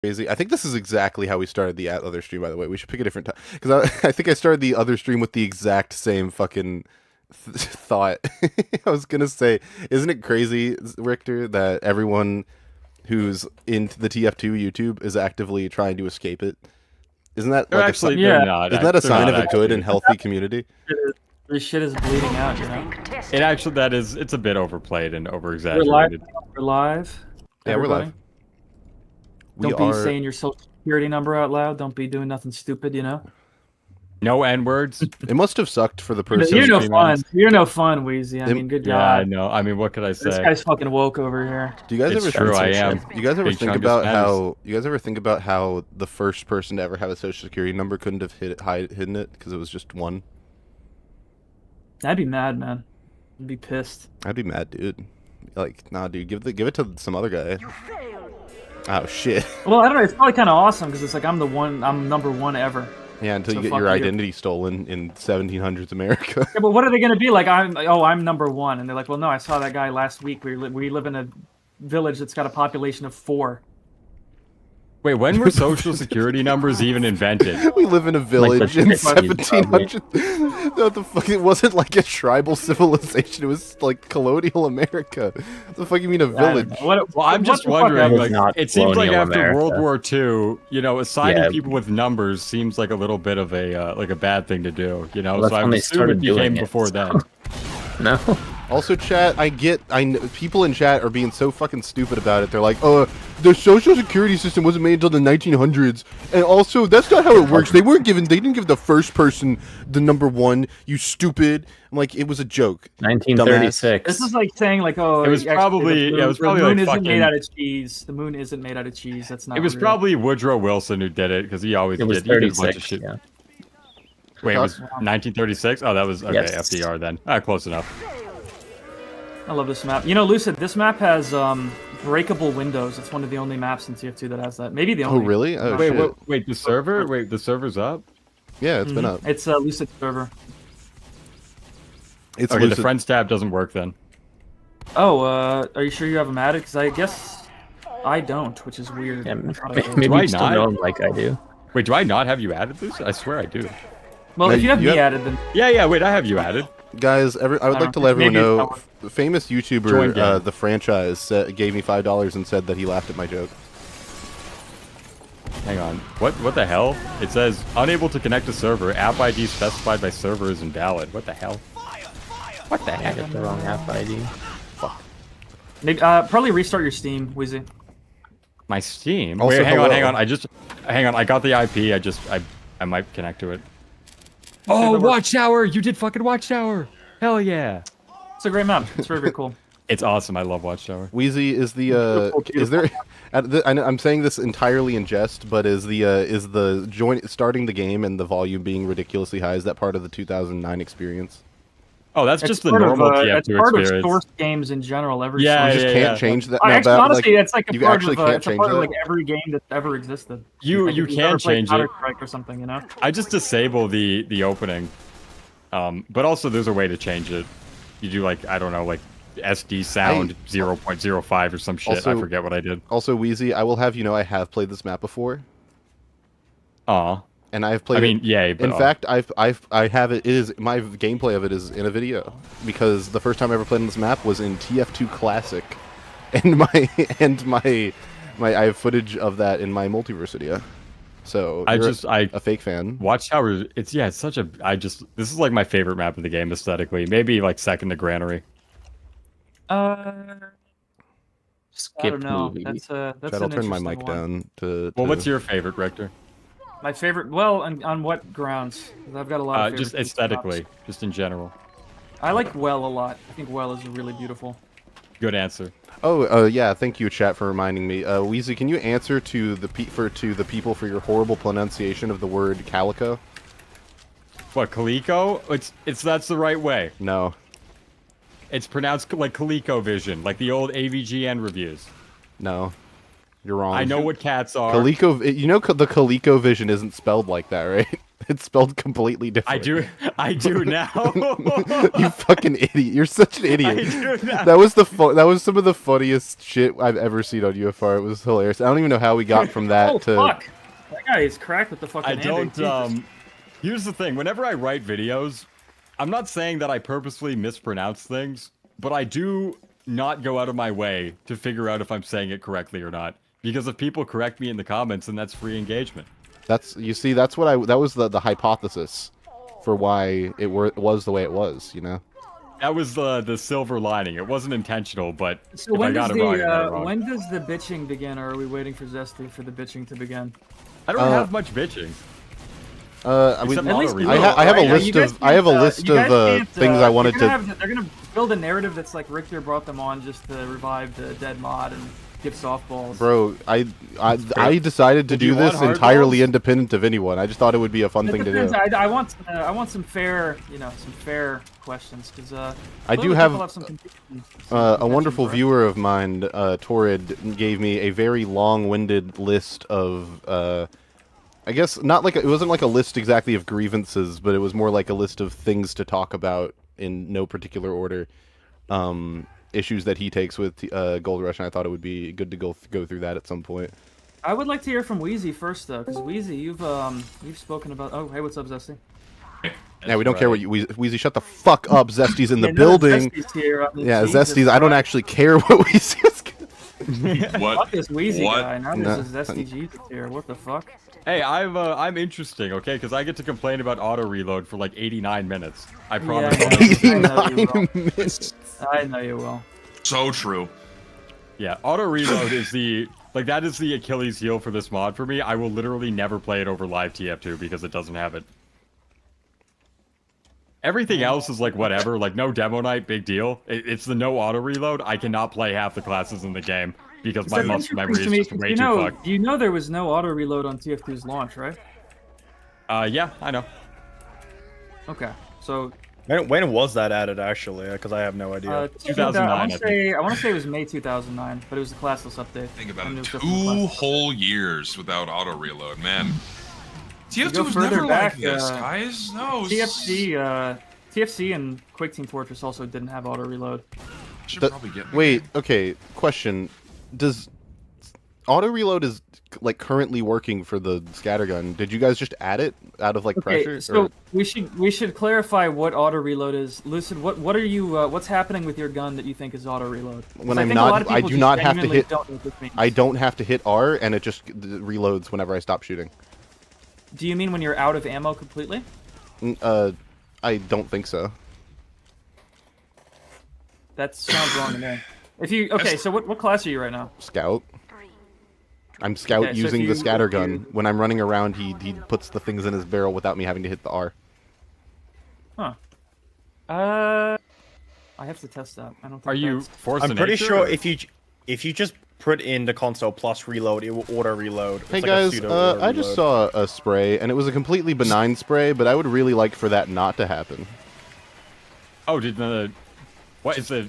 crazy. I think this is exactly how we started the other stream, by the way. We should pick a different time. Because I think I started the other stream with the exact same fucking thought. I was going to say, isn't it crazy, Richter, that everyone who's into the TF2 YouTube is actively trying to escape it? Isn't that like actually, they're not. Isn't that a sign of a good and healthy community? This shit is bleeding out, you know? It actually, it's a bit overplayed and over-exaggerated. We're live. Yeah, we're live. Don't be saying your social security number out loud. Don't be doing nothing stupid, you know? No N-words. It must have sucked for the person. You're no fun. You're no fun, Weezy. I mean, good job. Yeah, I know. I mean, what could I say? This guy's fucking woke over here. Do you guys ever? True, I am. Do you guys ever think about how? You guys ever think about how the first person to ever have a social security number couldn't have hidden it because it was just one? I'd be mad, man. I'd be pissed. I'd be mad, dude. Like, nah, dude, give it to some other guy. Oh shit. Well, I don't know. It's probably kind of awesome because it's like I'm number one ever. Yeah, until you get your identity stolen in 1700s America. Yeah, but what are they gonna be like? I'm number one, and they're like, well, no, I saw that guy last week. We live in a village that's got a population of 4. Wait, when were social security numbers even invented? We live in a village in 1700s. What the fuck? It wasn't like a tribal civilization. It was like colonial America. What the fuck you mean a village? Well, I'm just wondering. Like, it seems like after World War II, you know, assigning people with numbers seems like a little bit of a bad thing to do. You know, so I'm assuming it became before then. No. Also, chat, I know people in chat are being so fucking stupid about it. They're like, the social security system wasn't made until the 1900s, and also that's not how it works. They didn't give the first person the number 1. You stupid. I'm like, it was a joke. 1936. This is like saying like, oh, it was probably the like moon isn't fucking made out of cheese. The moon isn't made out of cheese. That's not. It was probably Woodrow Wilson who did it because he always did. He did a bunch of shit. Yeah. Wait, it was 1936? Oh, that was okay. Yes. FDR then. Close enough. I love this map. You know, Lucid, this map has breakable windows. It's one of the only maps in TF2 that has that. Maybe the only. Oh, really? Oh, wait, the server? Wait, the server's up? Yeah, it's been up. It's a Lucid server. It's okay, the friends tab doesn't work then. Oh, are you sure you have them added? Because I guess I don't, which is weird. Yeah, maybe you still know them like I do. Wait, do I not have you added, Lucid? I swear I do. Well, if you have me added, then... Yeah, wait, I have you added. Guys, I would like to let everyone know, the famous YouTuber, The Franchise, gave me $5 and said that he laughed at my joke. Hang on. What the hell? It says, unable to connect to server. App ID specified by server is invalid. What the hell? What the heck? I got the wrong app ID. Fuck. Maybe, probably restart your Steam, Weezy. My Steam? Also, wait, hang on. Hang on, I got the IP. I might connect to it. Oh, Watchtower! You did fucking Watchtower! Hell yeah! It's a great map. It's very, very cool. It's awesome. I love Watchtower. Weezy, is there? I'm saying this entirely in jest, but is the starting the game and the volume being ridiculously high? Is that part of the 2009 experience? Oh, that's just the normal TF2 experience. It's part of Source games in general. You just can't change that. Actually, honestly, it's like a part of like every game that's ever existed. You can change it or something, you know. I just disable the opening, but also there's a way to change it. You do like, I don't know, like SD sound 0.05 or some shit. Also, I forget what I did. Also, Weezy, I will have you know I have played this map before. Aw. And I've played. I mean, yay. But in fact, I have it. It is my gameplay of it is in a video because the first time I ever played on this map was in TF2 Classic, and I have footage of that in my multiverse video. So you're a fake fan. Watchtower. It's such a. This is like my favorite map of the game aesthetically. Maybe like second to Granary. Skip movie. That's I'll turn my mic down to. Well, what's your favorite, Richter? My favorite, well, on what grounds? Because I've got a lot of just aesthetically, just in general. I like Well a lot. I think Well is really beautiful. Good answer. Oh, yeah, thank you, chat, for reminding me. Weezy, can you answer to the people for your horrible pronunciation of the word calico? What, calico? That's the right way. No. It's pronounced like ColecoVision, like the old AVGN reviews. No. You're wrong. I know what cats are. Coleco, you know the ColecoVision isn't spelled like that, right? It's spelled completely different. I do now. You fucking idiot! You're such an idiot. I do now. That was some of the funniest shit I've ever seen on UFR. It was hilarious. I don't even know how we got from that to. Fuck! That guy is cracked with the fucking. I don't. Here's the thing. Whenever I write videos, I'm not saying that I purposefully mispronounce things, but I do not go out of my way to figure out if I'm saying it correctly or not. Because if people correct me in the comments, then that's free engagement. That was the hypothesis for why it was the way it was, you know. That was the silver lining. It wasn't intentional, but so if I got it wrong, I got it wrong. When does the bitching begin, or are we waiting for Zesty for the bitching to begin? I don't have much bitching. I have a list of things I wanted to. They're gonna build a narrative that's like Richter brought them on just to revive the dead mod and give softballs. Bro, I decided to do this entirely independent of anyone. I just thought it would be a fun thing to do. I want some fair, some fair questions because I do have a wonderful viewer of mine, Torrid, gave me a very long-winded list of. I guess not like it wasn't like a list exactly of grievances, but it was more like a list of things to talk about in no particular order. Issues that he takes with Gold Rush, and I thought it would be good to go through that at some point. I would like to hear from Weezy first, though, because Weezy, you've spoken about. Oh, hey, what's up, Zesty? Yeah, we don't care what you Weezy. Shut the fuck up. Zesty's in the building. Zesty's here. Yeah, Zesty's. I don't actually care what Weezy is. What? Fuck this Weezy guy. Now there's a Zesty Jesus here. What the fuck? Hey, I'm interesting, okay? Because I get to complain about auto reload for like 89 minutes. I promise. Yeah, 89 minutes. I know you will. So true. Yeah, auto reload is that is the Achilles heel for this mod for me. I will literally never play it over live TF2 because it doesn't have it. Everything else is like whatever, like no demo night, big deal. It's the no auto reload. I cannot play half the classes in the game because my muscle memory is just way too fucked. You know there was no auto reload on TF2's launch, right? Yeah, I know. Okay, so. When was that added, actually? Because I have no idea. 2009, I want to say it was May 2009, but it was a classless update. Think about it, 2 whole years without auto reload, man. TF2 was never back, like this, guys. No. TFC and Quake Team Fortress also didn't have auto reload. Wait, okay. Question: does auto reload is like currently working for the scattergun? Did you guys just add it out of like pressure? So we should clarify what auto reload is. Lucid, what are you? What's happening with your gun that you think is auto reload? When I'm not, I do not have to hit. I don't have to hit R, and it just reloads whenever I stop shooting. Do you mean when you're out of ammo completely? I don't think so. That sounds wrong to me. So what class are you right now? Scout. I'm Scout using the scattergun. When I'm running around, he puts the things in his barrel without me having to hit the R. Huh. I have to test that. I don't think. Are you forced? I'm pretty sure if you just put in the console plus reload, it will auto reload. Hey guys, I just saw a spray, and it was a completely benign spray, but I would really like for that not to happen. Oh, did the what is it?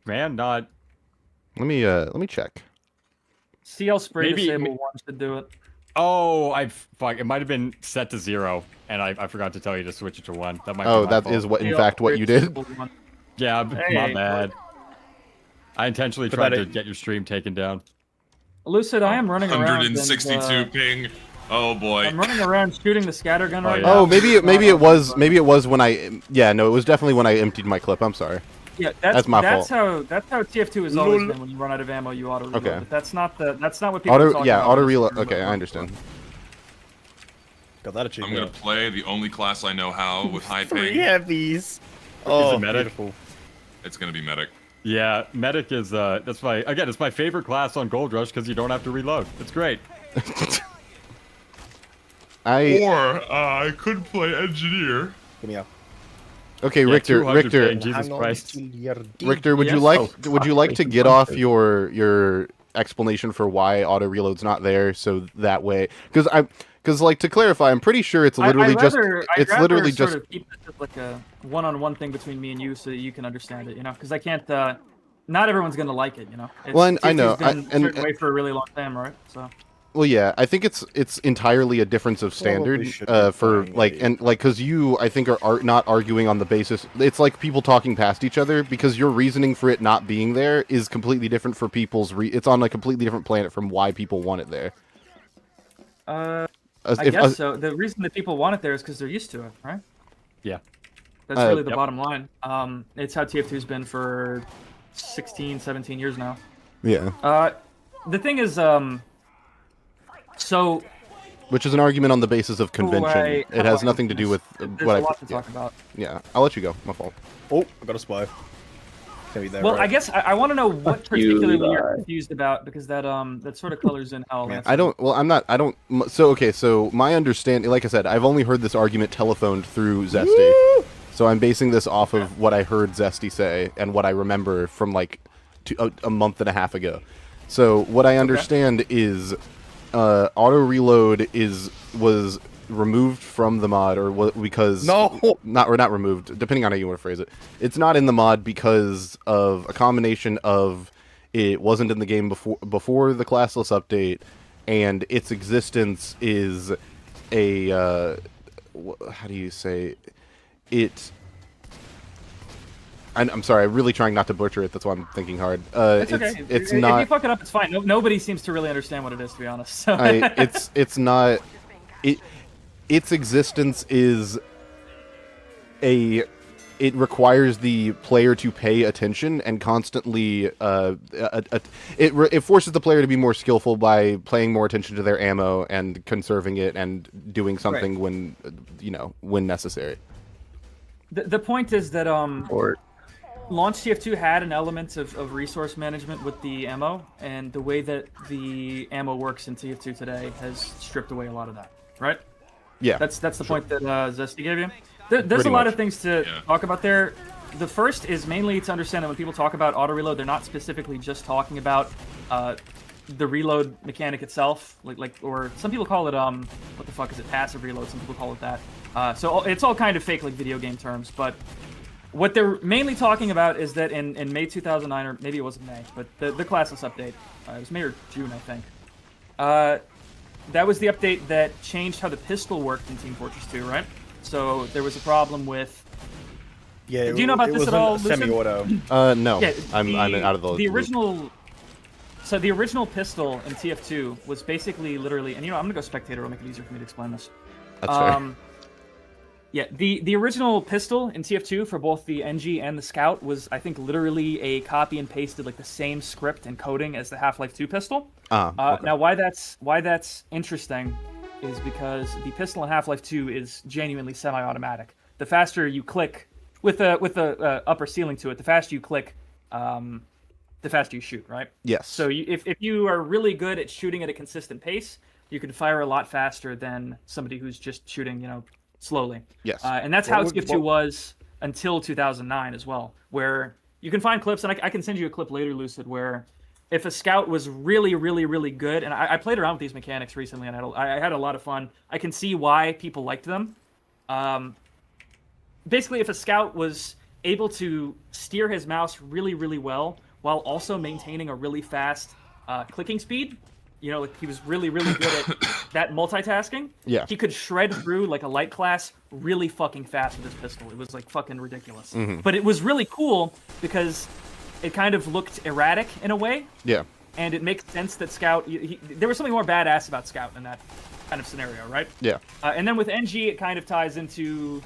Man, not. Let me check. CL spray disable 1 should do it. Oh, fuck. It might have been set to 0, and I forgot to tell you to switch it to 1. That might. Oh, that is what, in fact, what you did. Yeah, my bad. I intentionally tried to get your stream taken down. Lucid, I am running around. 162 ping. Oh boy. I'm running around shooting the scattergun right now. Oh, maybe it was when I. Yeah, no, it was definitely when I emptied my clip. I'm sorry. Yeah, that's my fault. That's how TF2 has always been. When you run out of ammo, you auto reload. Okay. But that's not what people are talking about. Auto reload. Okay, I understand. Got that achievement. I'm gonna play the only class I know how with high ping. 3 heavies. Oh, is it medic? Beautiful. It's gonna be medic. Yeah, medic is it's my favorite class on Gold Rush because you don't have to reload. It's great. I could play engineer. Give me up. Okay, yeah, Richter. Jesus Christ. Richter, would you like to get off your explanation for why auto reload's not there, so that way, because like to clarify, I'm pretty sure it's literally just keep it like a one-on-one thing between me and you, so that you can understand it, because I can't. Not everyone's gonna like it, Well, I know. It's been a certain way for a really long time, right? So. Well, yeah, I think it's entirely a difference of standard should be for fine, like yeah. and like because you I think are not arguing on the basis. It's like people talking past each other because your reasoning for it not being there is completely different for people's. It's on a completely different planet from why people want it there. I If- guess so. The reason that people want it there is because they're used to it, right? Yeah. That's really the Yep. bottom line. It's how TF2's been for 16, 17 years now. Yeah, The thing is, so which is an argument on the basis of convention. Why- It has nothing to do with There's what a I. lot to Yeah. talk about. Yeah, I'll let you go. My fault. Oh, I got a spy. Can be there, Well, right? I guess I want to know what Fuck you, particularly you're Eli. confused about because that sort of colors in how I'll answer. I don't. Well, I'm not. I don't. So okay. So my understanding, like I said, I've only heard this argument telephoned through Zesty. So I'm basing this off of what I heard Zesty say and what I remember from like a month and a half ago. So what I understand is auto reload was removed from the mod because not removed, depending on how you want to phrase it. It's not in the mod because of a combination of it wasn't in the game before the classless update, and its existence is a how do you say it? I'm sorry, I'm really trying not to butcher it. That's why I'm thinking hard. It's okay. It's if not. you fuck it up, it's fine. Nobody seems to really understand what it is, to be honest. So. It's not. Its existence is it requires the player to pay attention and constantly it forces the player to be more skillful by paying more attention to their ammo and conserving it and doing something when when necessary. The point is that Or Launch TF2 had an element of resource management with the ammo, and the way that the ammo works in TF2 today has stripped away a lot of that, right? Yeah, That's the point that Zesty gave you. There's Pretty a lot much. of things to Yeah. talk about there. The first is mainly to understand that when people talk about auto reload, they're not specifically just talking about the reload mechanic itself, or some people call it what the fuck is it, passive reload? Some people call it that. So it's all kind of fake like video game terms, but what they're mainly talking about is that in May 2009, or maybe it wasn't May, but the classless update, it was May or June, I think. That was the update that changed how the pistol worked in Team Fortress 2, right? So there was a problem with. Yeah. Do you know about it this at wasn't all, Lucid? Semi-auto. no, Yeah, I'm out of those. The original. So the original pistol in TF2 was basically literally, and I'm gonna go spectator. It'll make it easier for me to explain this. That's fair. Yeah, the original pistol in TF2 for both the NG and the Scout was, I think, literally a copy and pasted like the same script and coding as the Half-Life 2 pistol. Okay. Now, why that's interesting is because the pistol in Half-Life 2 is genuinely semi-automatic. The faster you click with the upper ceiling to it, the faster you click, the faster you shoot, right? Yes. So if you are really good at shooting at a consistent pace, you can fire a lot faster than somebody who's just shooting, slowly. Yes. And that's how TF2 was until 2009 as well, where you can find clips, and I can send you a clip later, Lucid, where if a scout was really, really, really good, and I played around with these mechanics recently, and I had a lot of fun. I can see why people liked them. Basically, if a scout was able to steer his mouse really, really well while also maintaining a really fast clicking speed, like he was really, really good at that multitasking. Yeah. He could shred through like a light class really fucking fast with his pistol. It was like fucking ridiculous. Mm-hmm. But it was really cool because it kind of looked erratic in a way. Yeah. And it makes sense that Scout, there was something more badass about Scout in that kind of scenario, right? Yeah. And then with NG, it kind of ties into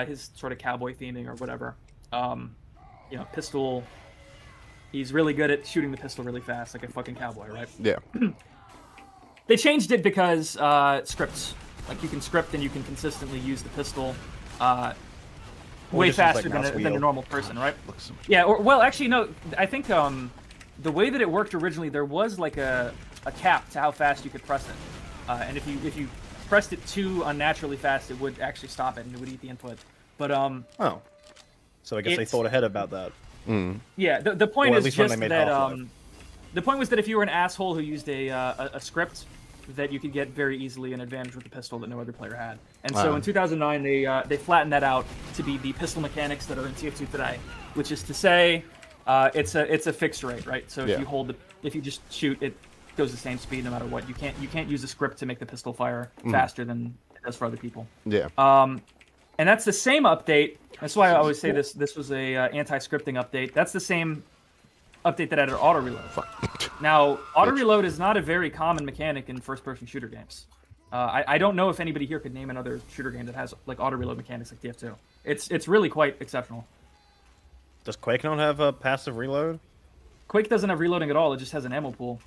his sort of cowboy theming or whatever. Pistol. He's really good at shooting the pistol really fast, like a fucking cowboy, right? Yeah. They changed it because scripts. Like you can script and you can consistently use the pistol way just use, faster like, mouse than a wheel. normal person, right? Yeah, well, actually, no. I think the way that it worked originally, there was like a cap to how fast you could press it, and if you pressed it too unnaturally fast, it would actually stop it and it would eat the input. But Oh. So I guess they thought ahead about that. yeah, the point Or at is least when just they made that Half-Life. the point was that if you were an asshole who used a script, that you could get very easily an advantage with the pistol that no other player had. And so in 2009, they flattened that out to be the pistol mechanics that are in TF2 today, which is to say, it's a fixed rate, right? So if Yeah. you if you just shoot it, goes the same speed no matter what. You can't use a script to make the pistol fire faster than it does for other people. Yeah. And that's the same update. That's why I always say this was a anti-scripting update. That's the same update that added auto reload. Now, auto reload is not a very common mechanic in first-person shooter games. I don't know if anybody here could name another shooter game that has like auto reload mechanics like TF2. It's really quite exceptional. Does Quake not have a passive reload? Quake doesn't have reloading at all. It just has an ammo pool.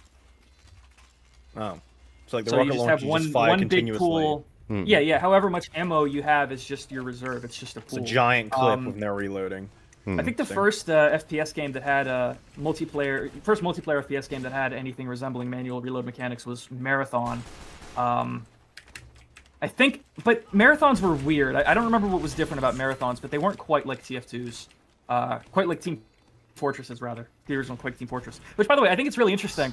Oh, so like the So rocket you just launcher, have you one just fire big continuously. pool. Yeah. However much ammo you have is just your reserve. It's just a It's pool. a giant clip with no reloading. I think the first FPS game that had first multiplayer FPS game that had anything resembling manual reload mechanics was Marathon. I think, but marathons were weird. I don't remember what was different about marathons, but they weren't quite like TF2's. Quite like Team Fortresses, rather. The original Quake Team Fortress. Which, by the way, I think it's really interesting.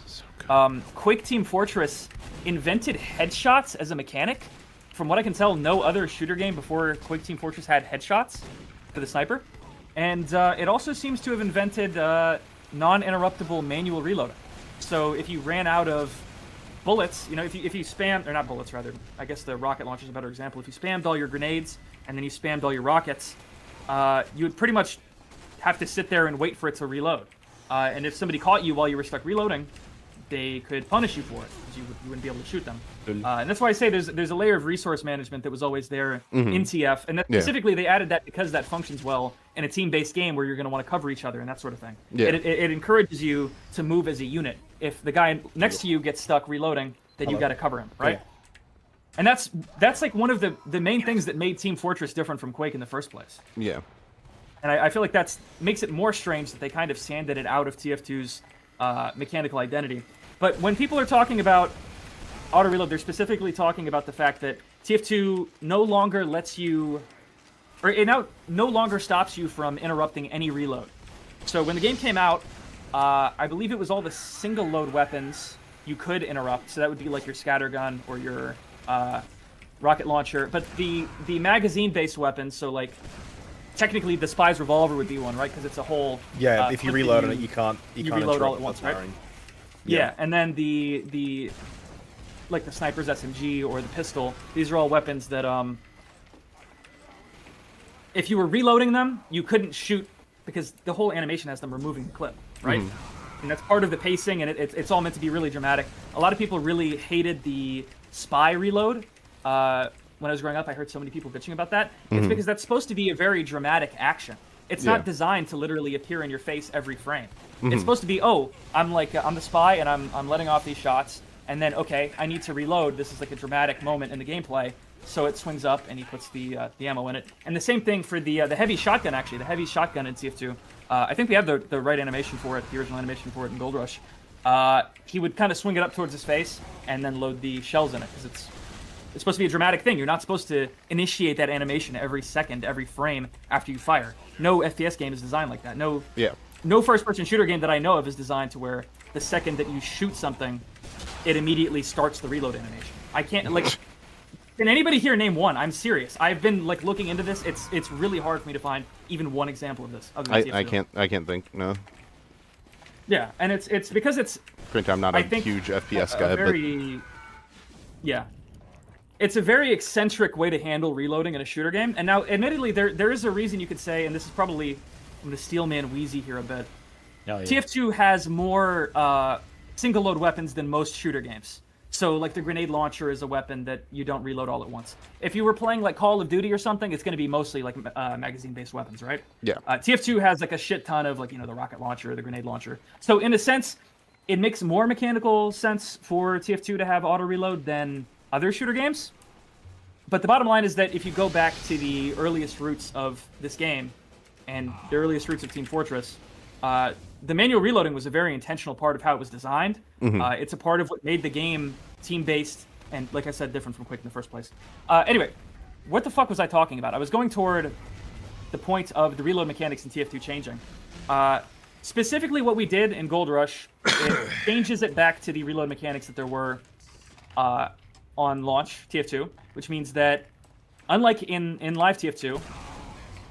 Quake Team Fortress invented headshots as a mechanic. From what I can tell, no other shooter game before Quake Team Fortress had headshots for the sniper. And it also seems to have invented non-interruptible manual reloading. So if you ran out of bullets, you know, if you spam, or not bullets, rather, I guess the rocket launcher is a better example. If you spammed all your grenades and then you spammed all your rockets, you would pretty much have to sit there and wait for it to reload. And if somebody caught you while you were stuck reloading, they could punish you for it, because you wouldn't be able to shoot them. And that's why I say there's a layer of resource management that was always there in TF, and that specifically they added that because that functions well in a team-based game where you're going to want to cover each other and that sort of thing. Yeah. It encourages you to move as a unit. If the guy next to you gets stuck reloading, then you've got to cover him, right? Yeah. And that's like one of the main things that made Team Fortress different from Quake in the first place. Yeah. And I feel like that makes it more strange that they kind of sanded it out of TF2's mechanical identity. But when people are talking about auto reload, they're specifically talking about the fact that TF2 no longer lets you, or it now no longer stops you from interrupting any reload. So when the game came out, I believe it was all the single load weapons you could interrupt. So that would be like your scattergun or your rocket launcher. But the magazine-based weapons, so like technically the spy's revolver would be one, right? Because it's a whole. Yeah, if you reload on it, you can't reload all at once, right? firing. Yeah, and then the like the sniper's SMG or the pistol, these are all weapons that if you were reloading them, you couldn't shoot because the whole animation has them removing the clip, right? And that's part of the pacing, and it's all meant to be really dramatic. A lot of people really hated the spy reload. When I was growing up, I heard so many people bitching about that. It's because that's supposed to be a very dramatic action. It's not designed to literally appear in your face every frame. It's supposed to be, oh, I'm the spy and I'm letting off these shots, and then okay, I need to reload. This is like a dramatic moment in the gameplay. So it swings up and he puts the ammo in it. And the same thing for the heavy shotgun, actually. The heavy shotgun in TF2. I think we have the right animation for it, the original animation for it in Gold Rush. He would kind of swing it up towards his face and then load the shells in it, because it's supposed to be a dramatic thing. You're not supposed to initiate that animation every second, every frame after you fire. No FPS game is designed like that. No first-person shooter game that I know of is designed to where the second that you shoot something, it immediately starts the reload animation. I can't, like... Can anybody here name one? I'm serious. I've been like looking into this. It's really hard for me to find even one example of this. I can't think. No. Yeah, and it's because it's. Granted, I'm not a huge FPS guy, yeah, it's a very eccentric way to handle reloading in a shooter game. And now, admittedly, there is a reason you could say, and this is probably I'm gonna steel man Wheezy here a bit. Yeah. TF2 has more single load weapons than most shooter games. So, like, the grenade launcher is a weapon that you don't reload all at once. If you were playing, like, Call of Duty or something, it's going to be mostly, like, magazine-based weapons, right? Yeah. TF2 has, like, a shit ton of, like, you know, the rocket launcher or the grenade launcher. So, in a sense, it makes more mechanical sense for TF2 to have auto-reload than other shooter games. But the bottom line is that if you go back to the earliest roots of this game and the earliest roots of Team Fortress, the manual reloading was a very intentional part of how it was designed. It's a part of what made the game team-based and, like I said, different from Quake in the first place. Anyway, what the fuck was I talking about? I was going toward the point of the reload mechanics in TF2 changing. Specifically what we did in Gold Rush, it changes it back to the reload mechanics that there were on launch TF2, which means that, unlike in live TF2,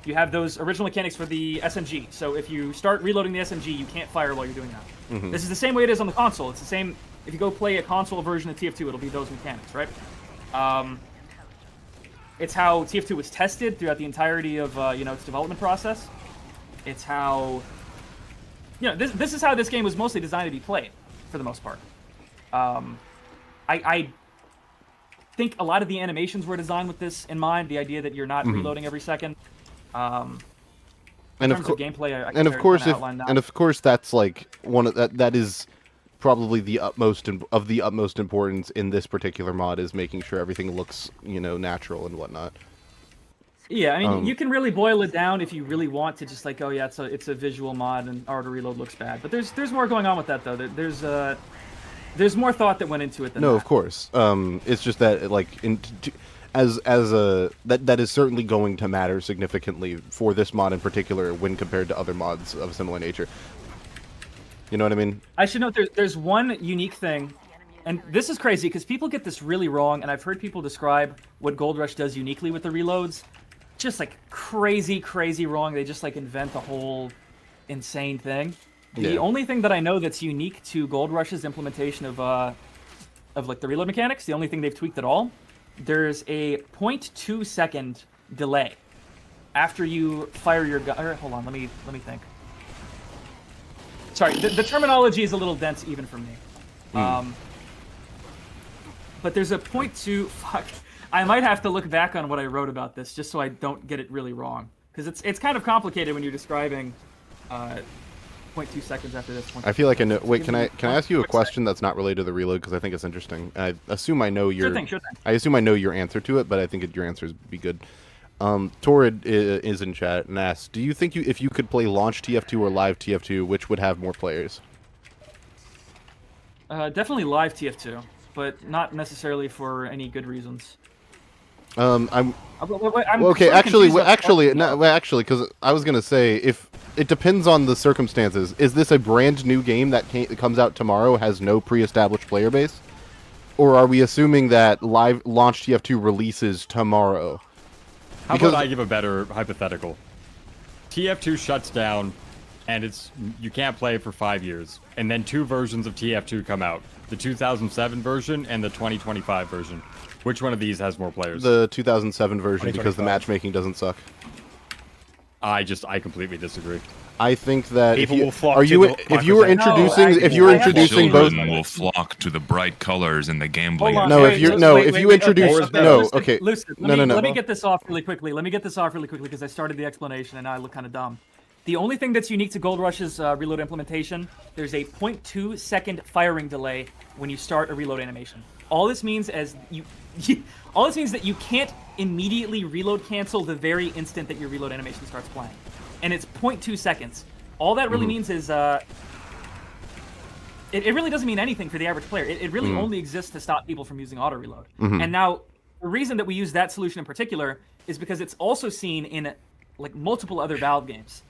you have those original mechanics for the SMG. So if you start reloading the SMG, you can't fire while you're doing that. This is the same way it is on the console. It's the same if you go play a console version of TF2, it'll be those mechanics, right? It's how TF2 was tested throughout the entirety of its development process. It's how this is how this game was mostly designed to be played for the most part. I think a lot of the animations were designed with this in mind, the idea that you're not reloading every second. And of gameplay, of course, that's like one of that is probably the utmost importance in this particular mod, is making sure everything looks natural and whatnot. Yeah, I mean, you can really boil it down if you really want to, just like, oh yeah, it's a visual mod and auto reload looks bad. But there's more going on with that though. There's more thought that went into it than that. Of course. It's just that that is certainly going to matter significantly for this mod in particular when compared to other mods of similar nature. You know what I mean? I should note there's one unique thing, and this is crazy because people get this really wrong, and I've heard people describe what Gold Rush does uniquely with the reloads. Just like crazy wrong. They just like invent a whole insane thing. The only thing that I know that's unique to Gold Rush's implementation of like the reload mechanics, the only thing they've tweaked at all, there's a 0.2 second delay after you fire your gun. Hold on, let me think. Sorry, the terminology is a little dense even for me. But there's a 0.2. Fuck, I might have to look back on what I wrote about this just so I don't get it really wrong, because it's kind of complicated when you're describing 0.2 seconds after this. I feel like I know. Wait, can I ask you a question that's not related to the reload, because I think it's interesting. I assume I know your. Sure thing. I assume I know your answer to it, but I think your answers would be good. Torrid is in chat and asks, do you think if you could play launch TF2 or live TF2, which would have more players? Definitely live TF2, but not necessarily for any good reasons. Okay, actually, because I was gonna say, if it depends on the circumstances. Is this a brand new game that comes out tomorrow, has no pre-established player base, or are we assuming that live launch TF2 releases tomorrow? How about I give a better hypothetical? TF2 shuts down, and you can't play it for 5 years, and then 2 versions of TF2 come out: the 2007 version and the 2025 version. Which one of these has more players? The 2007 version, because the matchmaking doesn't suck. I completely disagree. I think that if you were introducing both, children will flock to the bright colors and the gambling. Lucid, let me get this off really quickly. Because I started the explanation and I look kind of dumb. The only thing that's unique to Gold Rush's reload implementation, there's a 0.2 second firing delay when you start a reload animation. All this means is that you can't immediately reload cancel the very instant that your reload animation starts playing. And it's 0.2 seconds. All that really means is it really doesn't mean anything for the average player. It really only exists to stop people from using auto reload. And now the reason that we use that solution in particular is because it's also seen in like multiple other Valve games.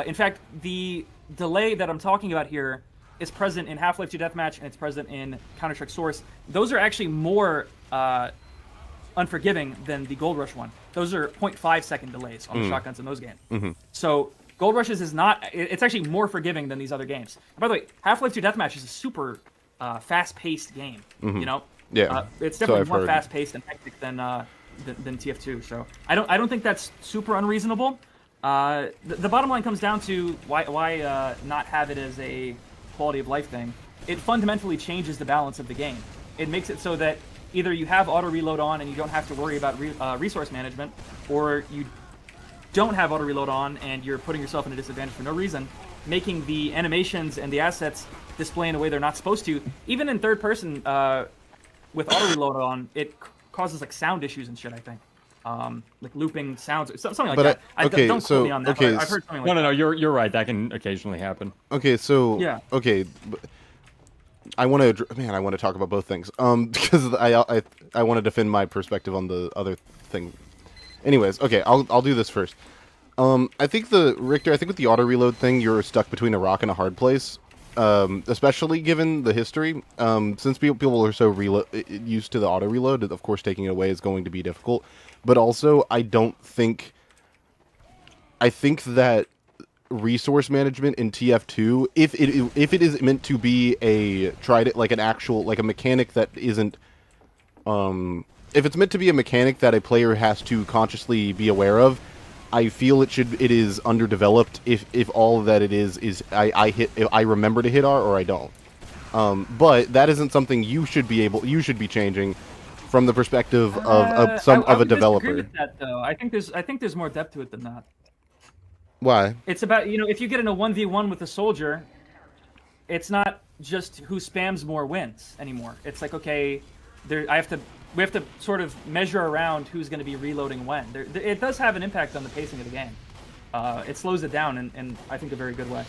In fact, the delay that I'm talking about here is present in Half-Life 2 Deathmatch, and it's present in Counter-Strike Source. Those are actually more unforgiving than the Gold Rush one. Those are 0.5 second delays on the shotguns in those games. So Gold Rushes is not, it's actually more forgiving than these other games. And by the way, Half-Life 2 Deathmatch is a super fast-paced game, you know? Yeah. It's definitely more fast-paced and hectic than TF2. So I don't think that's super unreasonable. The bottom line comes down to why not have it as a quality of life thing. It fundamentally changes the balance of the game. It makes it so that either you have auto reload on and you don't have to worry about resource management, or you don't have auto reload on and you're putting yourself in a disadvantage for no reason, making the animations and the assets display in a way they're not supposed to. Even in third person with auto reload on, it causes like sound issues and shit, I think. Like looping sounds, something like that. Don't quote me on that. But I've heard something like that. No, you're right. That can occasionally happen. Okay, so yeah. Okay, I want to talk about both things. Because I want to defend my perspective on the other thing. Anyways, okay, I'll do this first. I think Richter, with the auto reload thing, you're stuck between a rock and a hard place. Especially given the history, since people are so used to the auto reload, of course taking it away is going to be difficult. But also, I think that resource management in TF2, if it is meant to be an actual like a mechanic that isn't if it's meant to be a mechanic that a player has to consciously be aware of, I feel it is underdeveloped if all that it is I remember to hit R or I don't. But that isn't something you should be changing from the perspective of a developer. I would disagree with that, though. I think there's more depth to it than that. Why? It's about, if you get in a 1v1 with a soldier, it's not just who spams more wins anymore. It's like, okay, we have to sort of measure around who's going to be reloading when. It does have an impact on the pacing of the game. It slows it down in I think a very good way.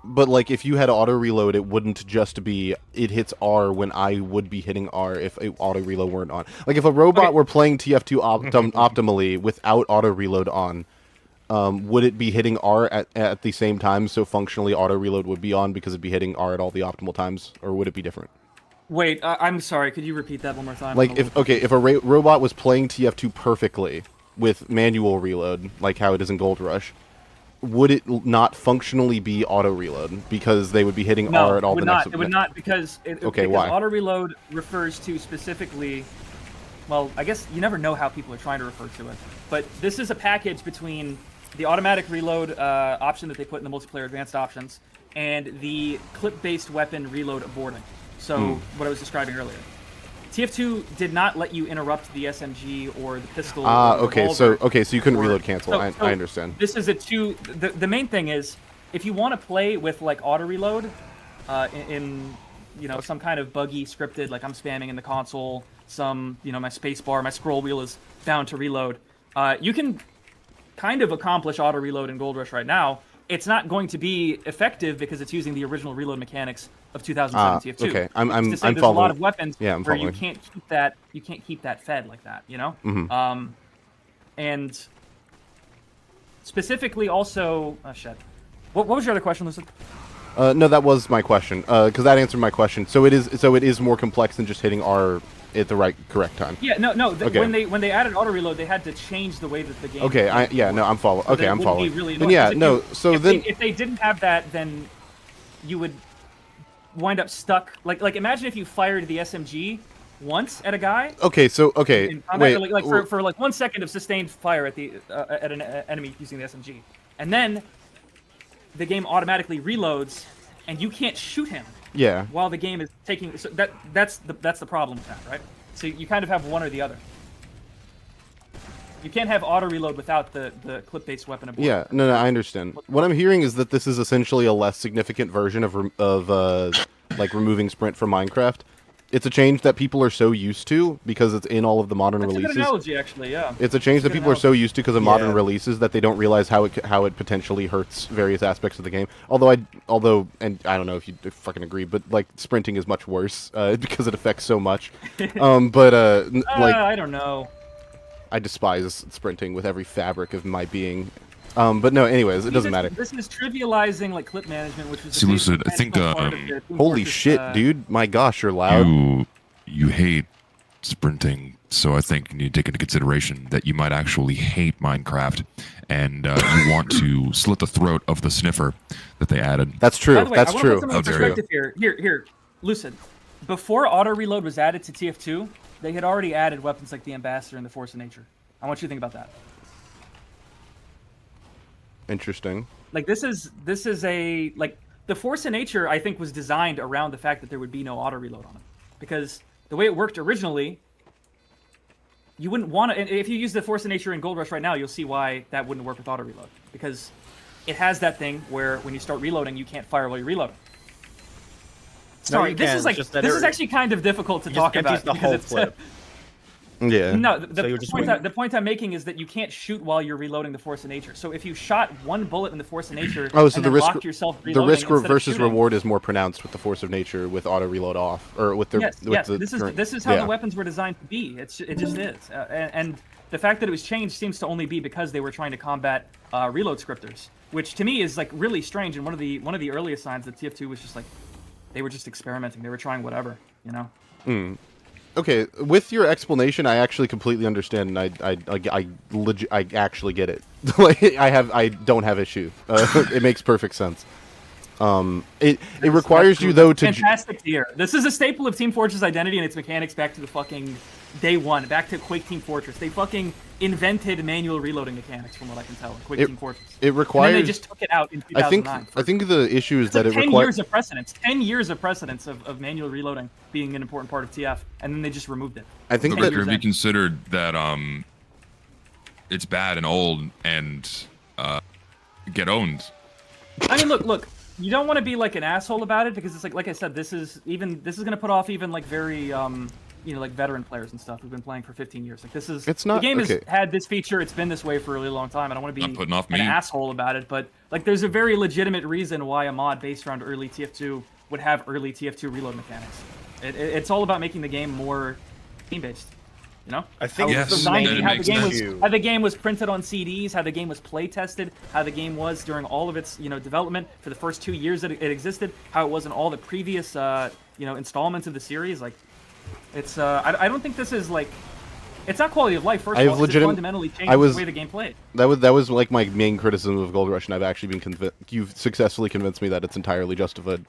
But like if you had auto reload, it wouldn't just be it hits R when I would be hitting R if auto reload weren't on. Like if a robot were playing TF2 optimally without auto reload on, would it be hitting R at the same time? So functionally, auto reload would be on because it'd be hitting R at all the optimal times, or would it be different? Wait, I'm sorry. Could you repeat that one more time? Like if a robot was playing TF2 perfectly with manual reload, like how it is in Gold Rush, would it not functionally be auto reload because they would be hitting R at all the next? It would not because why? Auto reload refers to specifically. Well, I guess you never know how people are trying to refer to it, but this is a package between the automatic reload option that they put in the multiplayer advanced options and the clip-based weapon reload aborting. So what I was describing earlier. TF2 did not let you interrupt the SMG or the pistol. Okay, so you couldn't reload cancel. I understand. This is the main thing is if you want to play with like auto reload in some kind of buggy scripted, like I'm spamming in the console, my space bar, my scroll wheel is bound to reload. You can kind of accomplish auto reload in Gold Rush right now. It's not going to be effective because it's using the original reload mechanics of 2007 TF2. Okay, I'm there's following. a lot of weapons I'm where following. you can't keep that fed like that, Mm-hmm. And specifically also, what was your other question, Lucid? No, that was my question. Because that answered my question. So it is more complex than just hitting R at the correct time. Yeah, no. Okay. When they added auto reload, they had to change the way that the game. Okay, I'm following. So Okay, I'm following. Really And yeah, no. If they didn't have that, then you would wind up stuck. Like imagine if you fired the SMG once at a guy. Okay, In combat, wait. for 1 second of sustained fire at an enemy using the SMG, and then the game automatically reloads, and you can't shoot him. Yeah. While the game is taking, so that's the problem with that, right? So you kind of have one or the other. You can't have auto reload without the clip-based weapon aboard. Yeah, no, I understand. What I'm hearing is that this is essentially a less significant version of removing sprint from Minecraft. It's a change that people are so used to because it's in all of the modern That's releases. a good analogy, actually. Yeah. It's a change that people are so used to because of modern Yeah. releases that they don't realize how it potentially hurts various aspects of the game. Although and I don't know if you fucking agree, but like sprinting is much worse because it affects so much. I don't know. I despise sprinting with every fabric of my being. But no, anyways, it doesn't matter. This is trivializing like clip management, which was See, Lucid, I think Holy shit, dude! My gosh, you're loud. You hate sprinting, so I think you need to take into consideration that you might actually hate Minecraft, and you want to slit the throat of the sniffer that they added. That's true. By the way, That's I wanna true. put some How dare you. perspective here, Lucid. Before auto reload was added to TF2, they had already added weapons like the Ambassador and the Force of Nature. I want you to think about that. Interesting. Like this is the Force of Nature I think was designed around the fact that there would be no auto reload on it, because the way it worked originally, you wouldn't want to. If you use the Force of Nature in Gold Rush right now, you'll see why that wouldn't work with auto reload, because it has that thing where when you start reloading, you can't fire while you're reloading. Sorry, you this can, is like just that this is actually kind of difficult to talk empties about the whole because it's clip. Yeah. no. So The, you're just the point I'm making is that you can't shoot while you're reloading the Force of Nature. So if you shot one bullet in the Force of Nature, Oh, so and the then risk locked yourself reloading instead of versus shooting- reward is more pronounced with the Force of Nature with auto reload off, or with the Yes. the This current- is how yeah. the weapons were designed to be. It just is, and the fact that it was changed seems to only be because they were trying to combat reload scripters, which to me is like really strange. And one of the earliest signs that TF2 was just like they were just experimenting. They were trying whatever, you know. Okay, with your explanation, I actually completely understand, and I actually get it. Like, I don't have issue. It makes perfect sense. It requires you though to fantastic to hear. This is a staple of Team Fortress identity and its mechanics back to the fucking day one, back to Quake Team Fortress. They fucking invented manual reloading mechanics, from what I can tell, in Quake Team Fortress. It requires. And then they just took it out in 2009. I think the issue is that like it 10 requires years of precedence. 10 years of precedence of manual reloading being an important part of TF, and then they just removed it. I think But that Richter, have you considered that it's bad and old and get owned? I mean, look. You don't want to be like an asshole about it because it's like I said, this is gonna put off even like very like veteran players and stuff who've been playing for 15 years. Like it's not the game okay. has had this feature. It's been this way for a really long time. I don't want to be Not putting off an me. asshole about it, but like there's a very legitimate reason why a mod based around early TF2 would have early TF2 reload mechanics. It's all about making the game more team-based. You know, I think Yes, designed, that how makes the game sense. was, how the game was printed on CDs, how the game was play tested, how the game was during all of its development for the first 2 years that it existed, how it was in all the previous installments of the series. Like, it's I don't think this is like. It's not quality of life. First of all, it's fundamentally changed the way the game played. That was like my main criticism of Gold Rush, and I've actually been convinced. You've successfully convinced me that it's entirely justified.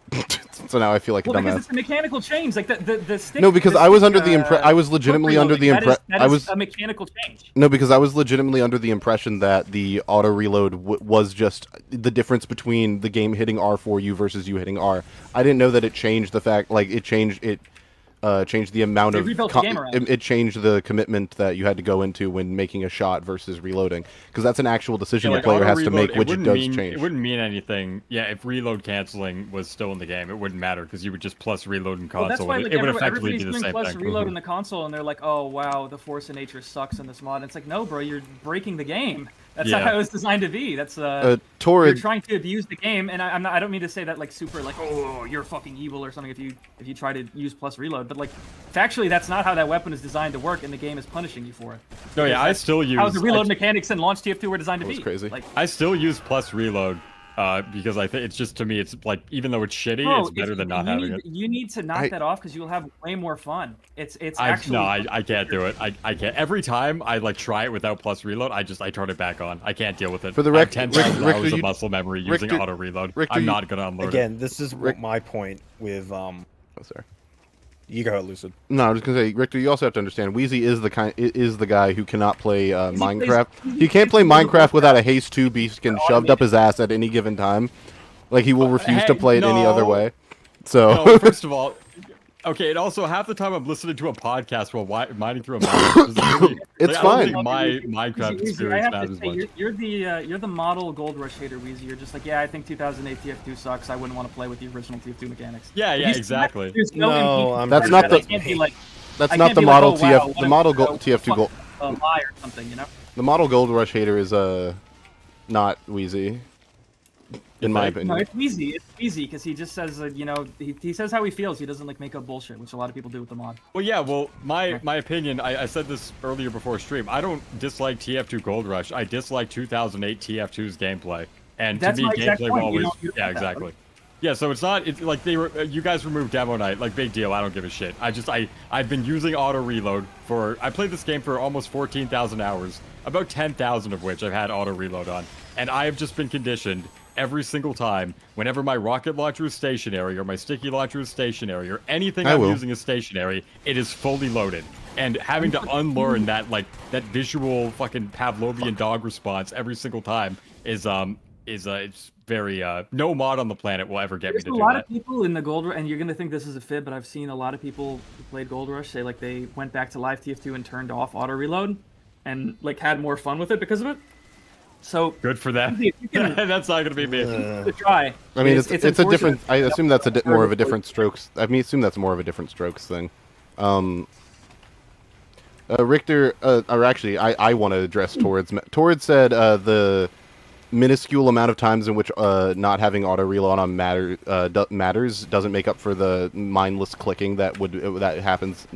So now I feel like a because dumbass. it's a mechanical change. Like the stick. No, because the I was stick, under the I was legitimately under the impression. That is a mechanical change. No, because I was legitimately under the impression that the auto reload was just the difference between the game hitting R for you versus you hitting R. I didn't know that it changed the fact, like it changed the amount They of rebuilt the game around it changed the commitment that you had to go into when making a shot versus reloading, because that's an actual decision the player has to make, which it does change. It wouldn't mean anything. Yeah, if reload canceling was still in the game, it wouldn't matter because you would just plus reload in console. Well, that's why, like, it would effectively be everybody's the doing same plus thing. reload in the console, and they're like, "Oh wow, the force of nature sucks in this mod." And it's like, no, bro, you're breaking the game. That's not how it was designed to be. That's you're trying to abuse the game, and I don't mean to say that like super like, oh, you're fucking evil or something if you try to use plus reload, but like factually that's not how that weapon is designed to work, and the game is punishing you for it. No, yeah, I still use how the reload mechanics in Launch TF2 were designed to be. Crazy. Like, I still use plus reload because I think it's just, to me, it's like, even though it's shitty, it's better than not having it. You need to knock that off because you'll have way more fun. It's actually. No, I can't do it. I can't. Every time I like try it without plus reload, I turn it back on. I can't deal with it. For the I have record, 10,000 hours of muscle memory using auto reload. Richter, I'm not gonna unload Again, this is my point with Oh, sorry. You go, Lucid. No, I was gonna say, Richter, you also have to understand, Weezy is the guy who cannot play Minecraft. He can't play Minecraft without a haste 2 beast getting shoved up his ass at any given time. Like, he will refuse to play it any other way. So. No, first of all, okay, and also half the time I'm listening to a podcast while mining through a mine. It's I fine. don't think my Minecraft experience matters much. You're the model Gold Rush hater, Weezy. You're just like, yeah, I think 2008 TF2 sucks. I wouldn't want to play with the original TF2 mechanics. Yeah, exactly. That's not the. That's not the model TF. The model TF2 Gold. Lie or something, you know. The model Gold Rush hater is not Weezy. In my opinion. No, it's Weezy. It's Weezy because he just says, he says how he feels. He doesn't like make up bullshit, which a lot of people do with the mod. Well, yeah. Well, my opinion. I said this earlier before stream. I don't dislike TF2 Gold Rush. I dislike 2008 TF2's gameplay. And That's to me, my exact gameplay point. will always. You don't Yeah, get that, exactly. Yeah, so it's not. It's like you guys removed demo night. Like, big deal. I don't give a shit. I've been using auto reload for. I played this game for almost 14,000 hours. About 10,000 of which I've had auto reload on, and I have just been conditioned every single time, whenever my rocket launcher is stationary, or my sticky launcher is stationary, or anything I'm using is stationary, it is fully loaded. And having to unlearn that, like, that visual fucking Pavlovian dog response every single time is it's very, no mod on the planet will ever get me to do that. There's a lot of people in the Gold Rush, and you're gonna think this is a fib, but I've seen a lot of people who played Gold Rush say, like, they went back to live TF2 and turned off auto reload, and, like, had more fun with it because of it. So good for them. That's not gonna be me. To try. I mean, it's a different. I assume that's more of a different strokes. I mean, assume that's more of a different strokes thing. Richter, or actually, I want to address Torrid. Torrid said the minuscule amount of times in which not having auto reload on matters doesn't make up for the mindless clicking that happens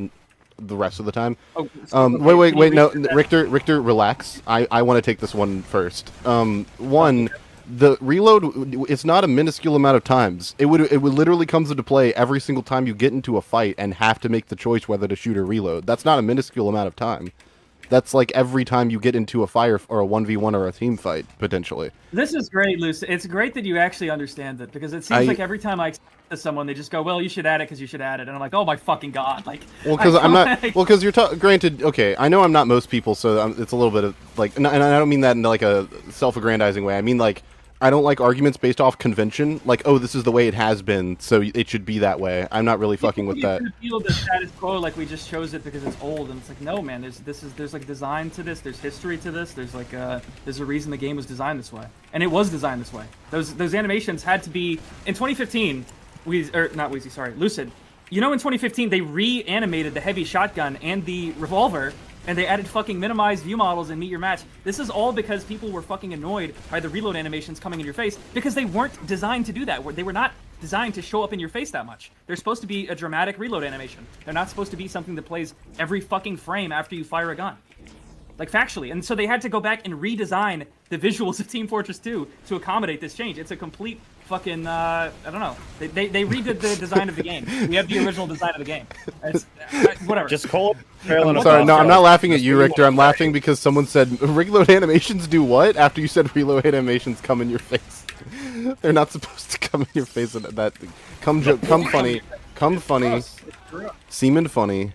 the rest of the time. Wait, no, Richter, relax. I want to take this one first. One, the reload, it's not a minuscule amount of times. It would literally comes into play every single time you get into a fight and have to make the choice whether to shoot or reload. That's not a minuscule amount of time. That's like every time you get into a fire or a 1v1 or a team fight, potentially. This is great, Lucid. It's great that you actually understand it, because it seems like every time I explain to someone, they just go, well, you should add it because you should add it. And I'm like, oh my fucking god. Like, well, because I'm not, well, because you're, granted, okay, I know I'm not most people, so it's a little bit of, like, and I don't mean that in like a self-aggrandizing way. I mean, like, I don't like arguments based off convention, like, oh, this is the way it has been, so it should be that way. I'm not really fucking with that. Feel the status quo, like we just chose it because it's old, and it's like, no, man. There's like design to this. There's history to this. There's like there's a reason the game was designed this way, and it was designed this way. Those animations had to be in 2015. Lucid. You know, in 2015 they reanimated the heavy shotgun and the revolver. And they added fucking minimized view models and meet your match. This is all because people were fucking annoyed by the reload animations coming in your face, because they weren't designed to do that. They were not designed to show up in your face that much. They're supposed to be a dramatic reload animation. They're not supposed to be something that plays every fucking frame after you fire a gun. Like, factually. And so they had to go back and redesign the visuals of Team Fortress 2 to accommodate this change. It's a complete fucking, I don't know. They redid the design of the game. We have the original design of the game. It's, whatever. Just call it. I'm sorry, no, I'm not laughing at you, Richter. I'm laughing because someone said, reload animations do what? After you said reload animations come in your face. They're not supposed to come in your face. Come funny. Semen funny.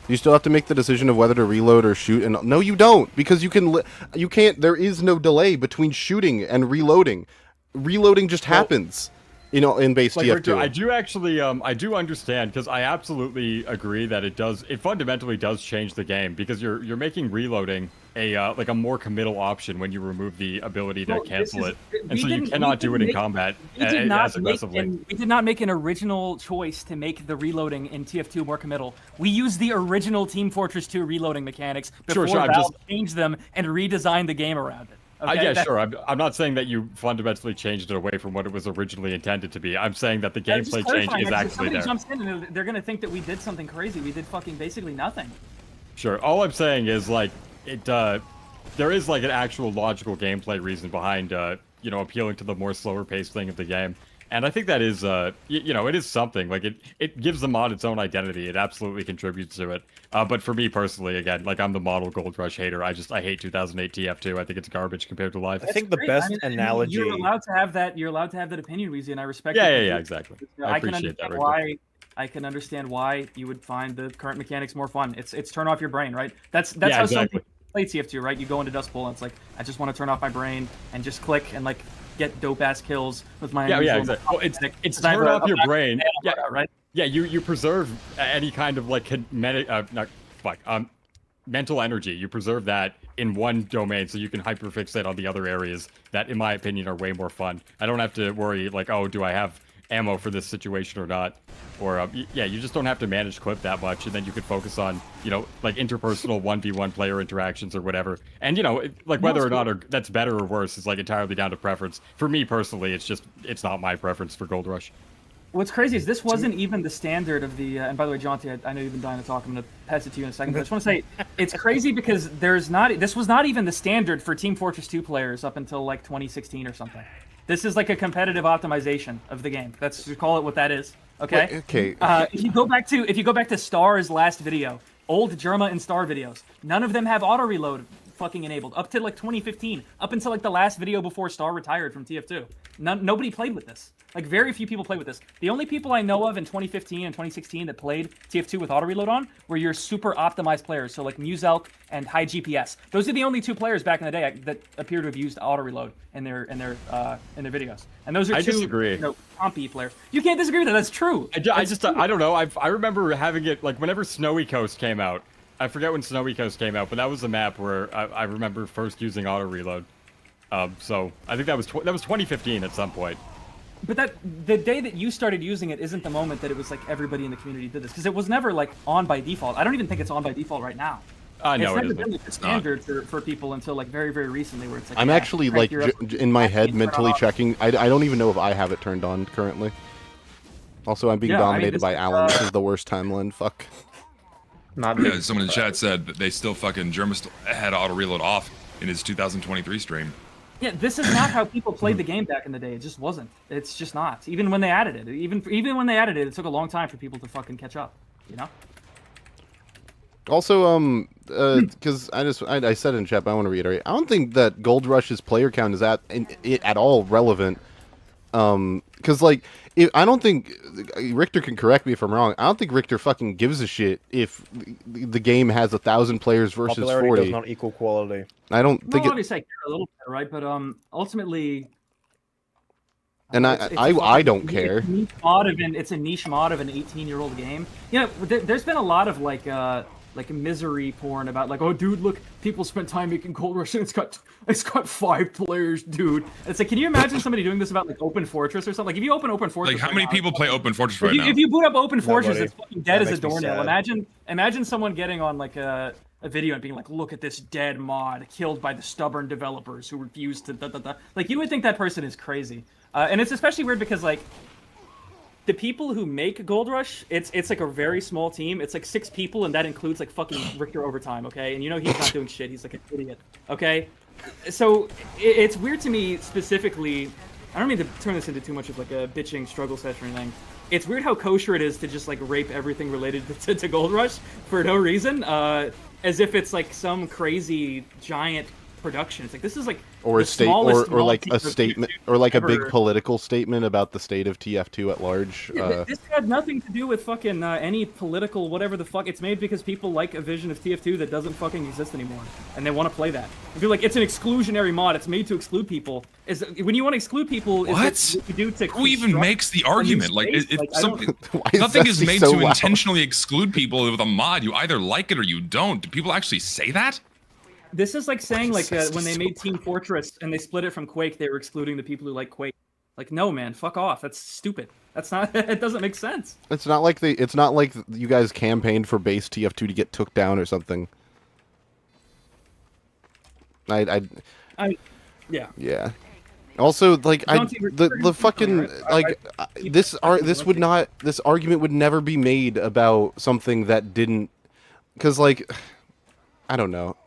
You still have to make the decision of whether to reload or shoot, and no, you don't, because you can't. There is no delay between shooting and reloading. Reloading just happens, you know, in base TF2. Richter, I do actually, I do understand, because I absolutely agree that it fundamentally does change the game, because you're making reloading like a more committal option when you remove the ability to cancel it, and so you cannot do it in combat as aggressively. We did not make an original choice to make the reloading in TF2 more committal. We used the original Team Fortress 2 reloading mechanics before Valve changed them and redesigned the game around it. Okay, yeah, sure. I'm not saying that you fundamentally changed it away from what it was originally intended to be. I'm saying that the gameplay change is actually there. Jumps in and they're gonna think that we did something crazy. We did fucking basically nothing. Sure. All I'm saying is, like, there is like an actual logical gameplay reason behind you know, appealing to the more slower paced thing of the game. And I think that is, you know, it is something. Like, it gives the mod its own identity. It absolutely contributes to it. But for me personally, again, like, I'm the model Gold Rush hater. I hate 2008 TF2. I think it's garbage compared to life. I think the best analogy. You're allowed to have that. You're allowed to have that opinion, Weezy, and I respect it. Yeah, exactly. I appreciate that. I can understand why you would find the current mechanics more fun. It's turn off your brain, right? That's how exactly. some people play TF2, right? You go into Dust Bowl and it's like, I just want to turn off my brain and just click and like get dope ass kills with my exactly. Well, it's turn off your brain. Yeah, right. Yeah, you preserve any kind of like mental energy. You preserve that in one domain, so you can hyperfixate on the other areas that, in my opinion, are way more fun. I don't have to worry like, oh, do I have ammo for this situation or not? Or yeah, you just don't have to manage clip that much, and then you could focus on, you know, like interpersonal 1v1 player interactions or whatever. And you know, like whether or not that's better or worse is like entirely down to preference. For me personally, it's not my preference for Gold Rush. What's crazy is this wasn't even the standard of the. And by the way, Jaunty, I know you've been dying to talk. I'm gonna pass it to you in a second. But I just want to say it's crazy because this was not even the standard for Team Fortress 2 players up until like 2016 or something. This is like a competitive optimization of the game. Let's just call it what that is. Okay. Wait, okay. If you go back to Star's last video, old Germa and Star videos, none of them have auto reload fucking enabled up to like 2015, up until like the last video before Star retired from TF2. Nobody played with this. Like, very few people played with this. The only people I know of in 2015 and 2016 that played TF2 with auto reload on were your super optimized players, so like Muselk and High GPS. Those are the only two players back in the day that appear to have used auto reload in their videos. And those are I two, disagree. You know, compy players. You can't disagree with that. That's true. I don't know. I remember having it like whenever Snowy Coast came out. I forget when Snowy Coast came out, but that was the map where I remember first using auto reload. So I think that was 2015 at some point. But the day that you started using it isn't the moment that it was like everybody in the community did this, because it was never like on by default. I don't even think it's on by default right now. No, it's never isn't. been like the standard for people until like very, very recently, where it's like I'm actually like in my head mentally checking. I don't even know if I have it turned on currently. Also, I'm being dominated by Alan. This is the worst timeline. Fuck. Someone in the chat said that they still fucking Germa had auto reload off in his 2023 stream. Yeah, this is not how people played the game back in the day. It just wasn't. It's just not. Even when they added it, even when they added it, it took a long time for people to fucking catch up. You know. Also, because I said in chat, but I want to reiterate. I don't think that Gold Rush's player count is at all relevant. Because like, I don't think Richter can correct me if I'm wrong. I don't think Richter fucking gives a shit if the game has 1,000 players versus Popularity 40. does not equal quality. I don't think. Obviously, I care a little bit, right? But ultimately. And I don't care. It's a niche mod of an 18-year-old game. You know, there's been a lot of like misery porn about like, oh dude, look, people spent time making Gold Rush and it's got 5 players, dude. It's like, can you imagine somebody doing this about like Open Fortress or something? Like if you open Open Fortress, Like how many people play Open Fortress right now? If you boot up Open Fortress, Nobody. it's fucking dead That as a makes me doornail. sad. Imagine someone getting on like a video and being like, look at this dead mod killed by the stubborn developers who refuse to Like you would think that person is crazy. And it's especially weird because like the people who make Gold Rush, it's like a very small team. It's like 6 people, and that includes like fucking Richter overtime, okay? And you know he's not doing shit. He's like an idiot, okay? So it's weird to me specifically. I don't mean to turn this into too much of like a bitching struggle session or anything. It's weird how kosher it is to just like rape everything related to Gold Rush for no reason, as if it's like some crazy giant production. It's like this is like Or a or like a team statement, or like a big ever. political statement about the state of TF2 at large. This had nothing to do with fucking any political whatever the fuck. It's made because people like a vision of TF2 that doesn't fucking exist anymore, and they want to play that. If you're like, it's an exclusionary mod, it's made to exclude people. Is when you want to exclude people, What? is what you do to Who even construct makes the a new argument? Like, space? it, Like, I don't- something, Why is nothing is Zesty made so to loud? intentionally exclude people with a mod. You either like it or you don't. Do people actually say that? This is like saying like This is when they so made Team Fortress and they split it from Quake, they were excluding the people who like Quake. Like, no, man, fuck off. That's stupid. That's not. It doesn't make sense. It's not like you guys campaigned for base TF2 to get took down or something. Yeah. Yeah. Also, like Jaunty, the fucking like this argument would never be made about something that didn't, because like I don't know,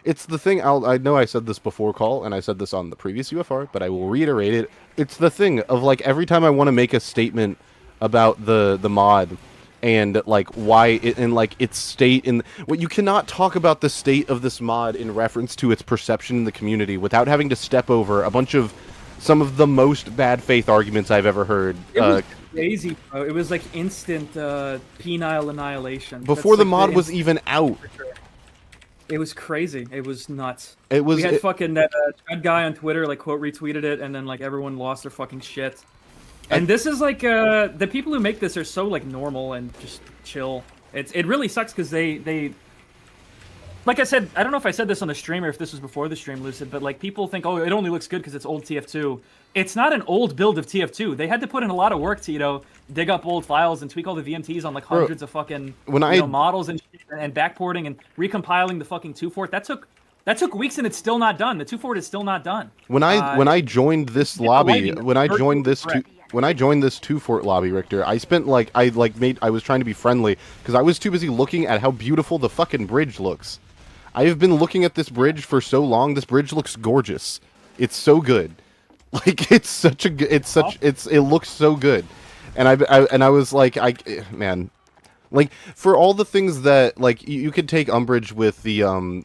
it's the thing. I know I said this before call, and I said this on the previous UFR, but I will reiterate it. It's the thing of like every time I want to make a statement about the mod and like why it and like its state in what you cannot talk about the state of this mod in reference to its perception in the community without having to step over some of the most bad faith arguments I've ever heard. It was crazy, bro. It was like instant penile annihilation. Before That's, the like, mod was even out. It was crazy. It was nuts. It was We had fucking that guy on Twitter like quote retweeted it, and then like everyone lost their fucking shit. And this is like the people who make this are so like normal and just chill. It really sucks because they like I said, I don't know if I said this on the stream or if this was before the stream, Lucid, but like people think, oh, it only looks good because it's old TF2. It's not an old build of TF2. They had to put in a lot of work to, you know, dig up old files and tweak all the VMTs on like hundreds of fucking models and shit, and backporting and recompiling the fucking 2-fort. That took weeks and it's still not done. The 2-fort is still not done. When I joined this lobby, when I joined this 2-fort lobby, Richter, I spent like I was trying to be friendly because I was too busy looking at how beautiful the fucking bridge looks. I have been looking at this bridge for so long. This bridge looks gorgeous. It's so good. Like it looks so good. And I was like, man, like for all the things that like you could take umbrage with the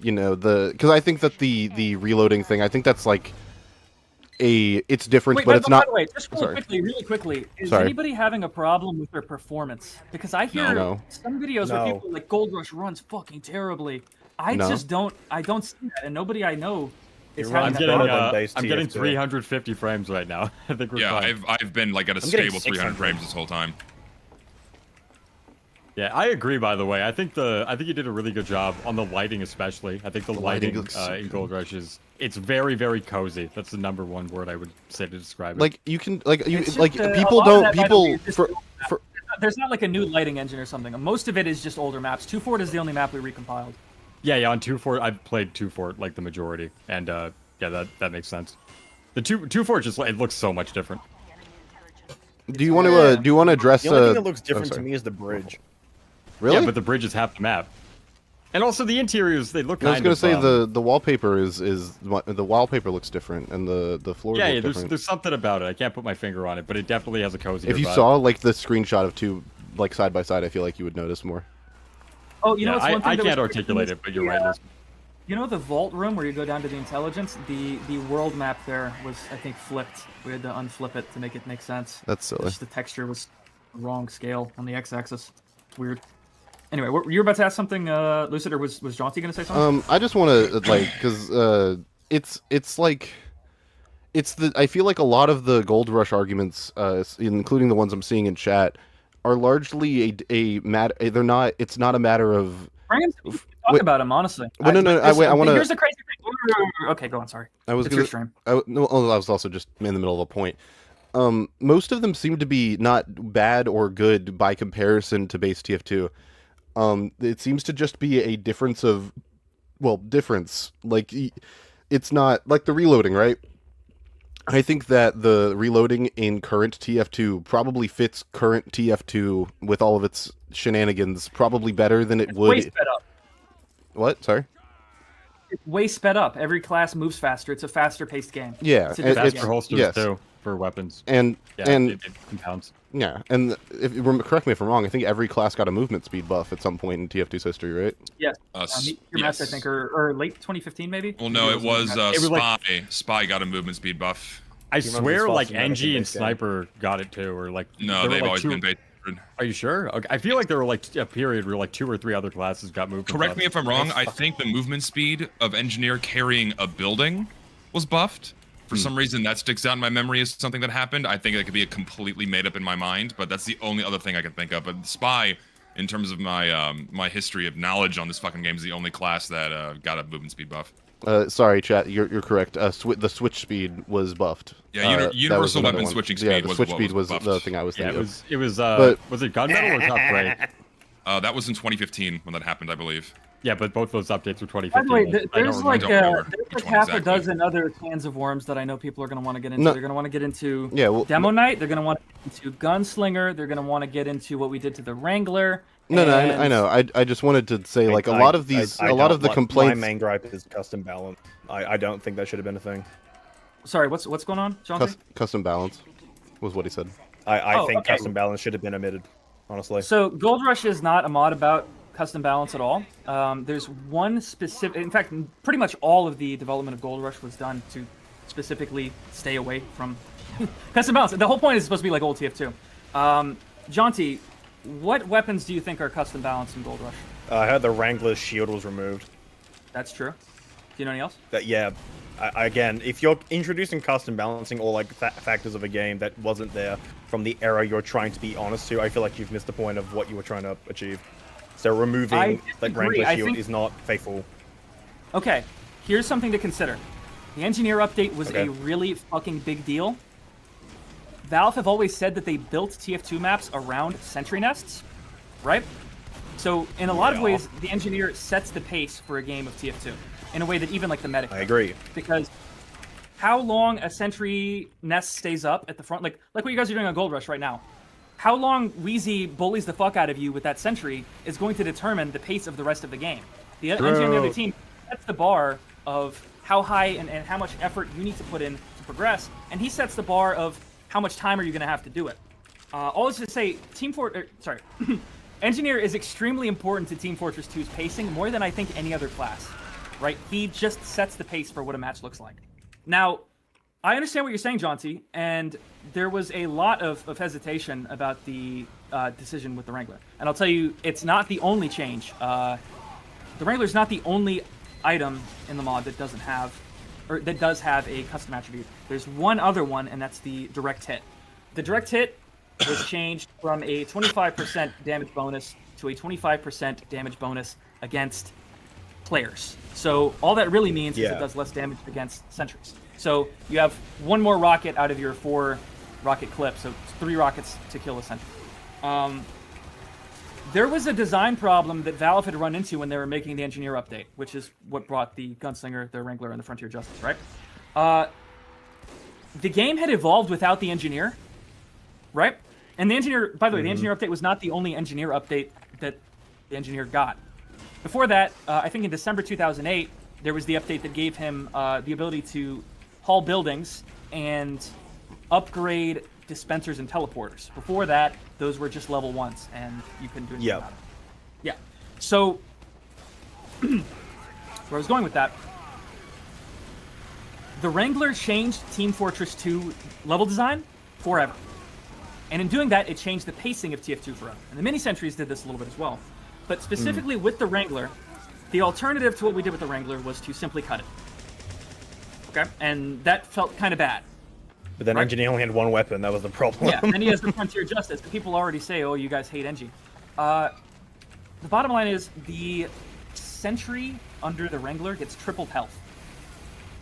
you know, because I think that the reloading thing, I think that's like it's different. Wait, but it's not. By the way, just really quickly, is anybody having a problem with their performance? Because I hear some videos where people are like Gold Rush runs fucking terribly. I just don't. I don't see that, and nobody I know is having that problem. I'm getting 350 frames right now. I think we're fine. I've been like at a stable 300 frames this whole time. Yeah, I agree. By the way, I think you did a really good job on the lighting, especially. I think the lighting in Gold Rush it's very, very cozy. That's the #1 word I would say to describe it. Like you can people don't There's not like a new lighting engine or something. Most of it is just older maps. 2-fort is the only map we recompiled. Yeah, on 2-fort, I've played 2-fort like the majority, and yeah, that makes sense. The 2-fort just it looks so much different. Do you want to address? The only thing that looks different to me is the bridge. Really? Yeah, but the bridge is half the map. And also the interiors, they look I was kind gonna of... say the wallpaper is the wallpaper looks different and the floor Yeah, look different. there's something about it. I can't put my finger on it, but it definitely has a cozy If you vibe. saw like the screenshot of two like side by side, I feel like you would notice more. Oh, you know Yeah, what's one thing I that can't was articulate it, but you're right, Liz. You know the vault room where you go down to the intelligence? The world map there was, I think, flipped. We had to unflip it to make it make sense. That's silly. Just the texture was the wrong scale on the x-axis. It's weird. Anyway, you were about to ask something, Lucid, or was Jaunty going to say something? I just want to like because it's like I feel like a lot of the Gold Rush arguments, including the ones I'm seeing in chat, are largely a matter. They're not. It's not a matter of. Bring him. Talk about him, honestly. Well, no, I want to. Here's the crazy thing. Okay, go on. Sorry. I was It's your stream. I was also just in the middle of a point. Most of them seem to be not bad or good by comparison to base TF2. It seems to just be a difference of, difference. Like, it's not like the reloading, right? I think that the reloading in current TF2 probably fits current TF2 with all of its shenanigans probably better than it would. Way sped up. What? Sorry? It's way sped up. Every class moves faster. It's a faster paced game. Yeah. It's a and different Faster game. holsters, yes. too, for weapons. And Yeah, and it compounds. yeah, and correct me if I'm wrong. I think every class got a movement speed buff at some point in TF2's history, right? Yes. Yes. Your maps, I think, or late 2015, maybe? Well, no, it was was like- Spy. Spy got a movement speed buff. I you remember swear, this like, Boston Medic NG and base game? Sniper got it, too, or, like... No, there were, they've like, always two- been base. Are you sure? Okay. I feel like there were, like, a period where, like, 2 or 3 other classes got moved. Correct me if I'm wrong. I think the movement speed of Engineer carrying a building was buffed. For some reason, that sticks out in my memory as something that happened. I think that could be completely made up in my mind, but that's the only other thing I can think of. But Spy, in terms of my my history of knowledge on this fucking game, is the only class that got a movement speed buff. Sorry, chat. You're correct. The switch speed was buffed. Yeah, That was universal another weapon one. switching Yeah, speed the was switch what speed was buffed. the thing I was Yeah, thinking. it was, But- was it Gunmetal or Top Grade? That was in 2015 when that happened, I believe. Yeah, but both those updates were 2015. By the way, I don't there's remember. like don't remember there's which like one half exactly. a dozen other cans of worms that I know people are going to want to get into. No. They're going to want to get into Yeah, well, Demo Night. They're going to want to get into Gunslinger. They're going to want to get into what we did to the Wrangler. No, and- I know. I just wanted to say like a lot of these, a lot of the My complaints. main gripe is custom balance. I don't think that should have been a thing. Sorry, what's going on, Jaunty? Custom balance was what he said. I Oh, think okay. custom balance should have been omitted, honestly. So Gold Rush is not a mod about custom balance at all. There's one specific, in fact, pretty much all of the development of Gold Rush was done to specifically stay away from custom balance. The whole point is supposed to be like old TF2. Jaunty, what weapons do you think are custom balanced in Gold Rush? I heard the Wrangler's shield was removed. That's true. Do you know anything else? That yeah. Again, if you're introducing custom balancing or like factors of a game that wasn't there from the era you're trying to be honest to, I feel like you've missed the point of what you were trying to achieve. So I removing that disagree. Wrangler I shield think- is not faithful. Okay, here's something to consider. The engineer update was Okay. a really fucking big deal. Valve have always said that they built TF2 maps around sentry nests, right? So in a lot of Yeah. ways, the engineer sets the pace for a game of TF2 in a way that even like the medic I does. agree. Because how long a sentry nest stays up at the front, like what you guys are doing on Gold Rush right now, how long Wheezy bullies the fuck out of you with that sentry is going to determine the pace of the rest of the game. The engineer on the other team sets the bar of how high and how much effort you need to put in to progress, and he sets the bar of how much time are you going to have to do it. All this to say, Engineer is extremely important to Team Fortress 2's pacing more than I think any other class, right? He just sets the pace for what a match looks like. Now, I understand what you're saying, Jaunty, and there was a lot of hesitation about the decision with the Wrangler. And I'll tell you, it's not the only change. The Wrangler's not the only item in the mod that doesn't have, or that does have a custom attribute. There's one other one, and that's the direct hit. The direct hit was changed from a 25% damage bonus to a 25% damage bonus against players. So all that really means is it Yeah. does less damage against sentries. So you have one more rocket out of your 4 rocket clip, so it's 3 rockets to kill a sentry. There was a design problem that Valve had run into when they were making the engineer update, which is what brought the Gunslinger, the Wrangler, and the Frontier Justice, right? The game had evolved without the engineer, right? And the engineer, by the way, the engineer update was not the only engineer update that the engineer got. Before that, I think in December 2008, there was the update that gave him the ability to haul buildings and upgrade dispensers and teleporters. Before that, those were just level 1s, and you couldn't do anything about it. Yeah. So, where I was going with that, the Wrangler changed Team Fortress 2 level design forever. And in doing that, it changed the pacing of TF2 forever. And the mini-sentries did this a little bit as well. But specifically with the Wrangler, the alternative to what we did with the Wrangler was to simply cut it. Okay? And that felt kind of bad. But then Engineer only had one weapon, that was the problem. Yeah, and he has the Frontier Justice. And people already say, oh, you guys hate Engie. The bottom line is, the Sentry under the Wrangler gets tripled health.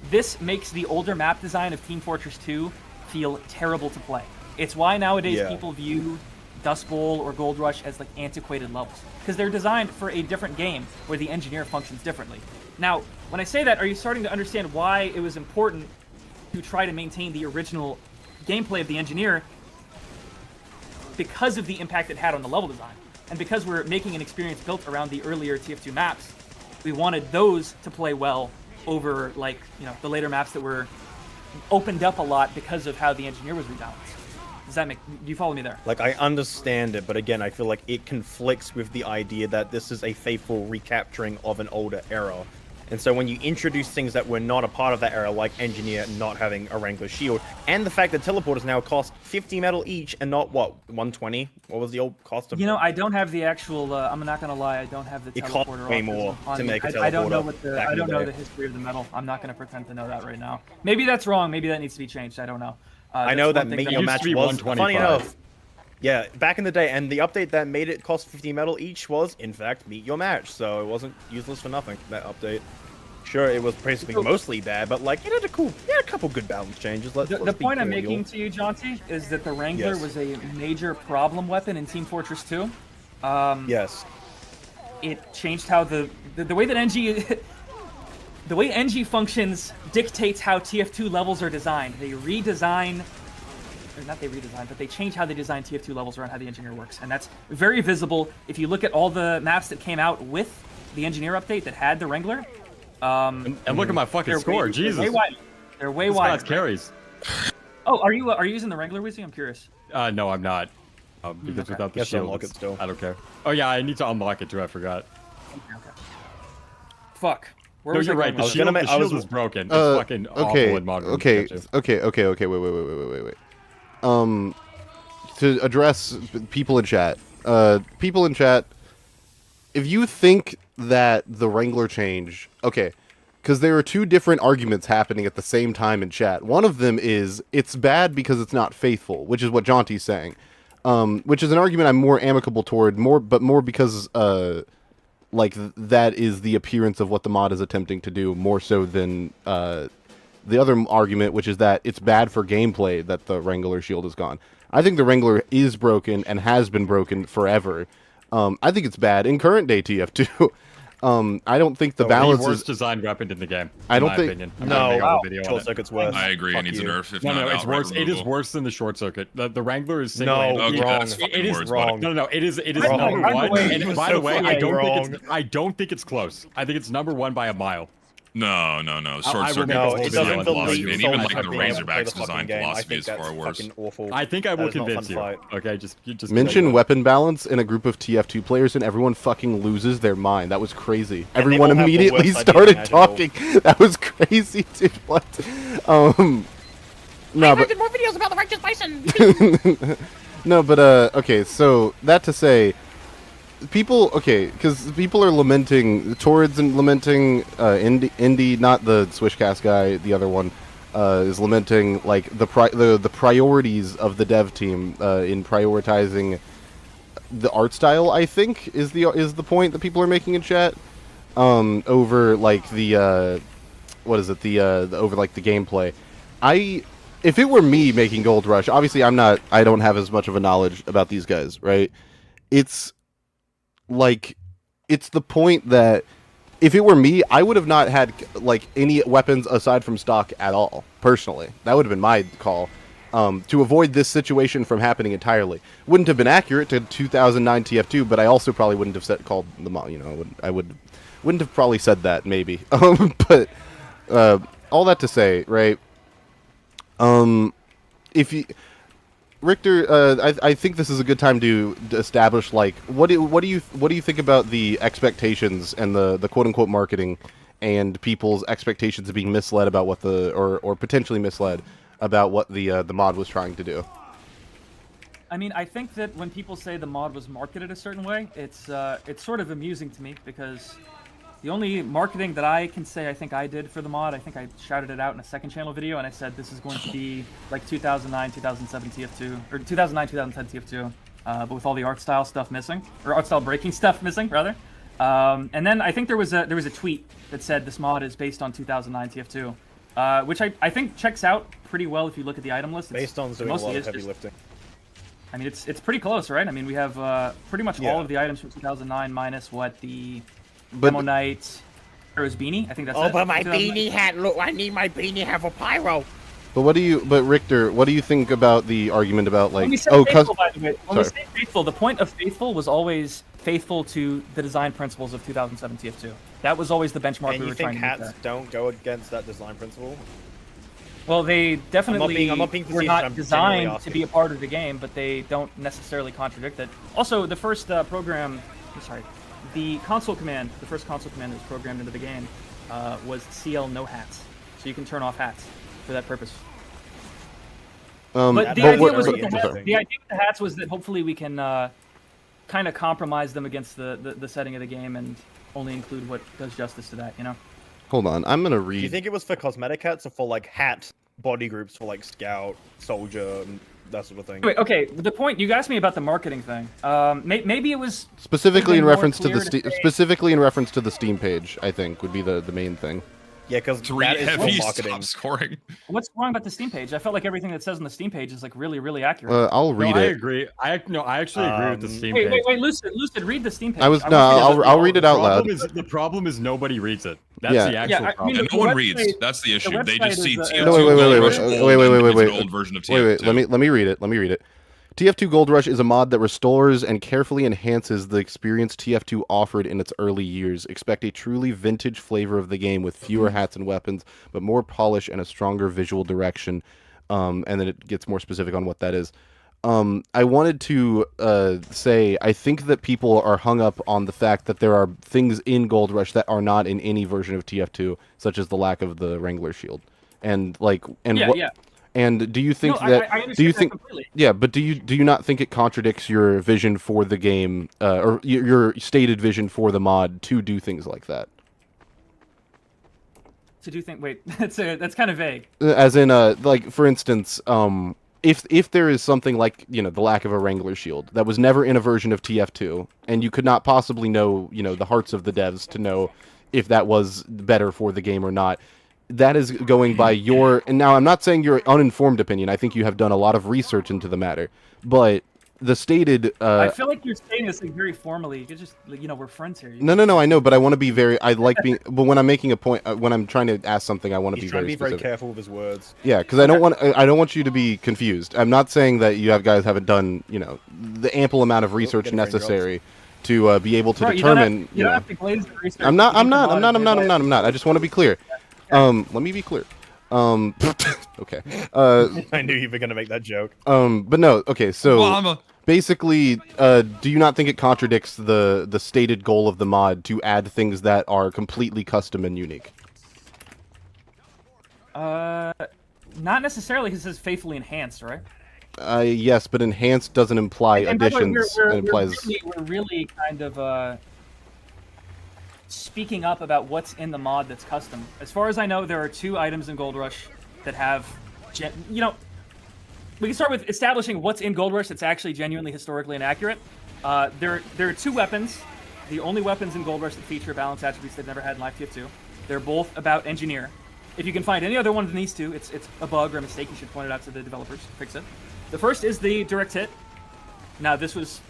This makes the older map design of Team Fortress 2 feel terrible to play. It's why nowadays people view Dust Bowl or Gold Rush as like antiquated levels, because they're designed for a different game where the engineer functions differently. Now, when I say that, are you starting to understand why it was important to try to maintain the original gameplay of the engineer? Because of the impact it had on the level design, and because we're making an experience built around the earlier TF2 maps, we wanted those to play well over, like, you know, the later maps that were opened up a lot because of how the engineer was rebalanced. Does that make... Do you follow me there? Like, I understand it, but again, I feel like it conflicts with the idea that this is a faithful recapturing of an older era. And so when you introduce things that were not a part of that era, like Engineer not having a Wrangler shield, and the fact that teleporters now cost 50 metal each and not, what, 120? What was the old cost of... You know, I don't have the actual... I'm not going to lie, I don't have the teleporter. It cost way more to make a teleporter. I don't know what the... I don't know the history of the metal. I'm not going to pretend to know that right now. Maybe that's wrong. Maybe that needs to be changed. I don't know. I know that Meet Your Match was... Funny enough, yeah, back in the day, and the update that made it cost 50 metal each was, in fact, Meet Your Match. So it wasn't useless for nothing, that update. Sure, it was basically mostly bad, but like it had a couple good balance changes. The point I'm making to you, Jaunty, is that the Wrangler was a major problem weapon in Team Fortress 2. Yes. It changed how the way that NG the way NG functions dictates how TF2 levels are designed. They redesign, or not they redesign, but they change how they design TF2 levels around how the engineer works, and that's very visible if you look at all the maps that came out with the engineer update that had the Wrangler. And look at my fucking score, Jesus. They're way wide. They're way wide. This guy's carries. Oh, are you using the Wrangler, Weezy? I'm curious. No, I'm not. Because without the shield, unlock it still. I don't care. Oh yeah, I need to unlock it too. I forgot. Okay. Fuck. Where No, was you're I right. going The with shield is broken. It's fucking awful in modern. Okay. Wait. To address people in chat, if you think that the Wrangler change, okay, because there are two different arguments happening at the same time in chat. One of them is it's bad because it's not faithful, which is what Jaunty's saying, which is an argument I'm more amicable toward, but more because like that is the appearance of what the mod is attempting to do, more so than the other argument, which is that it's bad for gameplay that the Wrangler shield is gone. I think the Wrangler is broken and has been broken forever. I think it's bad in current day TF2. I don't think the balance the worst is designed weapon in the game. I don't think. Opinion. Short circuit's worse. I agree. It needs a nerf. If not, it's worse. removal. It is worse than the short circuit. The Wrangler is No, Okay, wrong. that's fucking It is words, wrong. buddy. No, it is Wrong. number By the one. way, And you by were the way, so I don't think it's close. I think it's number one by a mile. No. Short I will circuit make a No, whole it video doesn't on feel philosophy. and so even much like the being able to play Razorback's the fucking design game. I philosophy think is that's far worse. fucking awful. I think I That will is not convince fun you. fight. Okay, just Mention weapon balance in a group of TF2 players and everyone fucking loses their mind. That was crazy. Everyone all have the immediately worst ideas started imaginable. talking. That was crazy, dude. What? No, but more videos about the righteous bison. no, but okay. So that to say, people, okay, because people are lamenting Torrids and lamenting Indy, not the Swishcast guy, the other one, is lamenting like the priorities of the dev team in prioritizing the art style. I think is the point that people are making in chat over like the over like the gameplay. If it were me making Gold Rush, obviously I don't have as much of a knowledge about these guys, right? It's the point that if it were me, I would have not had like any weapons aside from stock at all. Personally, that would have been my call. to avoid this situation from happening entirely. Wouldn't have been accurate to 2009 TF2, but I also probably wouldn't have called the mod. Wouldn't have probably said that maybe. But all that to say, right? If you Richter, I think this is a good time to establish like what do you think about the expectations and the quote unquote marketing and people's expectations of being misled about what or potentially misled about what the mod was trying to do. I mean, I think that when people say the mod was marketed a certain way, it's sort of amusing to me because the only marketing that I can say I think I did for the mod, I think I shouted it out in a second channel video, and I said this is going to be like 2009, 2007 TF2, or 2009, 2010 TF2, but with all the art style stuff missing, or art style breaking stuff missing, rather. And then I think there was a tweet that said this mod is based on 2009 TF2. Which I think checks out pretty well if you look at the item list. Based on doing a lot of heavy lifting. I mean, it's pretty close, right? I mean, we have pretty much all of the items from 2009 minus what the Demo Knight, Hero's Beanie. I think that's it. Oh, but my beanie hat! Look, I need my beanie hat for pyro. But Richter, what do you think about the argument about like? When we say faithful, by the way, when we say faithful, the point of faithful was always faithful to the design principles of 2007 TF2. That was always the benchmark we were trying to get. And you think hats don't go against that design principle? Well, they definitely I'm not being were not designed to be a part of the game, but they don't necessarily contradict it. Also, the first the console command, the first console command that was programmed into the game was CL no hats, so you can turn off hats for that purpose. But the idea with the hats was that hopefully we can kind of compromise them against the setting of the game and only include what does justice to that, you know? Hold on, I'm gonna read. Do you think it was for cosmetic hats or for like hat body groups for like scout, soldier, and that sort of thing? Wait, okay, the point you asked me about the marketing thing. Maybe it was specifically in reference to the Steam page. I think would be the main thing. Yeah, because that is heavy stop scoring. What's wrong about the Steam page? I felt like everything that says on the Steam page is like really accurate. I'll read it. I agree. I actually agree with the Steam page. Wait, Lucid, read the Steam page. I'll read it out loud. The problem is nobody reads it. That's the actual problem. Yeah, no one reads. That's the issue. They just see TF2 wait, an old version of TF2. Wait, let me read it. TF2 Gold Rush is a mod that restores and carefully enhances the experience TF2 offered in its early years. Expect a truly vintage flavor of the game with fewer hats and weapons, but more polish and a stronger visual direction. And then it gets more specific on what that is. I wanted to say I think that people are hung up on the fact that there are things in Gold Rush that are not in any version of TF2, such as the lack of the Wrangler shield. And And do you think I do you think completely. Yeah, but do you not think it contradicts your vision for the game or your stated vision for the mod to do things like that? To do things wait, that's kind of vague. As in like for instance, if there is something like, the lack of a Wrangler shield that was never in a version of TF2 and you could not possibly know, the hearts of the devs to know if that was better for the game or not. That is going by your, and now I'm not saying your uninformed opinion. I think you have done a lot of research into the matter, but the stated. I feel like you're saying this like very formally. You just, we're friends here. No, I know, but I want to be very. I like being, but when I'm making a point, when I'm trying to ask something, I want to be very specific. Very careful with his words. Yeah, because I don't want you to be confused. I'm not saying that you guys haven't done, the ample amount of research necessary to be able to determine. You don't have to glaze the research. I'm not. I just want to be clear. Let me be clear. Okay. I knew you were gonna make that joke. But no. Okay. So basically, do you not think it contradicts the stated goal of the mod to add things that are completely custom and unique? Not necessarily. Because it says faithfully enhanced, right? Yes, but enhanced doesn't imply additions. It implies. We're really kind of speaking up about what's in the mod that's custom. As far as I know, there are 2 items in Gold Rush that have, we can start with establishing what's in Gold Rush that's actually genuinely historically inaccurate. There are 2 weapons, the only weapons in Gold Rush that feature balance attributes they've never had in Live TF2. They're both about engineer. If you can find any other one than these 2, it's a bug or a mistake. You should point it out to the developers, fix it. The first is the direct hit. Now this was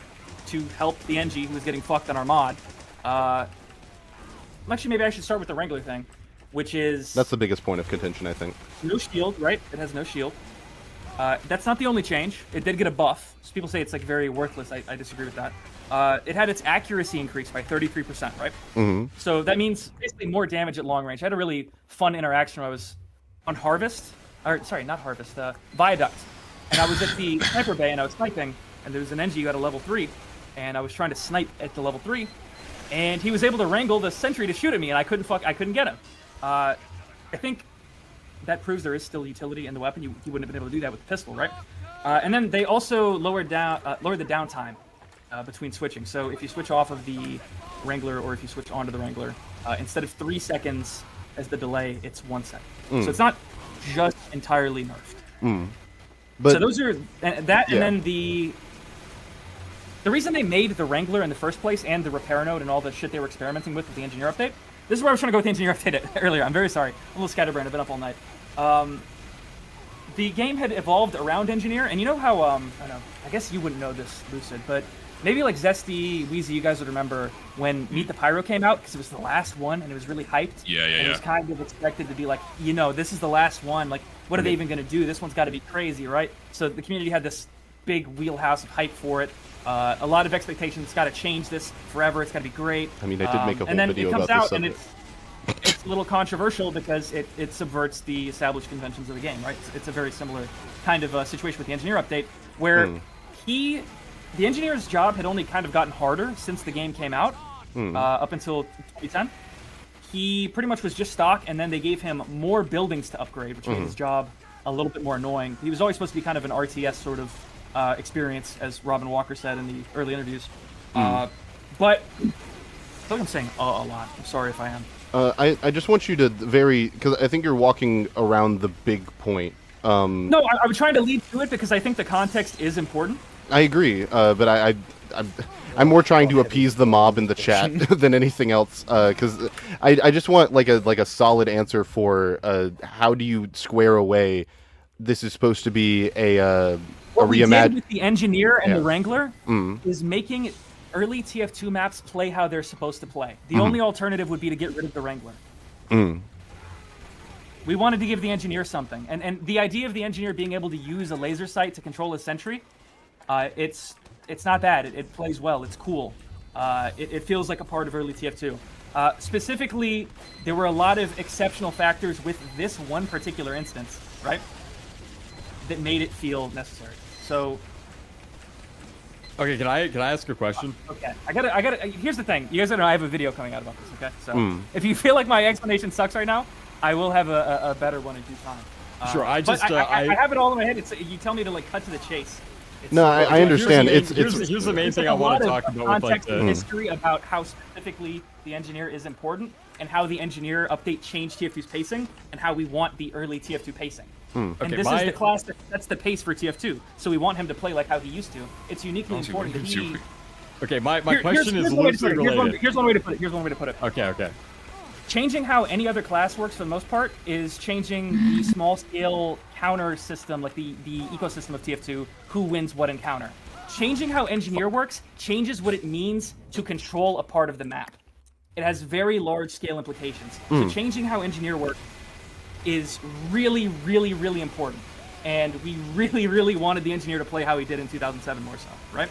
to help the NG who was getting fucked on our mod. Actually, maybe I should start with the Wrangler thing, which is... That's the biggest point of contention, I think. No shield, right? It has no shield. That's not the only change. It did get a buff. So people say it's like very worthless. I disagree with that. It had its accuracy increased by 33%, right? Mm-hmm. So that means basically more damage at long range. I had a really fun interaction where I was on Harvest, or sorry, not Harvest, Viaduct. And I was at the sniper bay and I was sniping, and there was an NG who had a level 3, and I was trying to snipe at the level 3, and he was able to wrangle the sentry to shoot at me, and I couldn't get him. I think that proves there is still utility in the weapon. You wouldn't have been able to do that with the pistol, right? And then they also lowered the downtime between switching. So if you switch off of the Wrangler or if you switch onto the Wrangler, instead of 3 seconds as the delay, it's 1 second. So it's not just entirely nerfed. But so those are and then the reason they made the Wrangler in the first place and the repair node and all the shit they were experimenting with the engineer update. This is where I was trying to go with the engineer update earlier. I'm very sorry. I'm a little scatterbrained. I've been up all night. The game had evolved around engineer, and you know how I don't know. I guess you wouldn't know this, Lucid, but maybe like Zesty, Weezy, you guys would remember when Meet the Pyro came out because it was the last one and it was really hyped. Yeah. It was kind of expected to be like, this is the last one. Like, what are they even going to do? This one's got to be crazy, right? So the community had this big wheelhouse of hype for it. A lot of expectations. It's got to change this forever. It's got to be great. I mean, I did make a whole and then video it comes about this out and subject. it's a little controversial because it subverts the established conventions of the game, right? It's a very similar kind of situation with the engineer update, where the engineer's job had only kind of gotten harder since the game came out, up until 2010. He pretty much was just stock, and then they gave him more buildings to upgrade, which made his job a little bit more annoying. He was always supposed to be kind of an RTS sort of experience, as Robin Walker said in the early interviews. But I feel like I'm saying a lot. I'm sorry if I am. I just want you to because I think you're walking around the big point. No, I was trying to lead to it because I think the context is important. I agree, but I'm more trying to appease the mob in the chat than anything else, because I just want like a solid answer for how do you square away this is supposed to be a what we did reimagined with the engineer and the Wrangler is making early TF2 maps play how they're supposed to play. The only alternative would be to get rid of the Wrangler. We wanted to give the engineer something, and the idea of the engineer being able to use a laser sight to control a sentry, it's not bad. It plays well. It's cool. It feels like a part of early TF2. Specifically, there were a lot of exceptional factors with this one particular instance, right, that made it feel necessary. So. Okay, can I ask a question? Okay, I gotta. Here's the thing. You guys know I have a video coming out about this. Okay, so if you feel like my explanation sucks right now, I will have a better one in due time. Sure, I have it all in my head. You tell me to like cut to the chase. No, I understand. Here's the main thing I want to talk about. Context and history about how specifically the engineer is important, and how the engineer update changed TF2's pacing, and how we want the early TF2 pacing. And this is the class that's the pace for TF2. So we want him to play like how he used to. It's uniquely important that he. Okay, my question is loosely related. Here's one way to put it. Okay. Changing how any other class works for the most part is changing the small scale counter system, like the ecosystem of TF2, who wins what encounter. Changing how engineer works changes what it means to control a part of the map. It has very large scale implications. So changing how engineer works is really, really, really important. And we really, really wanted the engineer to play how he did in 2007 more so, right?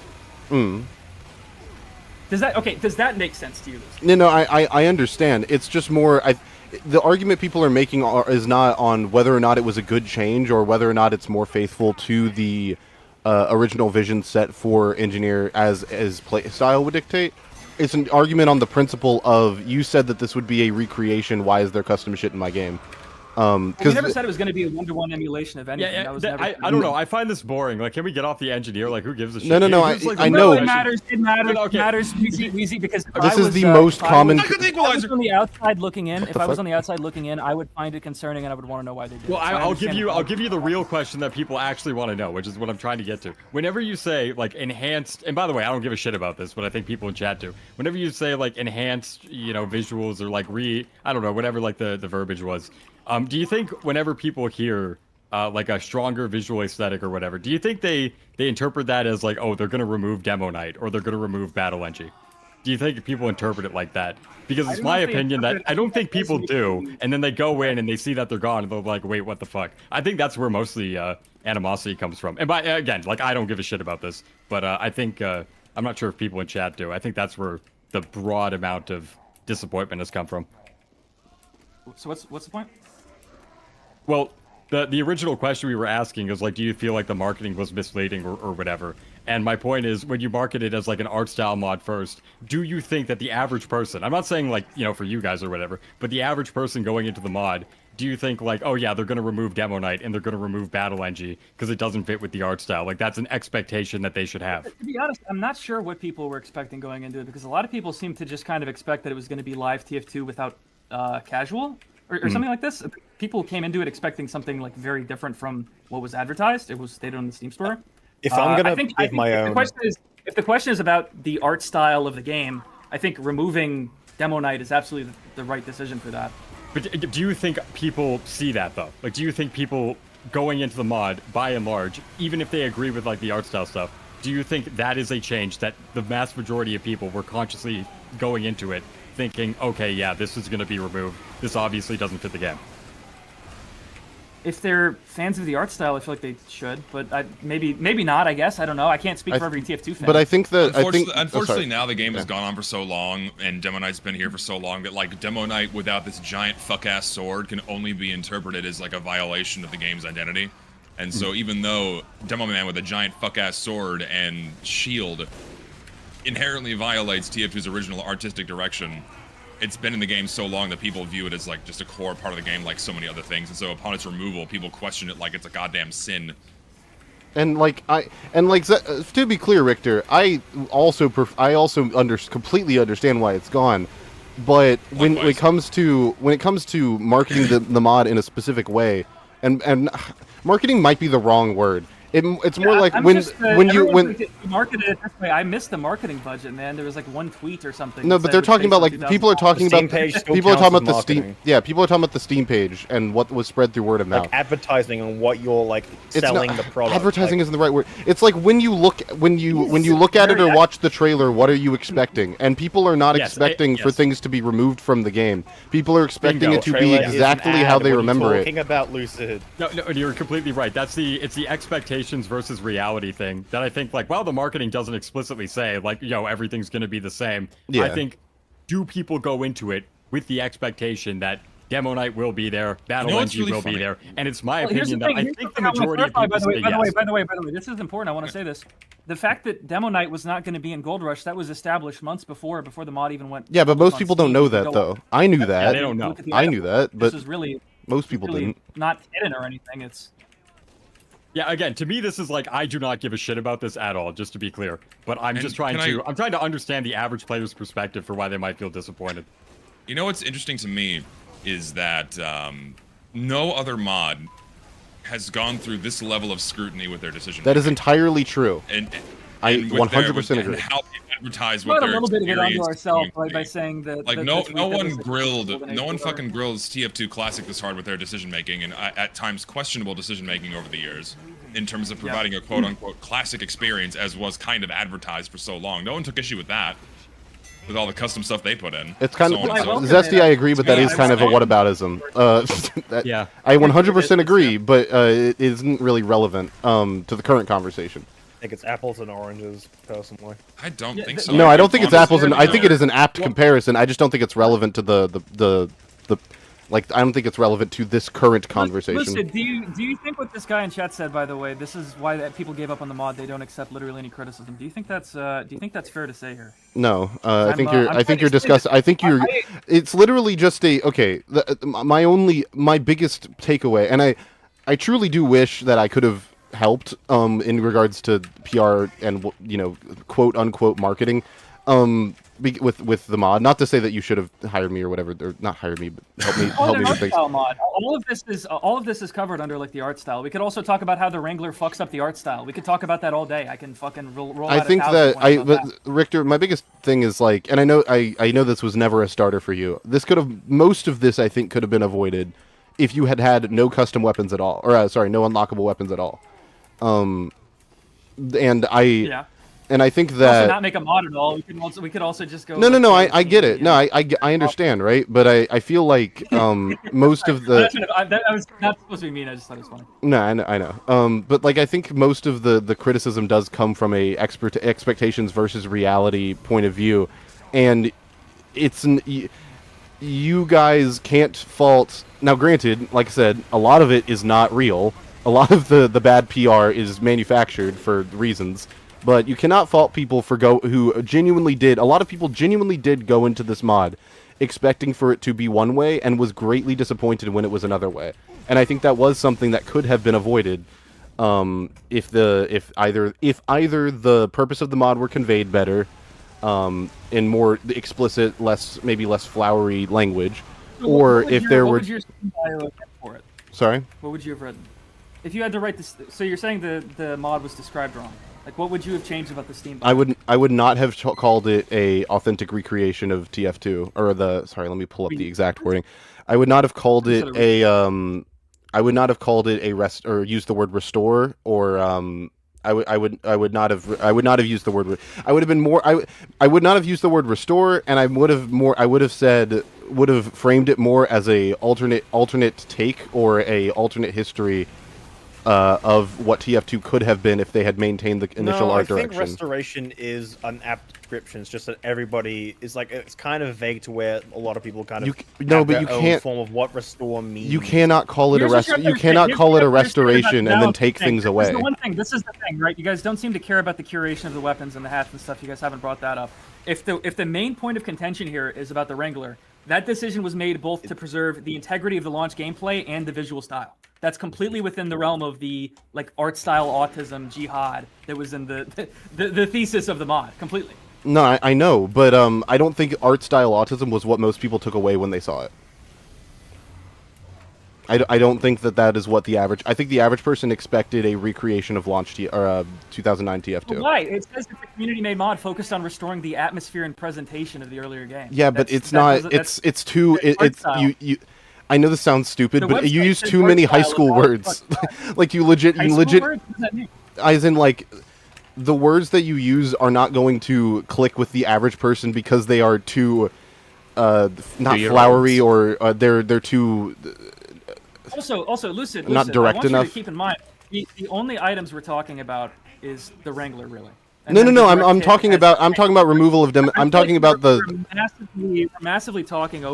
Does that make sense to you? No, I understand. It's just more. The argument people are making is not on whether or not it was a good change or whether or not it's more faithful to the original vision set for engineer as play style would dictate. It's an argument on the principle of you said that this would be a recreation. Why is there custom shit in my game? We never said it was going to be a one-to-one emulation of anything. I don't know. I find this boring. Like, can we get off the engineer? Like, who gives a shit? No. I know. It matters. It matters. Weezy, because this is the most common. If I was on the outside looking in, I would find it concerning, and I would want to know why they did it. Well, I'll give you the real question that people actually want to know, which is what I'm trying to get to. Whenever you say like enhanced, and by the way, I don't give a shit about this, but I think people in chat do. Whenever you say like enhanced, visuals or like I don't know, whatever like the verbiage was. Do you think whenever people hear like a stronger visual aesthetic or whatever, do you think they interpret that as like, oh, they're going to remove Demo Night or they're going to remove Battle Engie? Do you think people interpret it like that? Because it's my opinion that I don't think people do, and then they go in and they see that they're gone and they're like, wait, what the fuck? I think that's where mostly animosity comes from. And again, like I don't give a shit about this, but I think I'm not sure if people in chat do. I think that's where the broad amount of disappointment has come from. So what's the point? Well, the original question we were asking is like, do you feel like the marketing was misleading or whatever? And my point is, when you market it as like an art style mod first, do you think that the average person, I'm not saying like, you know, for you guys or whatever, but the average person going into the mod, do you think like, oh yeah, they're going to remove Demo Knight and they're going to remove Battle NG because it doesn't fit with the art style? Like that's an expectation that they should have. To be honest, I'm not sure what people were expecting going into it, because a lot of people seem to just kind of expect that it was going to be live TF2 without casual or something like this. People came into it expecting something like very different from what was advertised. It was stated on the Steam store. If I'm gonna give my own, if the question is about the art style of the game, I think removing Demo Knight is absolutely the right decision for that. But do you think people see that though? Like, do you think people going into the mod, by and large, even if they agree with like the art style stuff, do you think that is a change that the vast majority of people were consciously going into it thinking, okay, yeah, this is going to be removed. This obviously doesn't fit the game. If they're fans of the art style, I feel like they should, but maybe not. I guess I don't know. I can't speak for every TF2 fan. But I think that unfortunately now the game has gone on for so long, and Demo Knight's been here for so long that like Demo Knight without this giant fuck ass sword can only be interpreted as like a violation of the game's identity. And so even though Demo Man with a giant fuck ass sword and shield inherently violates TF2's original artistic direction, it's been in the game so long that people view it as like just a core part of the game, like so many other things. And so upon its removal, people question it like it's a goddamn sin. And to be clear, Richter, I also completely understand why it's gone. But when it comes to marketing the mod in a specific way, and marketing might be the wrong word. It's more like when you marketed it this way. I missed the marketing budget, man. There was like one tweet or something. No, but they're talking about like people are talking about the Steam. Yeah, people are talking about the Steam page and what was spread through word of mouth. Like advertising on what you're like selling the product. Advertising isn't the right word. It's like when you look at it or watch the trailer, what are you expecting? And people are not expecting for things to be removed from the game. People are expecting it to be exactly how they remember it. Talking about Lucid. No, you're completely right. It's the expectation versus reality thing that I think like, well, the marketing doesn't explicitly say like, everything's going to be the same. Yeah. I think, do people go into it with the expectation that Demo Knight will be there, Battle NG will be there, and it's my opinion that I think the majority of people say yes. By the way, this is important. I want to say this. The fact that Demo Knight was not going to be in Gold Rush, that was established months before the mod even went. Yeah, but most people don't know that though. I knew that. Yeah, they don't know. I knew that, but this is really most people didn't. Not hidden or anything. It's. Yeah, again, to me, this is like, I do not give a shit about this at all, just to be clear. But I'm trying to understand the average player's perspective for why they might feel disappointed. You know what's interesting to me is that no other mod has gone through this level of scrutiny with their decision. That is entirely true. And I 100% agree. And how they advertise what their experience by saying that. Like no one fucking grills TF2 Classic this hard with their decision making and at times questionable decision making over the years in terms of providing a quote unquote classic experience as was kind of advertised for so long. No one took issue with that. With all the custom stuff they put in. It's kind of Zesty, I agree, but that is kind of a whataboutism. Yeah, I 100% agree, but it isn't really relevant to the current conversation. I think it's apples and oranges, personally. I don't think so. No, I don't think it's apples and I think it is an apt comparison. I just don't think it's relevant to the like. I don't think it's relevant to this current conversation. Listen, do you think what this guy in chat said? By the way, this is why people gave up on the mod. They don't accept literally any criticism. Do you think that's fair to say here? No, I think you're discussing. I think you're. It's literally just a okay. My biggest takeaway, and I truly do wish that I could have helped in regards to PR and quote unquote marketing with the mod. Not to say that you should have hired me or whatever, or not hired me, but help me with things. Mod. All of this is covered under like the art style. We could also talk about how the Wrangler fucks up the art style. We could talk about that all day. I can fucking roll. I think Richter, my biggest thing is like, and I know this was never a starter for you. Most of this I think could have been avoided if you had no custom weapons at all, or no unlockable weapons at all. And And I think Also, that not make a mod at all. We could also just go. no, like, I get it. and- No, I understand, right? But I feel like most of the that was not supposed to be mean. I just thought it was funny. no, I know. But like I think most of the criticism does come from a expectations versus reality point of view, and you guys can't fault. Now, granted, like I said, a lot of it is not real. A lot of the bad PR is manufactured for reasons. But you cannot fault people for who genuinely did. A lot of people genuinely did go into this mod expecting for it to be one way and was greatly disappointed when it was another way. And I think that was something that could have been avoided if either the purpose of the mod were conveyed better in more explicit, maybe less flowery language, or if there were. What would your Steam bio have for it? Sorry. What would you have written? If you had to write this, so you're saying the mod was described wrong. Like, what would you have changed about the Steam bio? I would not have called it a authentic recreation of TF2 or sorry, let me pull up the exact wording. I would not have called it I would not have called it a rest or used the word restore or I would not have used the word. I would have been more. I would not have used the word restore, and I would have framed it more as a alternate take or a alternate history of what TF2 could have been if they had maintained the initial art direction. I think restoration is an apt description. It's just that everybody is like, it's kind of vague to where a lot of people kind of own form of what restore means. You cannot call it You cannot call it a restoration and then take things away. This is the one thing. This is the thing, right? You guys don't seem to care about the curation of the weapons and the hats and stuff. You guys haven't brought that up. If the main point of contention here is about the Wrangler, that decision was made both to preserve the integrity of the launch gameplay and the visual style. That's completely within the realm of the art style autism jihad that was in the thesis of the mod. Completely. No, I know, but I don't think art style autism was what most people took away when they saw it. I don't think that is what the average. I think the average person expected a recreation of launch 2009 TF2. But why? It says that the community-made mod focused on restoring the atmosphere and presentation of the earlier game. Yeah, but it's not. It's too. It's you. I know this sounds stupid, but you use too many high school words. Like you legit. Words? What does that mean? As in, like, the words that you use are not going to click with the average person because they are too, not flowery or they're too. Also, lucid. Not direct I want enough. You to keep in mind the only items we're talking about is the Wrangler, really. No. I'm talking about removal of them. I'm talking about the. We're massively talking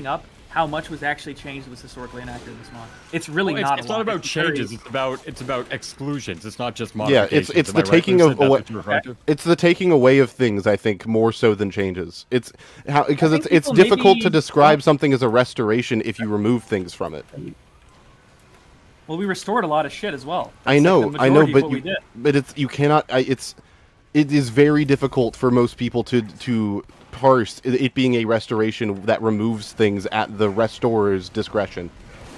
up how much was actually changed that was historically inaccurate in this mod. It's really not. It's not about changes. It's about exclusions. It's not just Yeah, modifications. it's the taking of away. It's the taking away of things. I think more so than changes. It's because it's difficult to describe something as a restoration if you remove things from it. Well, we restored a lot of shit as well. I know, but you cannot. It is very difficult for most people to parse it being a restoration that removes things at the restorer's discretion.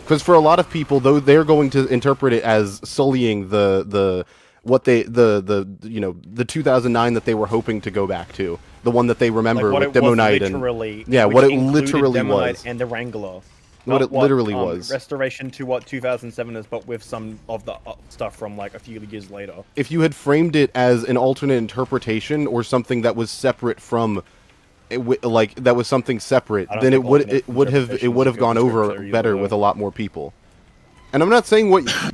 Because for a lot of people, though, they're going to interpret it as sullying the 2009 that they were hoping to go back to, the one that they remember with Demo Night and what it literally was, and the Wrangler. What it literally was. Restoration to what 2007 is, but with some of the stuff from like a few years later. If you had framed it as an alternate interpretation or something that was separate from, that was something separate, then it would have gone over better with a lot more people. And I'm not saying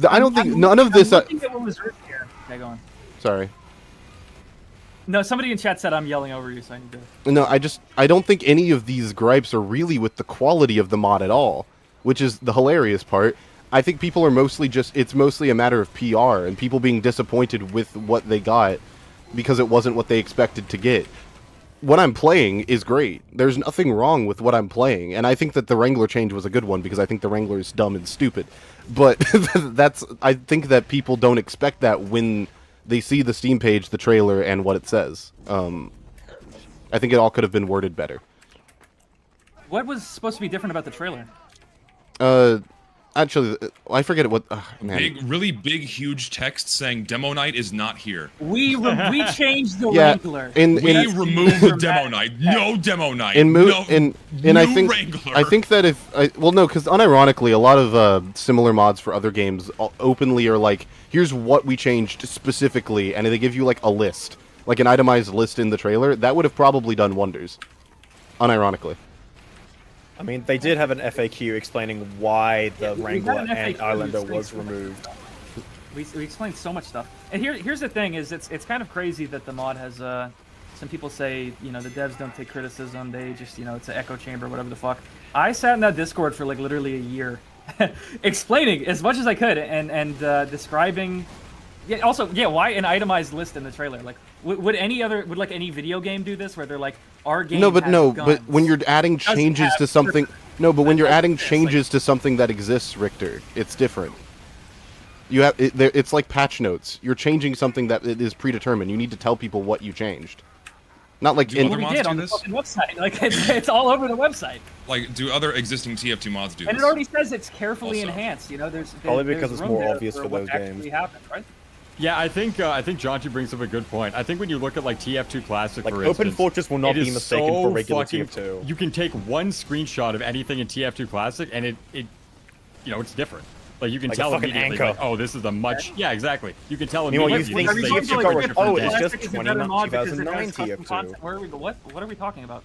I don't think none of this. Looking at what was written here. Okay, go on. Sorry. No, somebody in chat said I'm yelling over you, so I need to... No, I don't think any of these gripes are really with the quality of the mod at all, which is the hilarious part. I think people are it's mostly a matter of PR and people being disappointed with what they got because it wasn't what they expected to get. What I'm playing is great. There's nothing wrong with what I'm playing, and I think that the Wrangler change was a good one because I think the Wrangler is dumb and stupid. But I think that people don't expect that when they see the Steam page, the trailer, and what it says. I think it all could have been worded better. What was supposed to be different about the trailer? Actually, I forget what. Man. Really big, huge text saying Demo Knight is not here. We changed the Yeah, Wrangler. We removed the Demo Knight. No Demo Knight. And no, I think Wrangler. I think that well no, because unironically a lot of similar mods for other games openly are like, here's what we changed specifically, and they give you like a list, like an itemized list in the trailer. That would have probably done wonders, unironically. I mean, they did have an FAQ explaining why the we Wrangler had an and FAQ Islander explaining was so much removed. We explained so much stuff. And here's the thing: is it's kind of crazy that the mod has some people say, you know, the devs don't take criticism, they just, you know, it's an echo chamber, whatever the fuck. I sat in that Discord for like literally a year, explaining as much as I could and describing. Yeah. Also, yeah. Why an itemized list in the trailer? Like, would any video game do this, where they're like, our game? But when you're adding changes to something, when you're adding changes to something that exists, Richter, it's different. You have it's like patch notes. You're changing something that is predetermined. You need to tell people what you changed. Not like Do other we mods did do on the this? fucking website. Like it's all over the website. Like, do other existing TF2 mods do And this? it already says it's carefully Also. enhanced. You know, Probably because it's room more there obvious for what those actually games. happened, right? Yeah, I think Jaunty brings up a good point. I think when you look at like TF2 Classic, Like, for Open instance, Fortress will not it be is mistaken so for regular fucking, TF2. You can take one screenshot of anything in TF2 Classic, and it you know, it's different. Like you can Like a tell fucking immediately, anchor. like, oh, this is a much. Yeah, exactly. You can tell Meanwhile, you immediately. think this is the a TF2 different goes, day. oh, it's Classic just is a better 20, mod because it has 2009 custom TF2. content. What are we talking about?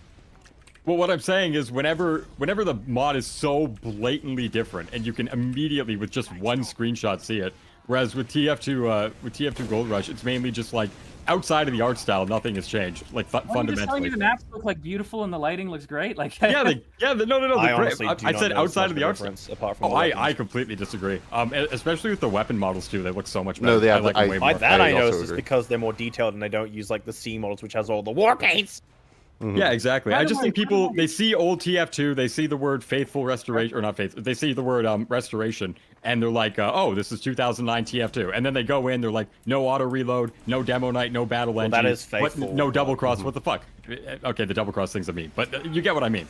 Well, what I'm saying is, whenever the mod is so blatantly different, and you can immediately with just one screenshot see it, whereas with TF2 Gold Rush, it's mainly just like outside of the art style, nothing has changed, like Well, I'm just telling fundamentally. you the maps look like beautiful and the lighting looks great. Like No. I They're honestly great. do I not said notice outside much of the art style. difference, apart from Oh, the I weapons. completely disagree. Especially with the weapon models too, they look so much better. No, they have- I like them way more. That I I also noticed is agree. because they're more detailed and they don't use like the C models, which has all the war paints. Yeah, exactly. By I the just way, think people they see old TF2, they see the word faithful restoration or not faithful, they see the word restoration, and they're like, oh, this is 2009 TF2, and then they go in, they're like, no auto reload, no demo night, no battle engine, that is what- faithful, no but- double cross. What the fuck? Okay, the double cross thing's a meme, but you get what I mean.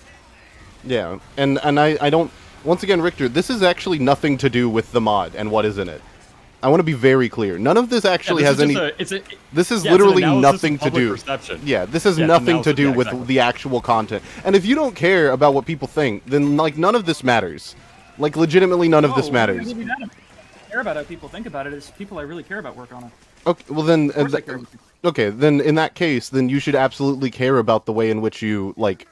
Yeah, and I don't. Once again, Richter, this is actually nothing to do with the mod and what is in it. I want to be very clear. None of this actually has any. This is literally nothing to do. Yeah, this has nothing to do with the actual content. And if you don't care about what people think, then like none of this matters. Like legitimately, none of this matters. I care about how people think about it. It's people I really care about work on it. Okay, well then, course I care. okay, then in that case, then you should absolutely care about the way in which you like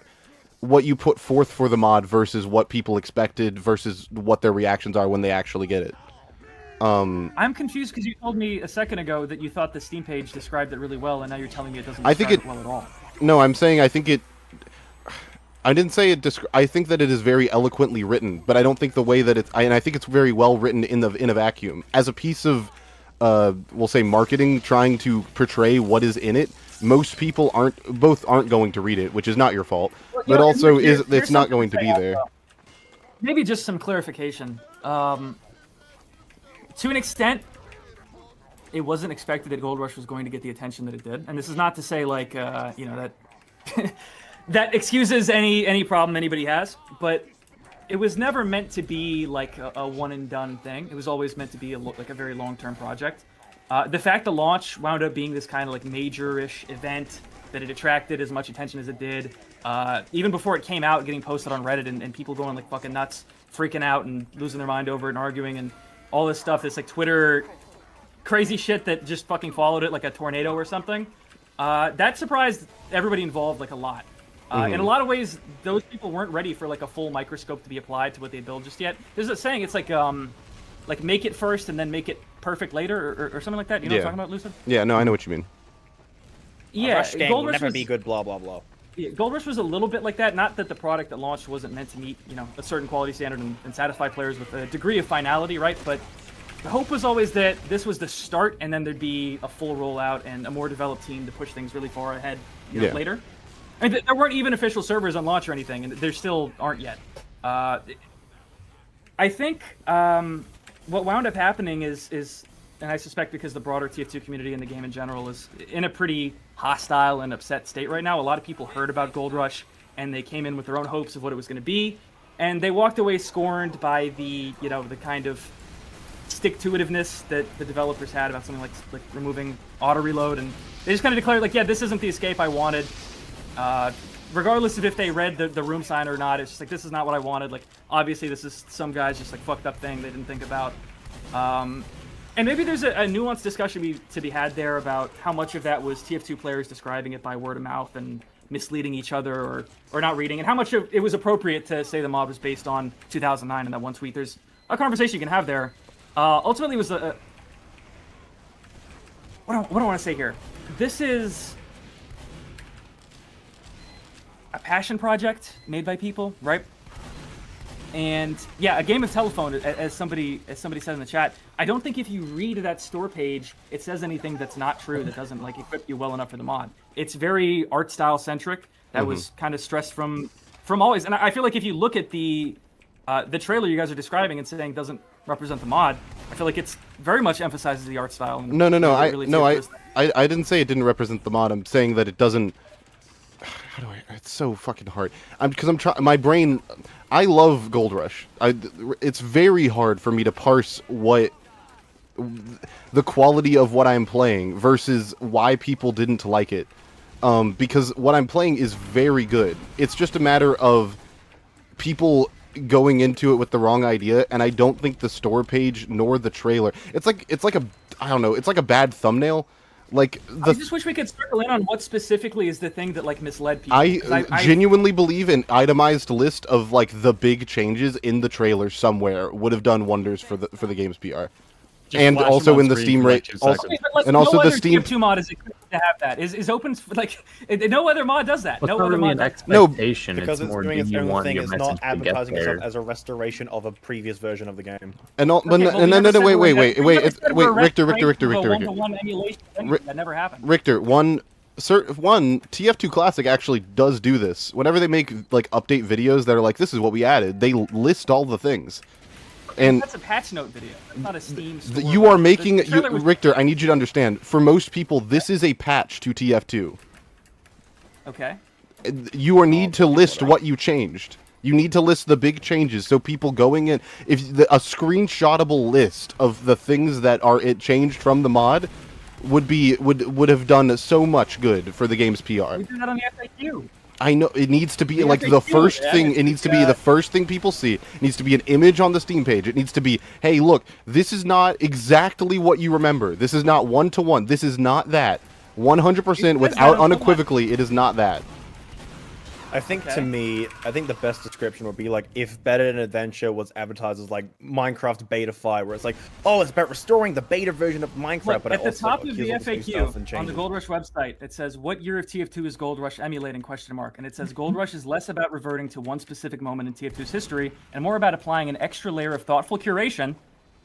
what you put forth for the mod versus what people expected versus what their reactions are when they actually get it. I'm confused because you told me a second ago that you thought the Steam page described it really well, and now you're telling me it doesn't I think describe it well at all. No, I'm saying I think it. I didn't say it. I think that it is very eloquently written, but I don't think the way that it's. And I think it's very well written in a vacuum as a piece of, we'll say marketing, trying to portray what is in it. Most people aren't going to read it, which is not your fault, but also it's not going to be there. Maybe just some clarification. To an extent, it wasn't expected that Gold Rush was going to get the attention that it did, and this is not to say like you know that that excuses any problem anybody has, but it was never meant to be like a one and done thing. It was always meant to be like a very long-term project. The fact the launch wound up being this kind of like major-ish event, that it attracted as much attention as it did, even before it came out, getting posted on Reddit and people going like fucking nuts, freaking out and losing their mind over it and arguing and all this stuff, this like Twitter crazy shit that just fucking followed it like a tornado or something. That surprised everybody involved like a lot. In a lot of ways, those people weren't ready for like a full microscope to be applied to what they build just yet. There's a saying, it's like make it first and then make it perfect later or something like that. You know what I'm talking about, Lucid? Yeah, no, I know what you mean. Yeah, Rush game Gold will Rush never was, be good, blah, blah, blah. yeah, Gold Rush was a little bit like that. Not that the product that launched wasn't meant to meet, you know, a certain quality standard and satisfy players with a degree of finality, right? But the hope was always that this was the start, and then there'd be a full rollout and a more developed team to push things really far ahead later. I mean, there weren't even official servers on launch or anything, and there still aren't yet. I think what wound up happening is, and I suspect because the broader TF2 community and the game in general is in a pretty hostile and upset state right now. A lot of people heard about Gold Rush, and they came in with their own hopes of what it was going to be. and they walked away scorned by the the kind of stick-to-itiveness that the developers had about something like removing auto reload, and they just kind of declared like, yeah, this isn't the escape I wanted. Regardless of if they read the room sign or not, it's just like, this is not what I wanted. Like, obviously this is some guy's just like fucked up thing they didn't think about. And maybe there's a nuanced discussion to be had there about how much of that was TF2 players describing it by word of mouth and misleading each other or not reading, and how much of it was appropriate to say the mod was based on 2009 in that one tweet. There's a conversation you can have there. Ultimately, it was what do I want to say here? This is a passion project made by people, right? And yeah, a game of telephone, as somebody said in the chat. I don't think if you read that store page, it says anything that's not true, that doesn't like equip you well enough for the mod. It's very art style centric. That was kind of stressed from always. And I feel like if you look at the trailer you guys are describing and saying doesn't represent the mod, I feel like it's very much emphasizes the art style. And No. really I didn't say it didn't represent the mod. I'm saying that it doesn't. How do I? It's so fucking hard. Because I'm trying. My brain. I love Gold Rush. It's very hard for me to parse what the quality of what I'm playing versus why people didn't like it. Because what I'm playing is very good. It's just a matter of people going into it with the wrong idea, and I don't think the store page nor the trailer. It's like a I don't know. It's like a bad thumbnail. Like I just wish we could circle in on what specifically is the thing that like misled people. I genuinely believe an itemized list of like the big changes in the trailer somewhere would have done wonders for the game's PR. Just And flash also them on in the screen Steam for, like, rate, 2 also, seconds. and also the Steam TF2 mod is equipped to have that. Is open like no other mod does that. Well, it's No not other really mod an does. expectation. Because it's more, doing do its you own want thing. your It's message not to get advertising there? itself as a restoration of a previous version of the game. and all, Okay, well, we no, never said wait, we never Richter, said we're Richter. restoring a one-to-one emulation. That never happened. Richter, one TF2 Classic actually does do this. Whenever they make like update videos that are like, this is what we added, they list all the things. And That's a patch note video. That's not a Steam store. you are making The trailer was- Richter, I need you to understand. For most people, this is a patch to TF2. Okay. You need to list what you changed. You need to list the big changes so people going in, a screenshotable list of the things that it changed from the mod would have done so much good for the game's PR. We do that on the FAQ. I know it needs to be We like have the to do first it, thing. yeah. It needs to be the first thing people see. It needs to be an image on the Steam page. It needs to be, hey, look, this is not exactly what you remember. This is not 1-to-1. This is not that. 100% without unequivocally, it is not that. I think Okay. to me, I think the best description would be like if Better Than Adventure was advertised as like Minecraft Beta 5, where it's like, oh, it's about restoring the beta version of Minecraft, Look, but at it the also top like, of the here's all this new stuff and FAQ on the changes. Gold Rush website, it says, "What year of TF2 is Gold Rush emulating?" ? And it says Gold Rush is less about reverting to one specific moment in TF2's history and more about applying an extra layer of thoughtful curation.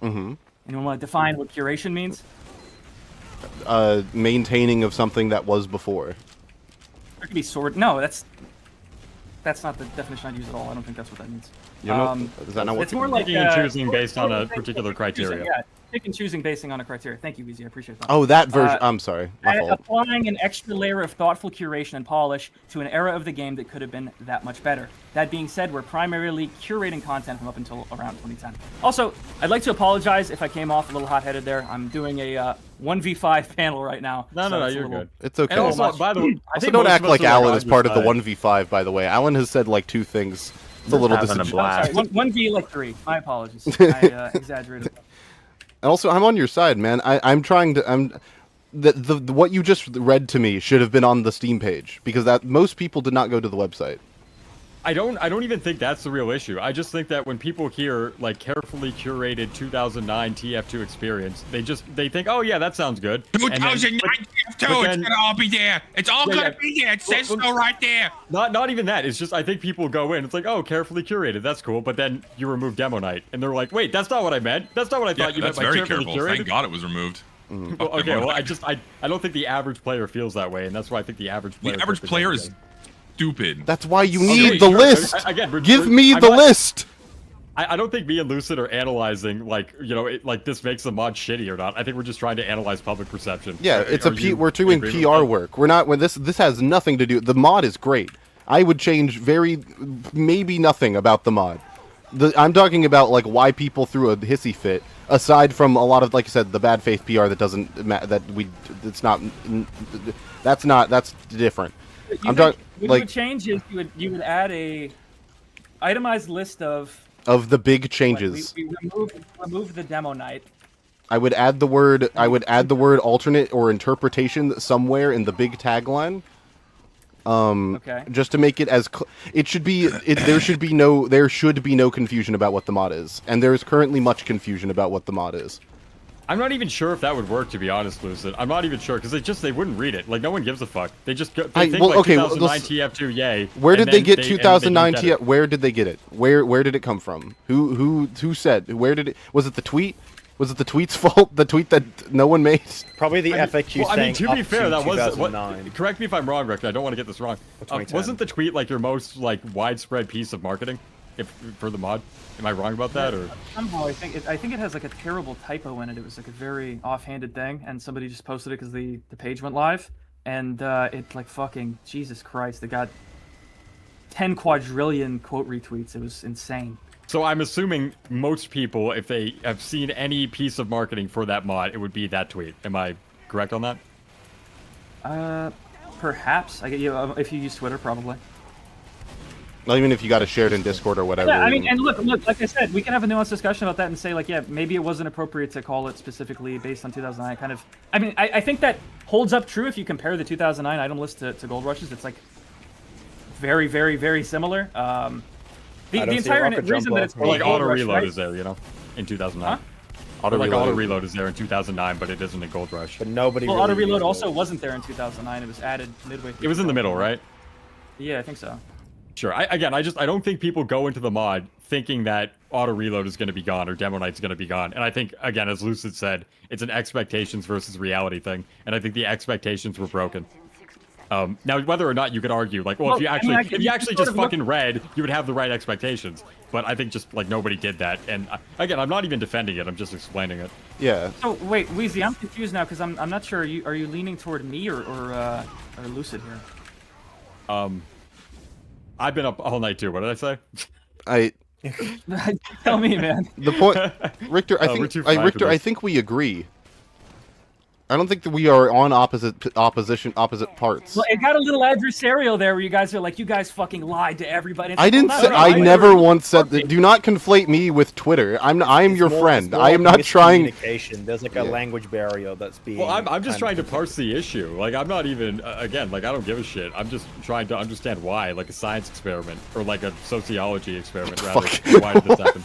Mm-hmm. Anyone want to define what curation means? Maintaining of something that was before. It could be sword. No, that's not the definition I'd use at all. I don't think that's what that means. You know, is that not what? It's more like Picking and choosing based on a particular criteria. Yeah, pick and choosing based on a criteria. Thank you, Weezy. I appreciate that. Oh, that version. I'm sorry. My fault. Applying an extra layer of thoughtful curation and polish to an era of the game that could have been that much better. That being said, we're primarily curating content from up until around 2010. Also, I'd like to apologize if I came off a little hot-headed there. I'm doing a 1v5 panel right now. No, so it's a you're little- good. It's okay. And also, by the way, I Also, think don't most act of us like are Alan is part of the side. 1v5, by the way. Alan has said like 2 things. It's a little having a disingenuous. blast. Sorry, 1v like 3. My apologies. I exaggerated. And also, I'm on your side, man. I'm trying to. The what you just read to me should have been on the Steam page because that most people did not go to the website. I don't even think that's the real issue. I just think that when people hear like carefully curated 2009 TF2 experience, they think, oh yeah, that sounds good. 2009 TF2, it's then- gonna all be there. It's all Yeah, gonna yeah. be there. It says Well, so right there. Not even that. It's just I think people go in. It's like, oh, carefully curated. That's cool. But then you remove demo night, and they're like, wait, that's not what I meant. That's not what I Yeah, thought you meant that's by very carefully careful. curated. Thank God it was removed. Well, okay, well, I don't think the average player feels that way, and that's why I think the average player. The average thinks player the is same thing. stupid. That's why you Okay, need the sure. list. Again, Give me I'm the not- list. I don't think me and Lucid are analyzing like like this makes the mod shitty or not. I think we're just trying to analyze public perception. Yeah, Are we're you doing agree with PR that? work. We're not. This has nothing to do. The mod is great. I would change maybe nothing about the mod. I'm talking about like why people threw a hissy fit. Aside from a lot of, like I said, the bad faith PR that doesn't that's different. I'm talking What like you would change is you would add a itemized list of the big changes. We remove the demo night. I would add the word alternate or interpretation somewhere in the big tagline. Okay. Just to make it as there should be no confusion about what the mod is, and there is currently much confusion about what the mod is. I'm not even sure if that would work, to be honest, Lucid. I'm not even sure because they wouldn't read it. Like no one gives a fuck. They just think 2009 TF2 yay. Where did they get 2009 TF? Where did they get it? Where did it come from? Who said? Where did it? Was it the tweet? Was it the tweet's fault? The tweet that no one made? Probably the FAQ saying to be fair, that was 2009. correct me if I'm wrong, Richter. I don't want to get this wrong. Wasn't the tweet like your most like widespread piece of marketing, for the mod? Am I wrong about that, or somehow I think it has like a terrible typo in it. It was like a very offhanded thing, and somebody just posted it because the page went live, and it like fucking Jesus Christ, they got 10 quadrillion quote retweets. It was insane. So I'm assuming most people, if they have seen any piece of marketing for that mod, it would be that tweet. Am I correct on that? Perhaps. If you use Twitter, probably. Well, even if you got it shared in Discord or whatever. Yeah, I mean, and look, like I said, we can have a nuanced discussion about that and say, like, yeah, maybe it wasn't appropriate to call it specifically based on 2009. Kind of. I mean, I think that holds up true if you compare the 2009 item list to Gold Rushes. It's like very, very, very similar. The entire reason that it's called like auto Rush, reload right? is there, in 2009. Huh? Auto reload is there in 2009, but it isn't in Gold Rush. But nobody. Well, really auto reload uses also it. wasn't there in 2009. It was added midway through. It was in the middle, right? Yeah, I think so. Sure. I don't think people go into the mod thinking that auto reload is going to be gone or demo night's going to be gone. And I think, again, as Lucid said, it's an expectations versus reality thing. And I think the expectations were broken. Now, whether or not you could argue, like, well, if you actually just fucking read, you would have the right expectations. But I think just like nobody did that. And again, I'm not even defending it. I'm just explaining it. Yeah. So wait, Weezy, I'm confused now because I'm not sure. Are you leaning toward me or Lucid here? I've been up all night too. What did I say? Tell me, man. The point, Richter. Richter. I think we agree. I don't think that we are on opposite parts. Well, it got a little adversarial there, where you guys are like, you guys fucking lied to everybody. I didn't say. I never once said that. Do not conflate me with Twitter. I am your friend. I am not trying. Communication. There's like a language barrier that's being. Well, I'm just trying to parse the issue. Like, I'm not even again. Like, I don't give a shit. I'm just trying to understand why, like a science experiment or like a sociology experiment, rather. Why did this happen?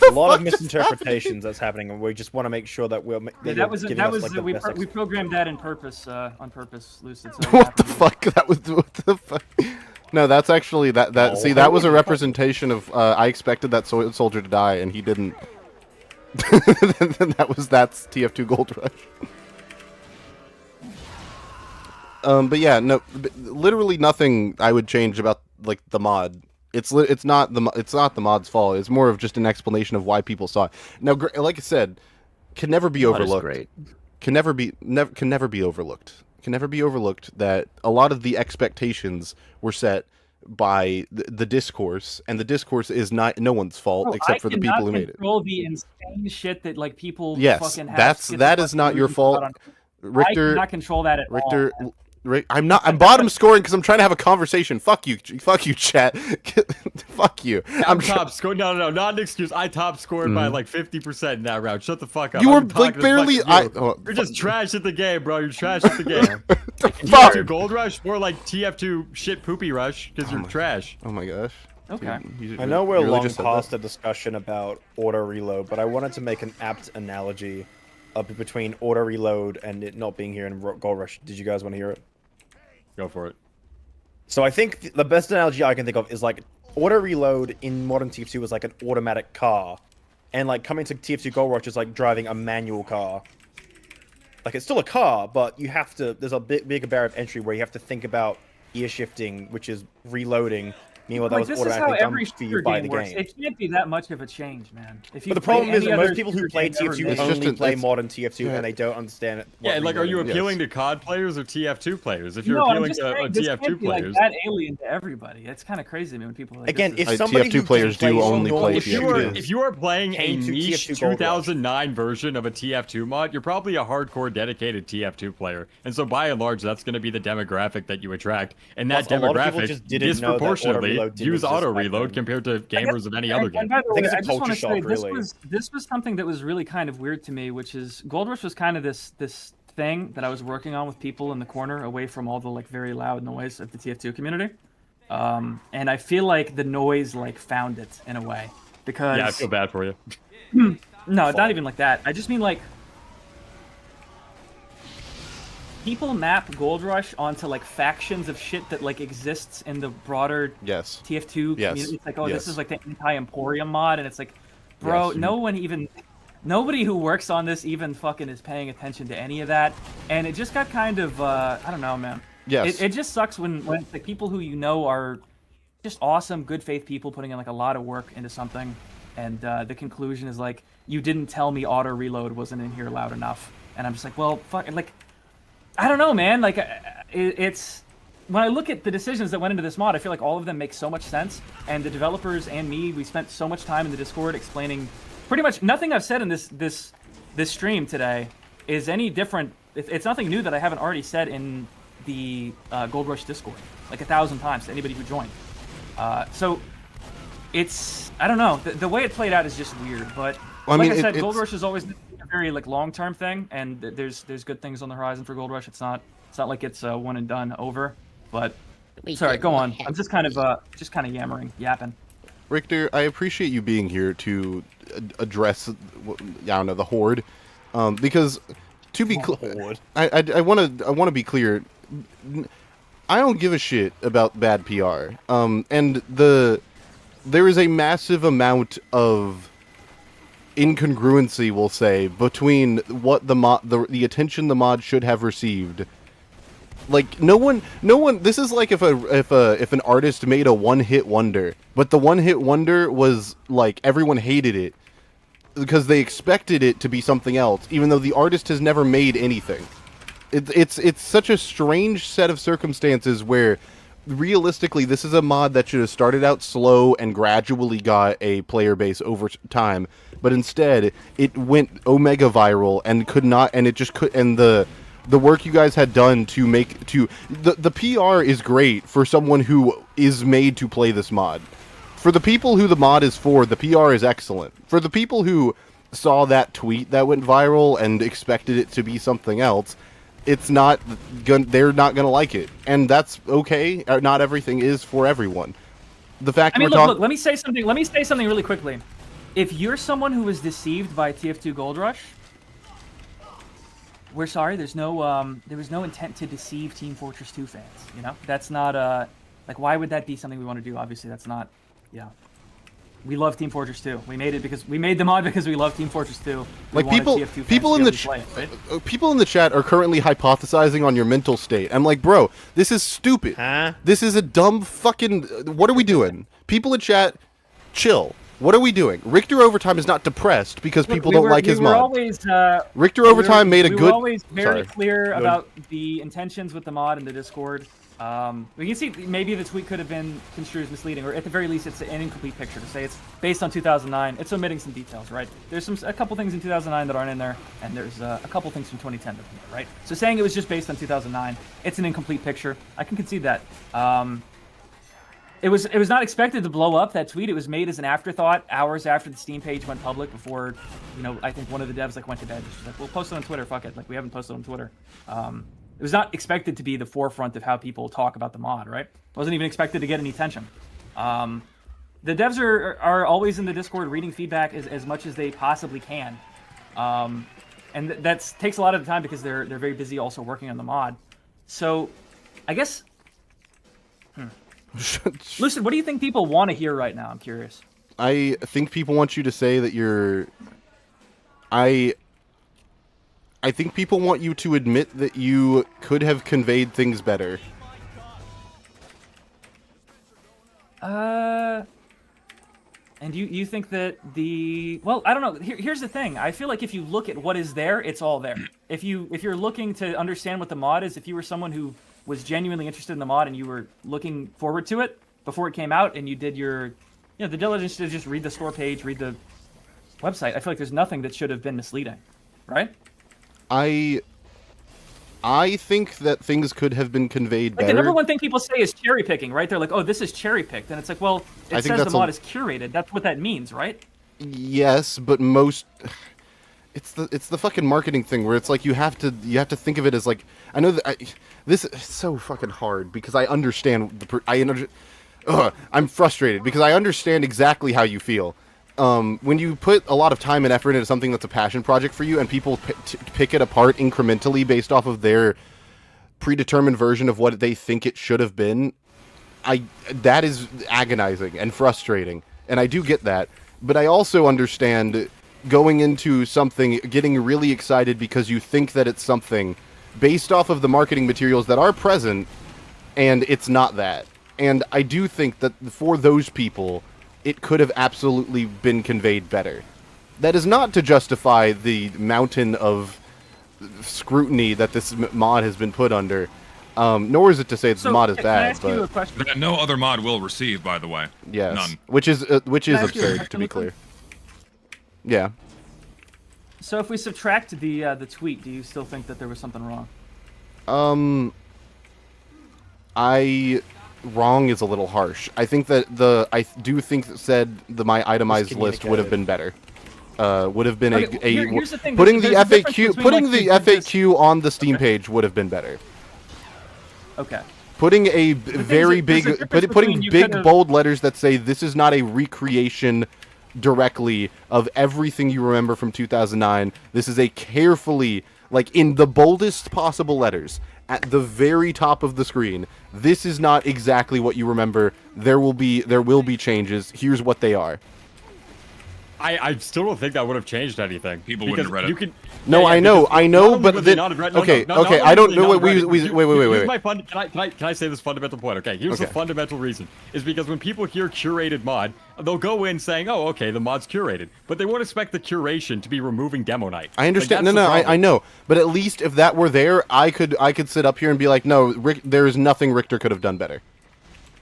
A lot of misinterpretations that's happening, and we just want to make sure that we're. We programmed that on purpose, Lucid. So What the fuck? What the fuck? No, that's actually that. See, that was a representation of. I expected that soldier to die, and he didn't. That's TF2 Gold Rush. But yeah, no, literally nothing I would change about like the mod. It's not the mod's fault. It's more of just an explanation of why people saw it. Now, like I said, can never be overlooked. Great. Can never be overlooked. Can never be overlooked that a lot of the expectations were set by the discourse, and the discourse is not no one's fault except for the people who made it. Control the insane shit that like people. Yes, fucking have that is not your fault, Richter. I cannot control that at Richter. all. I'm bottom scoring because I'm trying to have a conversation. Fuck you, chat. Fuck you. I'm top scored. No, not an excuse. I top scored by like 50% in that round. Shut the fuck up. You were like barely. You're just trash at the game, bro. You're trash at the game. Fuck. Gold Rush or like TF2 shit poopy rush because you're trash. Oh my gosh. Okay. I know we're long past a discussion about auto reload, but I wanted to make an apt analogy between auto reload and it not being here in Gold Rush. Did you guys want to hear it? Go for it. So I think the best analogy I can think of is like auto reload in modern TF2 is like an automatic car, and like coming to TF2 Gold Rush is like driving a manual car. Like it's still a car, but you have to. There's a bigger barrier of entry where you have to think about gear shifting, which is reloading. You Meanwhile, that was this is how automatically done every for you shooter by game the works. game. It can't be that much of a change, man. If you But the problem is that most people who play TF2 TF2 It's just only play it's- modern TF2 yeah. and they don't understand it. Yeah, like, are you Yes. appealing to COD players or TF2 players? If you're No, I'm appealing just to saying, this TF2 can't be players, like that alien to everybody. It's kind of crazy, man, when people are like, Again, this if is- somebody TF2 who players do plays only normal play if you are TF2. if you are playing a came to niche TF2 Gold Rush. 2009 version of a TF2 mod, you're probably a hardcore dedicated TF2 player, and so by and large, that's going to be the demographic that you attract, and that Plus, a lot of people demographic just didn't know that disproportionately auto-reload didn't use exist auto back reload then. compared to gamers of any other And game. by the I think way, it's a I just want culture to say shock, this really. was something that was really kind of weird to me, which is Gold Rush was kind of this thing that I was working on with people in the corner, away from all the like very loud noise of the TF2 community. And I feel like the noise like found it in a way, because Yeah, I feel bad for you. no, not even like that. I just mean like people map Gold Rush onto like factions of shit that like exists in the broader Yes. TF2 Yes. community. It's like, oh, Yes. this is like the anti-Emporium mod, and it's like, bro, Yes. nobody who works on this even fucking is paying attention to any of that, and it just got kind of, I don't know, man. Yes. It just sucks when like people who you know are just awesome, good faith people putting in like a lot of work into something, and the conclusion is like, you didn't tell me auto reload wasn't in here loud enough, and I'm just like, well, fuck, like, I don't know, man. Like, it's when I look at the decisions that went into this mod, I feel like all of them make so much sense. And the developers and me, we spent so much time in the Discord explaining pretty much nothing I've said in this stream today is any different. It's nothing new that I haven't already said in the Gold Rush Discord like 1,000 times to anybody who joined. So it's, I don't know. The way it played out is just weird, but. Well, I like mean, I said, Gold it's- Rush is always a very like long-term thing, and there's good things on the horizon for Gold Rush. It's not like it's one and done over. But sorry, go on. I'm just kind of yapping. Richter, I appreciate you being here to address, I don't know, the horde, because to be clear, I want to be clear. I don't give a shit about bad PR. And there is a massive amount of incongruency, we'll say, between what the attention the mod should have received. Like no one. This is like if an artist made a one-hit wonder, but the one-hit wonder was like everyone hated it because they expected it to be something else, even though the artist has never made anything. It's such a strange set of circumstances where realistically this is a mod that should have started out slow and gradually got a player base over time, but instead it went omega viral and could not, and it just could, and the work you guys had done to make the PR is great for someone who is made to play this mod. For the people who the mod is for, the PR is excellent. For the people who saw that tweet that went viral and expected it to be something else, it's not they're not gonna like it, and that's okay. Not everything is for everyone. The fact I mean, we're talking. look, let me say something. Let me say something really quickly. If you're someone who was deceived by TF2 Gold Rush, we're sorry. There was no intent to deceive Team Fortress 2 fans. You know, that's not like, why would that be something we want to do? Obviously, that's not. Yeah. We love Team Fortress 2. We made the mod because we love Team Fortress 2. Like people in the people in the chat are currently hypothesizing on your mental state. I'm like, bro, this is stupid. Huh? This is a dumb fucking. What are we doing? People in chat, chill. What are we doing? Richter Overtime is not depressed because people don't like his mod. Richter Overtime made a good. We were always very Sorry. clear about the intentions with the mod in the Discord. We can see maybe the tweet could have been construed as misleading, or at the very least, it's an incomplete picture to say it's based on 2009. It's omitting some details, right? There's a couple things in 2009 that aren't in there, and there's a couple things from 2010 that are in there, right? So saying it was just based on 2009, it's an incomplete picture. I can concede that. It was not expected to blow up, that tweet. It was made as an afterthought hours after the Steam page went public, before, I think one of the devs went to bed. She's like, we'll post it on Twitter. Fuck it. Like, we haven't posted on Twitter. It was not expected to be the forefront of how people talk about the mod, right? It wasn't even expected to get any attention. The devs are always in the Discord reading feedback as much as they possibly can. And that takes a lot of the time because they're very busy also working on the mod. So, I guess... Lucid, what do you think people want to hear right now? I'm curious. I think people want you to say that you're. I think people want you to admit that you could have conveyed things better. And you think that well, I don't know. Here's the thing. I feel like if you look at what is there, it's all there. If you're looking to understand what the mod is, if you were someone who was genuinely interested in the mod and you were looking forward to it before it came out, and you did your, the diligence to just read the store page, read the website, I feel like there's nothing that should have been misleading, right? I think that things could have been conveyed better. The number one thing people say is cherry picking, right? They're like, "Oh, this is cherry picked," and it's like, well, it says the mod is curated. That's what that means, right? Yes, but it's the fucking marketing thing where it's like you have to think of it as like, I know that this is so fucking hard because I understand I'm frustrated because I understand exactly how you feel. When you put a lot of time and effort into something that's a passion project for you, and people pick it apart incrementally based off of their predetermined version of what they think it should have been, that is agonizing and frustrating, and I do get that. But I also understand going into something, getting really excited because you think that it's something based off of the marketing materials that are present, and it's not that. And I do think that for those people, it could have absolutely been conveyed better. That is not to justify the mountain of scrutiny that this mod has been put under, nor is it to say that the mod is bad. But that no other mod will receive, by the way. Yes, none. Which is absurd, to be clear. Yeah. So if we subtract the tweet, do you still think that there was something wrong? Wrong is a little harsh. I think that I do think that my itemized list would have been better. Would have been here's the thing. Putting There's the FAQ between, like, the FAQ on the Steam page would have been better. Okay. Putting a very big putting big bold letters that say this is not a recreation directly of everything you remember from 2009. This is a carefully, like, in the boldest possible letters at the very top of the screen. This is not exactly what you remember. There will be changes. Here's what they are. I still don't think that would have changed anything. People wouldn't have read it. No, I know, but then okay, I don't know what wait. Here's my can I say this fundamental point? Okay, here's the fundamental reason is because when people hear curated mod, they'll go in saying, "Oh, okay, the mod's curated," but they won't expect the curation to be removing demo night. I understand. Like, I know, but at least if that were there, I could sit up here and be like, "No, there is nothing Richter could have done better."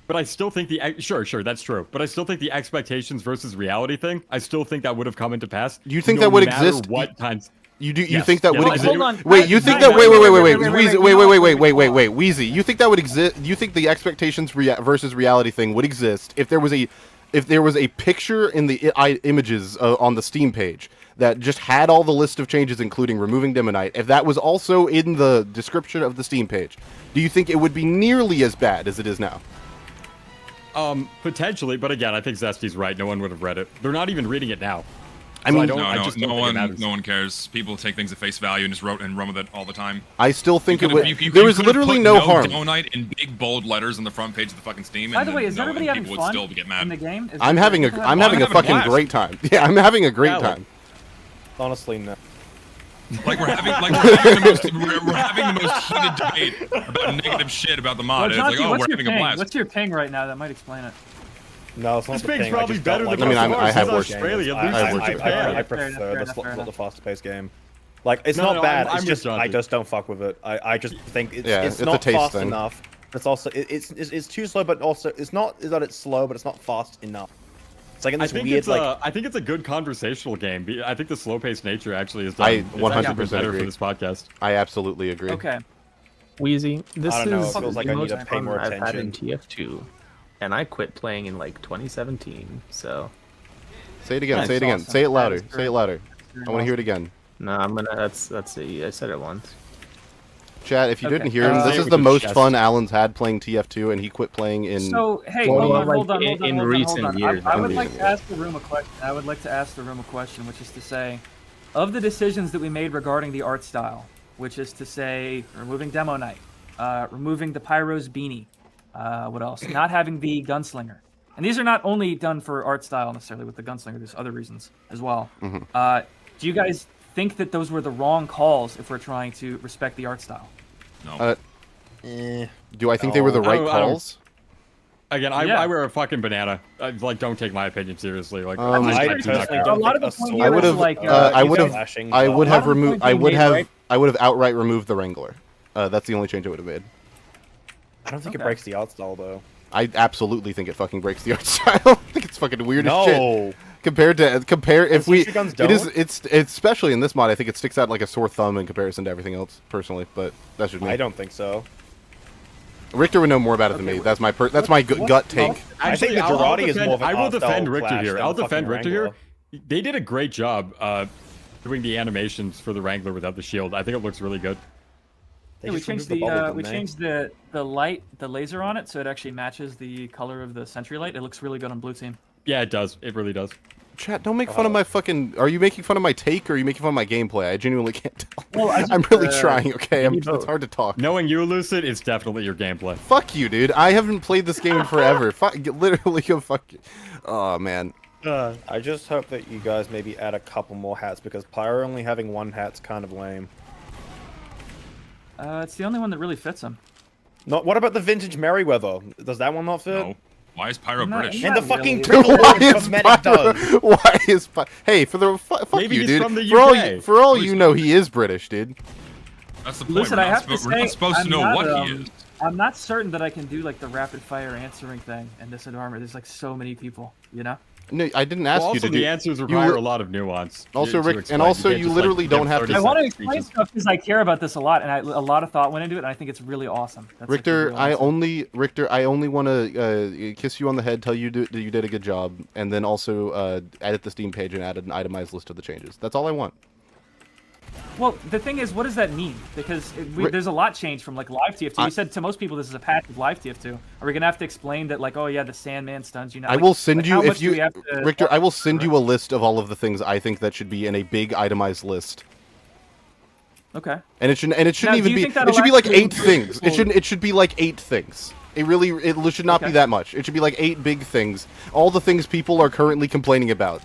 But I still think sure, that's true. But I still think the expectations versus reality thing, I still think that would have come into pass. Do you think that would exist? What times? You do? You think that would exist? Hold on. Wait, you think that? Wait, Weezy. You think that would exist? You think the expectations versus reality thing would exist if there was a picture in the images on the Steam page that just had all the list of changes, including removing Demonite? If that was also in the description of the Steam page, do you think it would be nearly as bad as it is now? Potentially, but again, I think Zesty's right. No one would have read it. They're not even reading it now. I mean, no one cares. People take things at face value and just run with it all the time. I still think it would. There was literally no harm. Donite in big bold letters on the front page of the fucking Steam. By the way, is everybody having fun fun still get mad. in the game? I'm having a fucking great time. Yeah, I'm having a great time. Honestly, no. Like we're having the most heated debate about negative shit about the mod. Well, Jaunty, it's like, oh, we're having a blast. What's your ping right now? That might explain it. No, it's not this the ping's ping. probably better than I have worse. Australia. I prefer the faster paced game. Like, it's not bad. It's just I just don't fuck with it. I just think it's not fast enough. It's also it's too slow, but also it's not that it's slow, but it's not fast enough. It's like in this weird, I think it's a good conversational game. I think the slow-paced nature actually is. I 100% better agree for this podcast. I absolutely agree. Okay. Weezy, this I don't know, is it feels like the I need most to pay fun more I've had in attention. TF2, and I quit playing in like 2017. So Say it again. That's Say it again. awesome. Say it louder. That is Say it louder. I want to hear it again. no, I'm gonna. That's it. I said it once. Chat, if you didn't Okay. hear him, this Say it is with the your most chest. fun Alan's had playing TF2, and he quit playing in. So hey, Well, hold on, like, hold on. in recent years, I would like to ask the room a question. I would like to ask the room a question, which is to say, of the decisions that we made regarding the art style, which is to say, removing Demo Night, removing the Pyro's beanie, what else? Not having the Gunslinger, and these are not only done for art style necessarily with the Gunslinger. There's other reasons as well. Mm-hmm. Do you guys think that those were the wrong calls if we're trying to respect the art style? No. Do I think they were the right I don't- calls? Again, I Yeah. wear a fucking banana. Like, don't take my opinion seriously. Like, I do personally not don't A lot think of the point sword here would is have, like, I would have, flashing, I but- would A lot have of the removed, point I being would made, have, right? I would have outright removed the Wrangler. That's the only change I would have made. I don't think it Okay. breaks the art style though. I absolutely think it fucking breaks the art style. I think it's fucking weird as shit. No. Compared if we, Sushi guns it is, don't? it's especially in this mod. I think it sticks out like a sore thumb in comparison to everything else, personally. But that's just me. I don't think so. Richter would know more about it than me. That's my gut take. I think the I'll Girardi is defend- more of an I will art defend style Richter clash here. than I'll the defend fucking Richter here. Wrangler. They did a great job doing the animations for the Wrangler without the shield. I think it looks really good. They Yeah, we just changed removed the bubble, we didn't they? changed the light, the laser on it, so it actually matches the color of the sentry light. It looks really good on blue team. Yeah, it does. It really does. Chat, don't make fun of my fucking. Are you making fun of my take or are you making fun of my gameplay? I genuinely can't tell. Well, I I'm just, really trying. Okay, maybe both. it's hard to talk. Knowing you, Lucid, it's definitely your gameplay. Fuck you, dude. I haven't played this game in forever. Fuck, literally go fuck you. Oh man. I just hope that you guys maybe add a couple more hats because Pyro only having one hat's kind of lame. It's the only one that really fits him. Not. What about the vintage Merryweather? Does that one not fit? No. Why is Pyro No, British? And the Not fucking really. Twinkle Why Lord is cosmetic Pyro? does. Why is Hey, for the fuck Maybe you, he's dude. from the For all UK. for all Who's you know, he is British, dude. That's the point. Listen, we're I not, have to we're not say, supposed to I'm know not, what he is. I'm not certain that I can do like the rapid fire answering thing in this environment. There's like so many people, you know. No, I didn't ask Well, you also, to do. the answers you require li- a lot of nuance. Also, to Rick, explain. and also can't you just, literally give don't have 30 to- I want to second explain speeches. stuff because I care about this a lot, and a lot of thought went into it, and I think it's really awesome. That's like, the Richter, real I answer. only want to kiss you on the head, tell you that you did a good job, and then also edit the Steam page and add an itemized list of the changes. That's all I want. Well, the thing is, what does that mean? Because there's a lot changed from like live TF2. You said to most people this is a patch of live TF2. Are we gonna have to explain that, like, oh yeah, the Sandman stuns you now? I Like- will send like, you how if much do you we have to- Richter. I will send you a list of all of the things I think that should be in a big itemized list. Okay. And it shouldn't Now, even do you be. think that'll It should be like actually 8 things. improve people- It should be like 8 things. It should not be Okay. that much. It should be like 8 big things. All the things people are currently complaining about.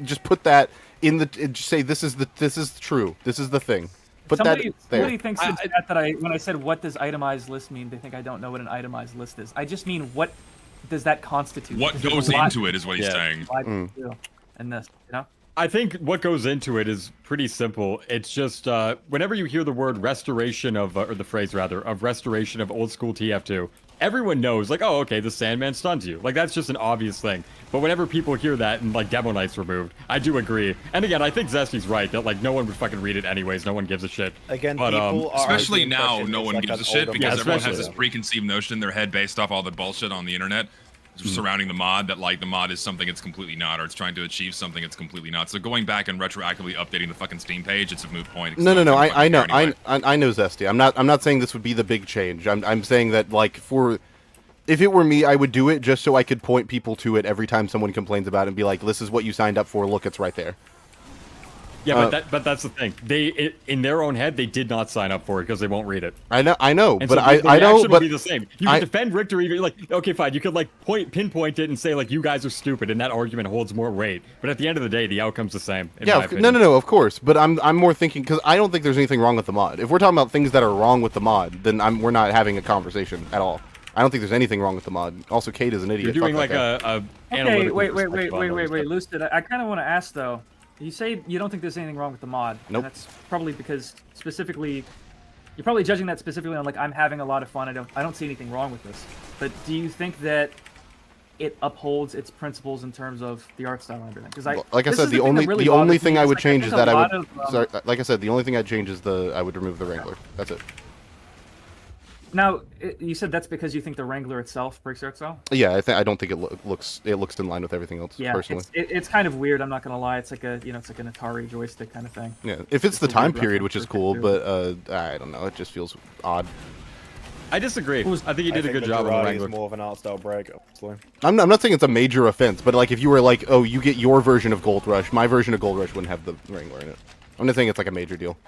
Just put that in the. Just say this is true. This is the thing. Put Somebody that there. thinks in chat that when I said what does itemized list mean, they think I don't know what an itemized list is. I just mean what does that constitute? What Because there's goes a lot into it is what he's Yeah. saying. live TF2 in this, you know. I think what goes into it is pretty simple. It's just whenever you hear the word restoration of, or the phrase rather, of restoration of old school TF2, everyone knows, like, oh, okay, the Sandman stuns you. Like, that's just an obvious thing. But whenever people hear that and, like, Demo Knight's removed, I do agree. And again, I think Zesty's right, that, like, no one would fucking read it anyways. No one gives a shit. Again, But, people are Especially under the now, impression no it's one like gives an a shit older because Yeah, everyone has especially this now. preconceived notion in their head based off all the bullshit on the internet surrounding the mod that like the mod is something it's completely not, or it's trying to achieve something it's completely not. So going back and retroactively updating the fucking Steam page, it's a moot point. It's No. not gonna I fucking know. care anyway. I know Zesty. I'm not saying this would be the big change. I'm saying that like if it were me, I would do it just so I could point people to it every time someone complains about it and be like, this is what you signed up for. Look, it's right there. Yeah, but that's the thing. In their own head, they did not sign up for it because they won't read it. I know, And but so the I know, reaction but would be the same. You I- can defend Richter, even like, okay, fine. You could like pinpoint it and say like, you guys are stupid, and that argument holds more weight. But at the end of the day, the outcome's the same. In yeah, my no, opinion. of course. But I'm more thinking because I don't think there's anything wrong with the mod. If we're talking about things that are wrong with the mod, then we're not having a conversation at all. I don't think there's anything wrong with the mod. Also, Kate is an idiot. You're doing Fuck like that guy. a Okay, analytical wait, perspective on those stuff. Lucid. I kind of want to ask though. You say you don't think there's anything wrong with the mod. Nope. And that's probably because specifically, you're probably judging that specifically on like I'm having a lot of fun. I don't see anything wrong with this. But do you think that it upholds its principles in terms of the art style and everything? Because Like I said, the only thing I would change is that I would. Sorry, like I said, the only thing I'd change is I would remove the Wrangler. That's it. Now, you said that's because you think the Wrangler itself breaks the art style? Yeah, I don't think it looks in line with everything else. Yeah, personally. it's kind of weird. I'm not gonna lie. It's like it's like an Atari joystick kind of thing. Yeah, if it's the a time weird period, reference which is for cool, TF2. but I don't know, it just feels odd. I disagree. I think you did a good the job on the Girardi Wrangler. is more of an art style break, obviously. I'm not saying it's a major offense, but like if you were like, oh, you get your version of Gold Rush, my version of Gold Rush wouldn't have the Wrangler in it. I'm not saying it's like a major deal.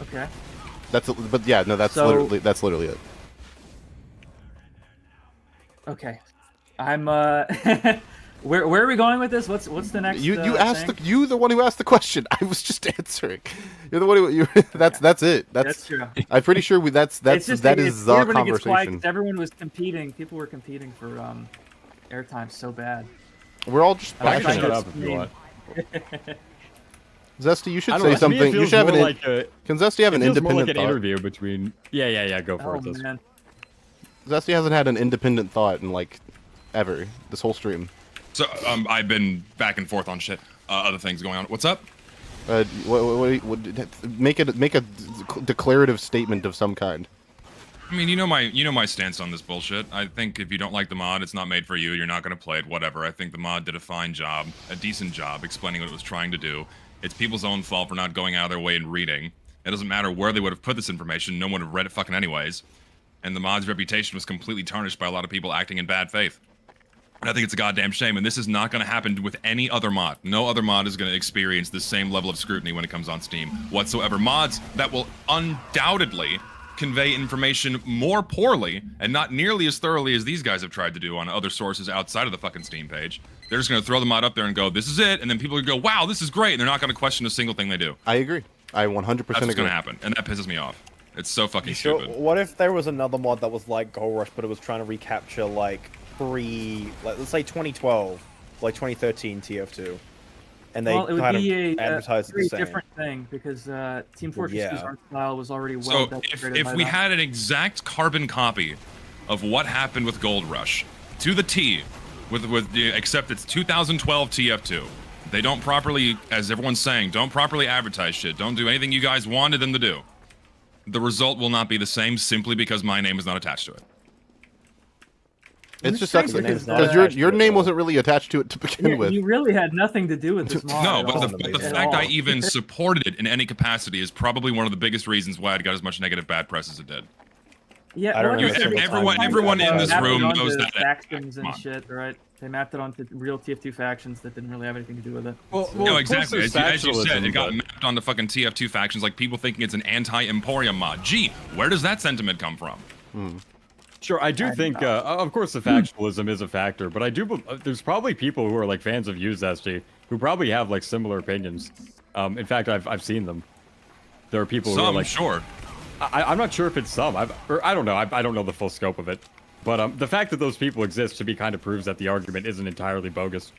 Okay. But yeah, no, that's So- literally it. Okay. I'm where are we going with this? What's the next? You asked thing? you the one who asked the question. I was just answering. You're the one who. That's it. That's true. I'm pretty sure It's just that it's is weird the when it gets quiet conversation. 'cause everyone was competing. People were competing for airtime so bad. We're all just And I I tried can to shut up if you explain. want. Zesty, you should I don't say know, to me, it something. You feels should have more an. like a- Can Zesty have It an feels more independent like an thought? interview between. Yeah. Go for Oh it. Sis. man. Zesty hasn't had an independent thought in like ever this whole stream. So I've been back and forth on shit. Other things going on. What's up? Make a declarative statement of some kind. I mean, you know my stance on this bullshit. I think if you don't like the mod, it's not made for you. You're not gonna play it. Whatever. I think the mod did a fine job, a decent job, explaining what it was trying to do. It's people's own fault for not going out of their way and reading. It doesn't matter where they would have put this information. No one would have read it fucking anyways. And the mod's reputation was completely tarnished by a lot of people acting in bad faith. And I think it's a goddamn shame, and this is not going to happen with any other mod. No other mod is going to experience the same level of scrutiny when it comes on Steam whatsoever. Mods that will undoubtedly convey information more poorly and not nearly as thoroughly as these guys have tried to do on other sources outside of the fucking Steam page. They're just going to throw the mod up there and go, this is it, and then people will go, wow, this is great, and they're not going to question a single thing they do. I agree. I 100% That's what's agree. going to happen, and that pisses me off. It's so fucking So stupid. what if there was another mod that was like Gold Rush, but it was trying to recapture like let's say 2012, like 2013 TF2, and they Well, it would kind be of advertised very the same. different thing because Team Fortress 2's yeah. art style was already well So demonstrated if by we that. had an exact carbon copy of what happened with Gold Rush to the T, except it's 2012 TF2, they don't properly, as everyone's saying, don't properly advertise shit. Don't do anything you guys wanted them to do. The result will not be the same simply because my name is not attached to it. It just sucks strange because because, your name wasn't really attached to it to begin Yeah, with. you really had nothing to do with this mod. No, at but all. the At fact I all. even supported it in any capacity is probably one of the biggest reasons why it got as much negative bad press as it did. Yeah, I don't well, like remember said, everyone- they everyone in mapped this it room onto knows that. factions Come and on. shit, right? They mapped it onto real TF2 factions that didn't really have anything to do with it. Well, No, of course exactly. there's As you said, factionalism, it got but- mapped onto fucking TF2 factions, like people thinking it's an anti-Emporium mod. Gee, where does that sentiment come from? Sure, I do think, of course, the factionalism is a factor, but I do. There's probably people who are like fans of Zesty who probably have like similar opinions. In fact, I've seen them. There are people who are Some, like, sure. I'm not sure if it's some. I don't know. I don't know the full scope of it. But the fact that those people exist to me kind of proves that the argument isn't entirely bogus.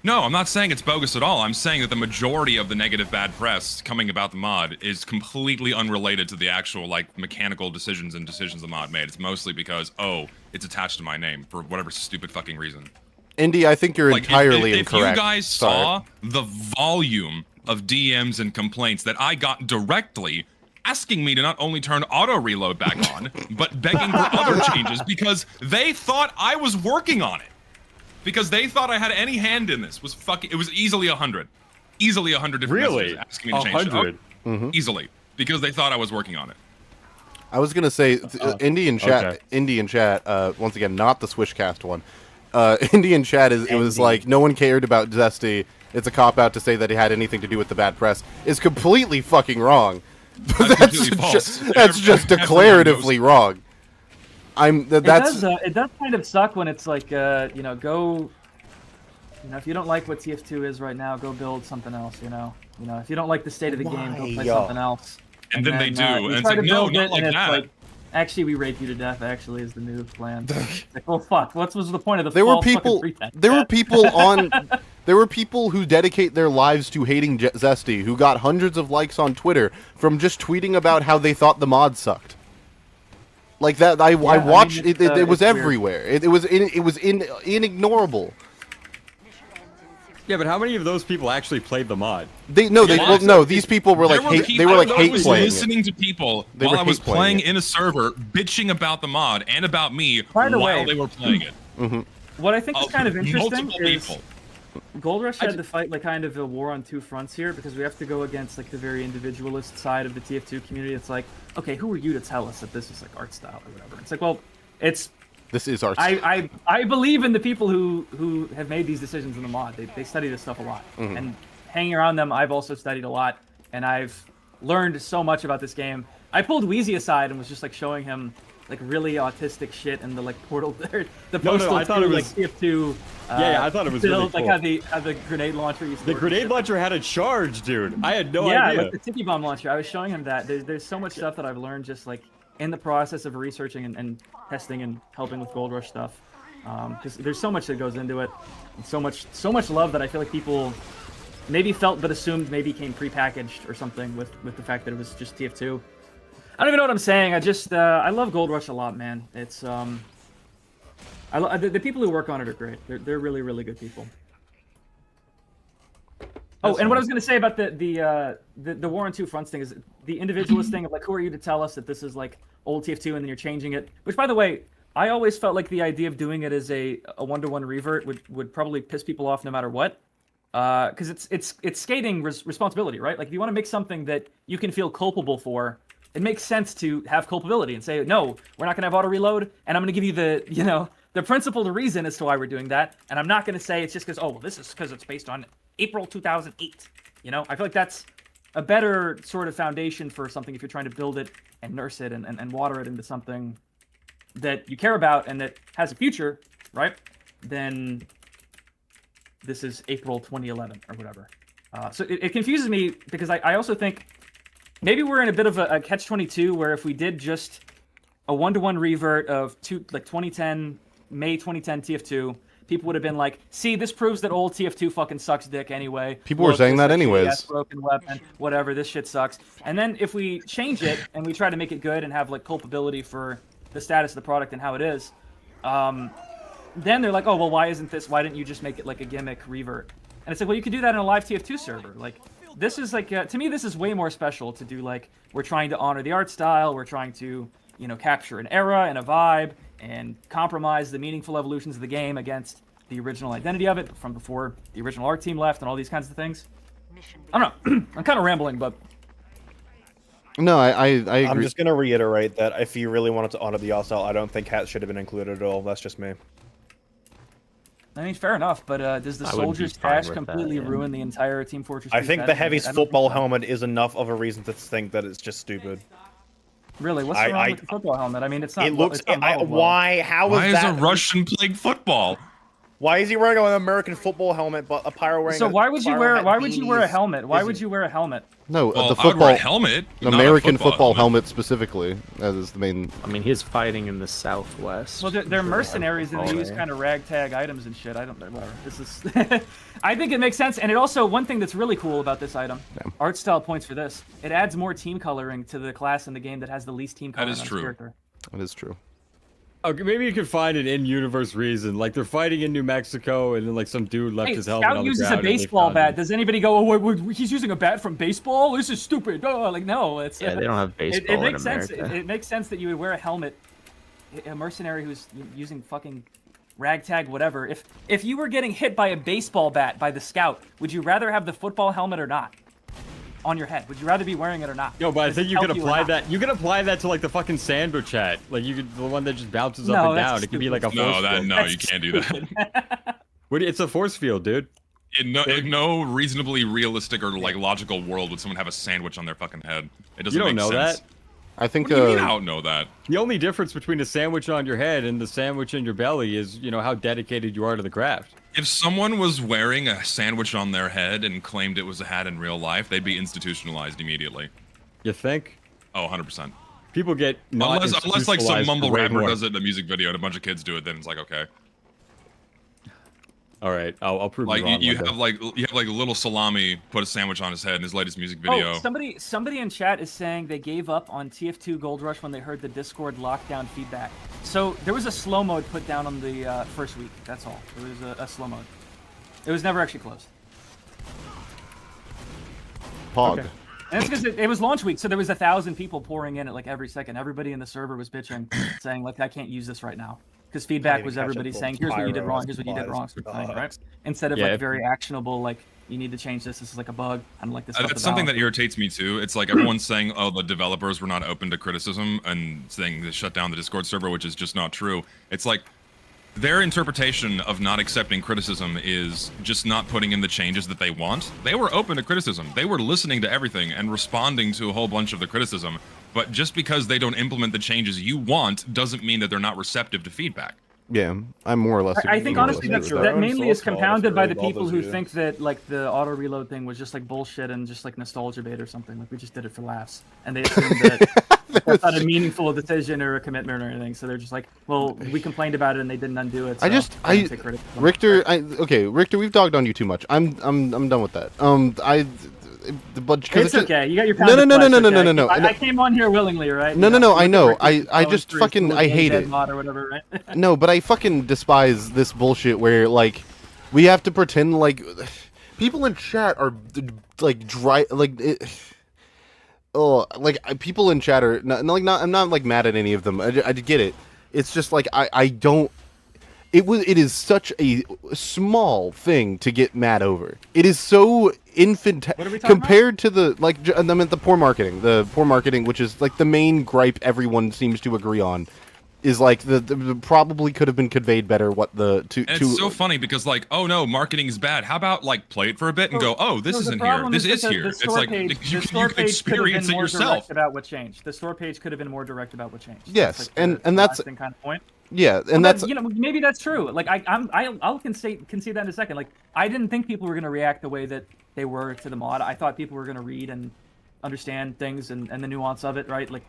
No, I'm not saying it's bogus at all. I'm saying that the majority of the negative bad press coming about the mod is completely unrelated to the actual, like, mechanical decisions the mod made. It's mostly because, oh, it's attached to my name for whatever stupid fucking reason. Indy, I think you're Like, entirely if incorrect. you guys Sorry. saw the volume of DMs and complaints that I got directly asking me to not only turn auto reload back on, but begging for other changes because they thought I was working on it. Because they thought I had any hand in this. It was easily 100. Easily 100 different Really? messages asking me to change it. 100? Easily. Because they thought I was working on it. I was gonna say Indian chat. okay. Indian chat. Once again, not the Swishcast one. Indian chat is. It was like no one cared about Zesty. It's a cop out to say that it had anything to do with the bad press. Is completely fucking wrong. That's completely false. That's just Everyone knows. declaratively wrong. That's It does kind of suck when it's like, you know, go. You know, if you don't like what TF2 is right now, go build something else. You know, if you don't like the state of the game, go play Why? something else. And then they do, you and it's try like, to no, build not it, like and it's that. like, actually, we rape you to death. Actually, is the new plan. Like, well, fuck. What was the point of the there were false fucking people. pretense? There were people on. There were people who dedicate their lives to hating Zesty, who got hundreds of likes on Twitter from just tweeting about how they thought the mod sucked. Like that, I watched mean, it. It was it's weird. everywhere. It was inignorable. Yeah, but how many of those people actually played the mod? These people were like hate. They were like hate playing it. listening to people They while were I was hate playing playing it. in a server, bitching about the mod and about me By the while way- they were playing it. What I think is kind of interesting Multiple is people. Gold Rush had to fight like kind of a war on two fronts here because we have to go against like the very individualist side of the TF2 community. It's like, okay, who are you to tell us that this is like art style or whatever? It's like, well, it's This is our. I believe in the people who have made these decisions in the mod. They study this stuff a lot, and hanging around them, I've also studied a lot, and I've learned so much about this game. I pulled Weezy aside and was just like showing him like really autistic shit in the like portal there, the No, postal I thought it to, was- like TF2 Yeah, I thought it was really build, cool. like how the grenade launcher used to The work. grenade launcher had a charge, dude. I had no Yeah, idea. like the tiki bomb launcher. I was showing him that. There's so much stuff that I've learned just like in the process of researching and testing and helping with Gold Rush stuff. Because there's so much that goes into it, and so much love that I feel like people maybe felt but assumed maybe came prepackaged or something with the fact that it was just TF2. I don't even know what I'm saying. I just I love Gold Rush a lot, man. It's the people who work on it are great. They're really, really good people. Oh, and what I was gonna say about the War on Two Fronts thing is the individualist thing of like, who are you to tell us that this is like old TF2 and then you're changing it? Which, by the way, I always felt like the idea of doing it as a one-to-one revert would probably piss people off no matter what, because it's skating responsibility, right? Like if you want to make something that you can feel culpable for, it makes sense to have culpability and say, no, we're not gonna have auto reload, and I'm gonna give you the principled reason as to why we're doing that, and I'm not gonna say it's just because, oh, well, this is because it's based on April 2008. I feel like that's a better sort of foundation for something if you're trying to build it and nurse it and water it into something that you care about and that has a future, right? Then this is April 2011 or whatever. So it confuses me because I also think maybe we're in a bit of a catch-22 where if we did just a one-to-one revert of May 2010 TF2, people would have been like, see, this proves that old TF2 fucking sucks dick anyway. People were saying that anyways. Broken weapon, whatever, this shit sucks. And then if we change it and we try to make it good and have like culpability for the status of the product and how it is, then they're like, oh, well, why didn't you just make it like a gimmick revert? And it's like, well, you could do that in a live TF2 server. Like, this is like, to me, this is way more special to do. Like, we're trying to honor the art style, we're trying to, capture an era and a vibe, and compromise the meaningful evolutions of the game against the original identity of it from before the original art team left and all these kinds of things. I don't know. I'm kind of rambling, but... No, I agree. I'm just going to reiterate that if you really wanted to honor the art style, I don't think hats should have been included at all. That's just me. I mean, fair enough, but does the I would be soldier's fine tash with that, completely yeah. ruin the entire Team Fortress 2 I think the status? heavy's I don't football think so. helmet is enough of a reason to think that it's just stupid. Really? What's wrong with the football helmet? I mean, it's not... It looks... it's not modeled well. Why? How is Why that... is a Russian playing football? Why is he wearing an American football helmet, but a pyro wearing? So why would you wear? Why would you wear a beanies? helmet? Why would you wear a helmet? No, Well, the I would wear football a helmet, not a American football helmet. helmet specifically, as is the main. I mean, he's fighting in the Southwest. Well, they're I'm sure they have mercenaries and they use football kind of ragtag items and shit. I don't know. Whatever. This is. I think it makes sense, and it also one thing that's really cool about this item. Yeah. Art style points for this. It adds more team coloring to the class in the game that has the least team coloring is on its true. character. That is true. Okay, maybe you could find an in-universe reason, like they're fighting in New Mexico, and then like some dude left Hey, his helmet on Scout the uses ground a and they baseball found bat. him. Does anybody go, oh, he's using a bat from baseball? This is stupid. Oh, like, no. It's, Yeah, they don't have baseball it in makes sense. America. It makes sense that you would wear a helmet. A mercenary who's using fucking ragtag, whatever. If you were getting hit by a baseball bat by the Scout, would you rather have the football helmet or not? On your head. Would you rather be wearing it or not? No, but I Does think it you could help or apply not? that. You can apply that to like the fucking sandwich hat. Like you could, the one that just bounces up No, and that's down. It could be stupid. like a force field. No, you can't do that. It's a force field, dude. In no reasonably realistic or like logical world would someone have a sandwich on their fucking head. It doesn't You don't make know sense. that. I think. What do you mean I don't know that? The only difference between a sandwich on your head and the sandwich in your belly is, how dedicated you are to the craft. If someone was wearing a sandwich on their head and claimed it was a hat in real life, they'd be institutionalized immediately. You think? Oh, 100%. People get not Unless like some institutionalized mumble for way rapper more. does it in a music video and a bunch of kids do it, then it's like, okay. All right, I'll prove Like you wrong. you one day. have like little salami put a sandwich on his head in his latest music video. Oh, somebody in chat is saying they gave up on TF2 Gold Rush when they heard the Discord lockdown feedback. So there was a slow mode put down on the first week. That's all. There was a slow mode. It was never actually closed. Pog. Okay. And it's because it was launch week, so there was 1,000 people pouring in at like every second. Everybody in the server was bitching, saying like, I can't use this right now. Because feedback even was catch up everybody with saying, here's what you did pyros, wrong, here's what you did flies, wrong, sort of thing, bugs. right? Instead of Yeah, like if- very actionable, like, you need to change this, this is like a bug, I don't like this stuff. That's something that irritates me too. It's like everyone's saying, oh, the developers were not open to criticism and saying to shut down the Discord server, which is just not true. It's like their interpretation of not accepting criticism is just not putting in the changes that they want. They were open to criticism. They were listening to everything and responding to a whole bunch of the criticism. But just because they don't implement the changes you want doesn't mean that they're not receptive to feedback. Yeah, I'm more or less. I think more or honestly less that, agree with that own mainly is source mod if compounded it by really the people bothers who you. think that like the auto reload thing was just like bullshit and just like nostalgia bait or something. Like we just did it for laughs, and they assumed that that's not a meaningful decision or a commitment or anything. So they're just like, well, we complained about it and they didn't undo it. So I just, don't take credit for it. Richter, okay, Richter, we've dogged on you too much. I'm done with that. But It's okay. You got your No, pound no, of no, flesh, no, no, okay? no, no, no. I came on here willingly, right? No, You no, no, I with the know. Richter I going just through fucking, school I with hate dead it. mod or whatever, right? No, but I fucking despise this bullshit where like we have to pretend like people in chat are like dry like it, oh like people in chat are not I'm not like mad at any of them. I get it. It's just like I don't. It is such a small thing to get mad over. It is so infant What are we talking compared to the like I meant the poor marketing, which is like the main gripe everyone seems to agree on. Is like the probably could have been conveyed better what the And it's so funny because like, oh no, marketing is bad. How about like play it for a bit and go, oh, this isn't here. This is here. It's like you can experience it yourself. About what changed. The store page could have been more direct about what changed. Yes, That's and the that's lasting kind of point. yeah, and Well, that's you know, maybe that's true. Like I'll concede that in a second. Like I didn't think people were gonna react the way that they were to the mod. I thought people were gonna read and understand things and the nuance of it, right? Like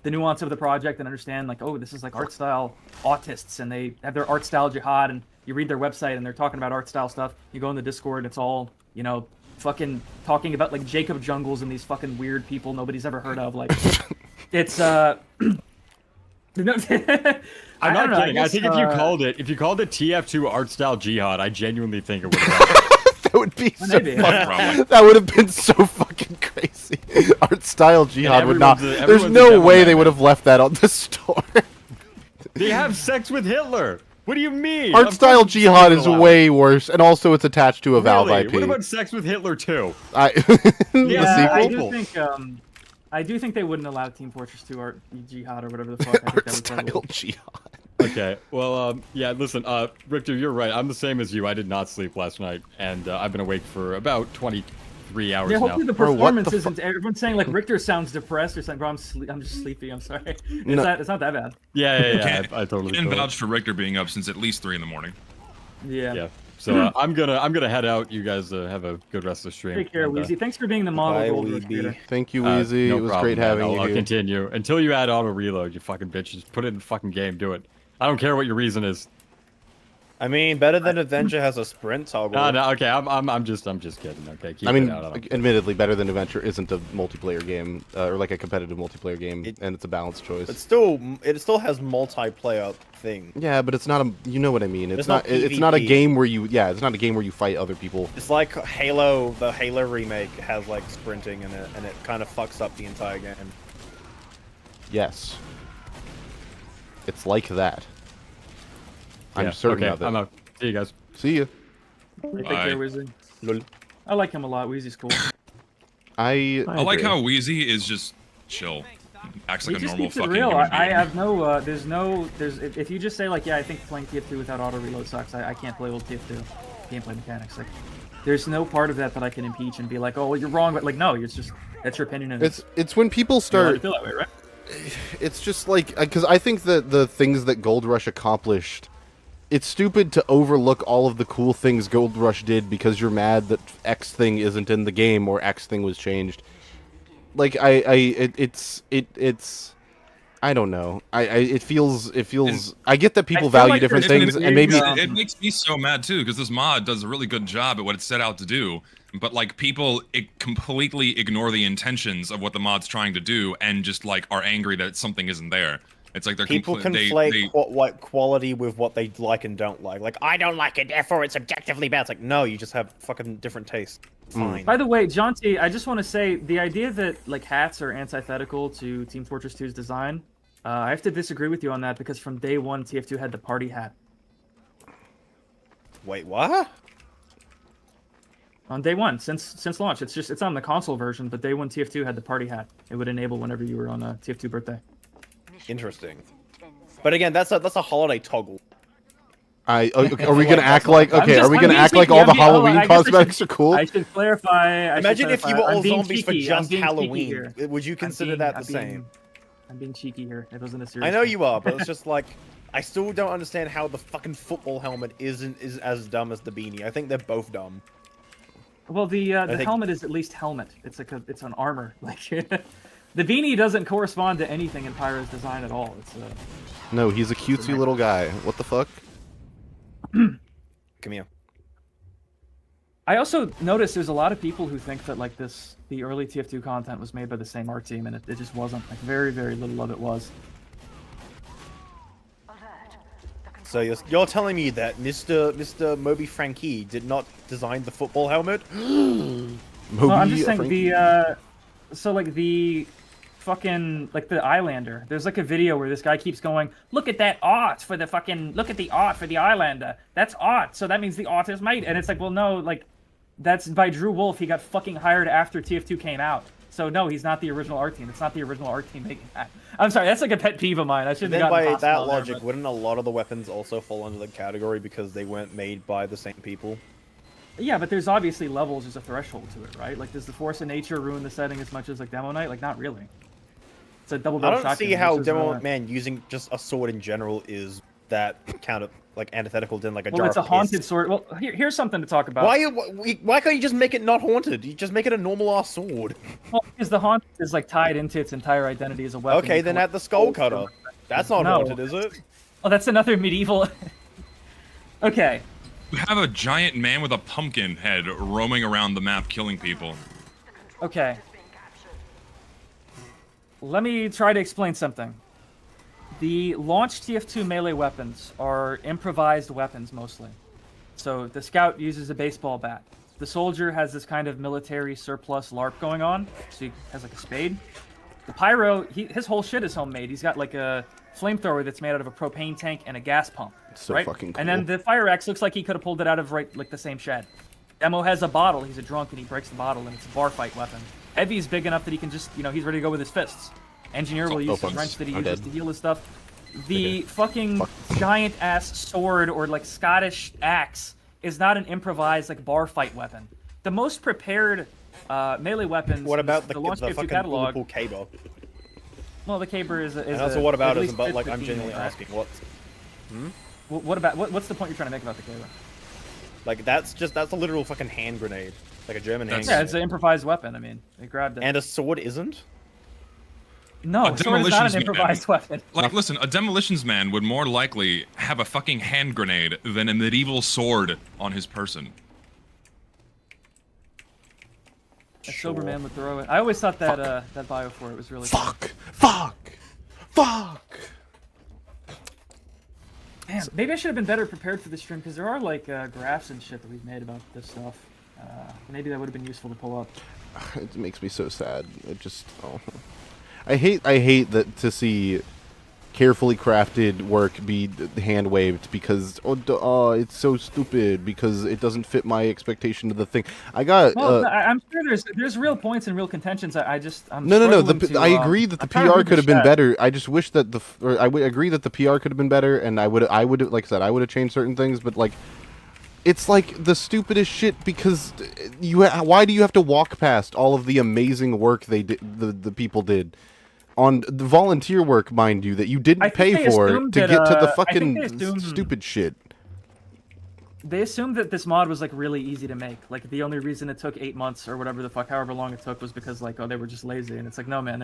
the nuance of the project and understand like, oh, this is like art style autists and they have their art style jihad, and you read their website and they're talking about art style stuff. You go in the Discord, it's all, you know, fucking talking about like Jacob Jungles and these fucking weird people nobody's ever heard of. Like it's I'm not kidding. I think if you called it TF2 art style jihad, I genuinely think it would have. that would be so maybe. Probably. that would have been so fucking crazy. Art style jihad would not. everyone's a There's no devil way man, they would man. have left that on the store. They have sex with Hitler. What do you mean? Art Of style course it's jihad not is allowed. way worse, and also it's attached to a Valve Really? IP. What about sex with Hitler too? I, Yeah, I the do sequel? think I do think they wouldn't allow Team Fortress 2 art jihad or whatever the fuck. I think Art that was style terrible. jihad. Okay, well, yeah, listen, Richter, you're right. I'm the same as you. I did not sleep last night, and I've been awake for about 23 hours Yeah, now. hopefully the Bro, what performance the isn't. Everyone's saying like Richter sounds depressed or something. Bro, I'm just sleepy. I'm sorry. No. It's not that bad. Yeah, I totally. Can totally. vouch for Richter being up since at least 3 in the morning. Yeah. Yeah. So I'm gonna head out. You guys have a good rest of the stream. Take care, and, Weezy. Thanks for being the model Bye, gold Weezy. rush creator. Thank you, no Weezy. It was problem, great man. having you I'll here. continue until you add auto reload. You fucking bitch. Just put it in the fucking game. Do it. I don't care what your reason is. I mean, better than Adventure has a sprint toggle. No, okay. I'm just kidding. Okay. Keep I mean, it out. admittedly, Better Than Adventure isn't a multiplayer game, or like a competitive multiplayer game, It- and it's a balanced choice. It still has multiplayer thing. Yeah, but it's not a. You know what I mean? It's It's not. not It's not a PvP. game where you. Yeah, it's not a game where you fight other people. It's like Halo. The Halo remake has like sprinting in it, and it kind of fucks up the entire game. Yes. It's like that. I'm Yeah, certain okay, of it. I'm out. See you guys. See you. Take Bye. care, Weezy. Lol. I like him a lot. Weezy's cool. I I like agree. how Weezy is just chill. Acts He like a just normal keeps it fucking real. human I being. have no. There's if you just say like, yeah, I think playing TF2 without auto reload sucks. I can't play old TF2 gameplay mechanics. Like, there's no part of that that I can impeach and be like, oh, well, you're wrong. But like, no, it's just that's your opinion. And It's when people you start. feel that way, right? It's just like because I think that the things that Gold Rush accomplished, it's stupid to overlook all of the cool things Gold Rush did because you're mad that X thing isn't in the game or X thing was changed. Like it's I don't know. It feels. I get that people feel value like different there's things, been and maybe it makes me so mad too because this mod does a really good job at what it set out to do, but like people completely ignore the intentions of what the mod's trying to do and just like are angry that something isn't there. It's like they're People they conflate quality with what they like and don't like. Like, I don't like it, therefore it's objectively bad. It's like, no, you just have fucking different tastes. Fine. By the way, Jaunty, I just want to say the idea that like hats are antithetical to Team Fortress 2's design. I have to disagree with you on that because from day one, TF2 had the party hat. Wait, what? On day one, since launch, it's on the console version, but day one TF2 had the party hat. It would enable whenever you were on a TF2 birthday. Interesting. But again, that's a holiday toggle. are we gonna act like I'm are we I'm gonna being act like cheeky, all the I guess I Halloween should- cosmetics are cool? I should clarify. Imagine if you were all zombies for just I'm being cheeky Halloween. here. Would you consider that the same? I'm being cheeky here. It wasn't a serious. I know thing. you are, but it's just like I still don't understand how the fucking football helmet is as dumb as the beanie. I think they're both dumb. Well, the think- helmet is at least helmet. It's like it's an armor. Like the beanie doesn't correspond to anything in Pyro's design at all. It's No, he's a cutesy little guy. What the fuck? Come here. I also noticed there's a lot of people who think that like the early TF2 content was made by the same art team, and it just wasn't. Like very, very little of it was. So you're telling me that Mr. Moby Frankie did not design the football helmet? Well, I'm just saying so like the fucking like the Islander. There's like a video where this guy keeps going, look at that art for the fucking look at the art for the Islander. That's art, so that means the art is made. And it's like, well, no, like that's by Drew Wolf. He got fucking hired after TF2 came out. So no, he's not the original art team. It's not the original art team making that. I'm sorry, that's like a pet peeve of mine. I shouldn't Then have gotten by hostile that there, logic, but- wouldn't a lot of the weapons also fall under the category because they weren't made by the same people? Yeah, but there's obviously levels. There's a threshold to it, right? Like, does the Force of Nature ruin the setting as much as like Demo Knight? Like, not really. It's a double I barrel don't shotgun. see how versus, Demo Man using just a sword in general is that kind of like antithetical to like a Well, jar it's a of piss. haunted sword. Well, here's something to talk about. Why can't you just make it not haunted? You just make it a normal ass sword. Well, because the haunted is like tied into its entire identity as a weapon. Okay, You then collect at the skull gold cutter. from it. That's not No. haunted, is it? Oh, that's another medieval. Okay. We have a giant man with a pumpkin head roaming around the map killing people. Okay. Let me try to explain something. The launched TF2 melee weapons are improvised weapons mostly. So the scout uses a baseball bat. The soldier has this kind of military surplus LARP going on, so he has like a spade. The pyro, his whole shit is homemade. He's got like a flamethrower that's made out of a propane tank and a gas pump. So right? fucking And then cool. the fire axe looks like he could have pulled it out of like the same shed. Demo has a bottle. He's a drunk and he breaks the bottle and it's a bar fight weapon. Heavy's big enough that he can just, he's ready to go with his fists. Engineer will use the fucks. wrench that he I'm uses dead. to heal his stuff. The fucking giant ass sword or like Scottish axe is not an improvised like bar fight weapon. The most prepared melee weapons. What about in the launch fucking catalog? Liverpool caber? Well, the caber is. And also, what about at it? least But like, I'm 15, genuinely right? asking, what? What about what's the point you're trying to make about the caber? Like, that's a literal fucking hand grenade, like a German hand That's- Yeah, grenade. it's an improvised weapon. I mean, they grabbed it. And a sword isn't. No, A sword is not an demolitions man. improvised weapon. Like, listen, a demolitions man would more likely have a fucking hand grenade than a medieval sword on his person. A sober man would throw it. I always thought that that bio for it was really cool. Fuck! Man, maybe I should have been better prepared for this stream because there are like graphs and shit that we've made about this stuff. Maybe that would have been useful to pull up. It makes me so sad. It just, I hate that to see carefully crafted work be hand waved because it's so stupid because it doesn't fit my expectation of the thing. I got Well, I'm sure there's real points and real contentions. I'm no. struggling to, I agree that the I'm trying to PR read the could have been chat. better. I just wish that I would agree that the PR could have been better, and I would like I said I would have changed certain things, but like. It's like the stupidest shit because why do you have to walk past all of the amazing work they did, the people did on the volunteer work, mind you, that you didn't I think pay they for to assumed get that, to the I think they fucking assumed- stupid shit. They assumed that this mod was like really easy to make. Like the only reason it took 8 months or whatever the fuck, however long it took, was because like they were just lazy. And it's like, no man,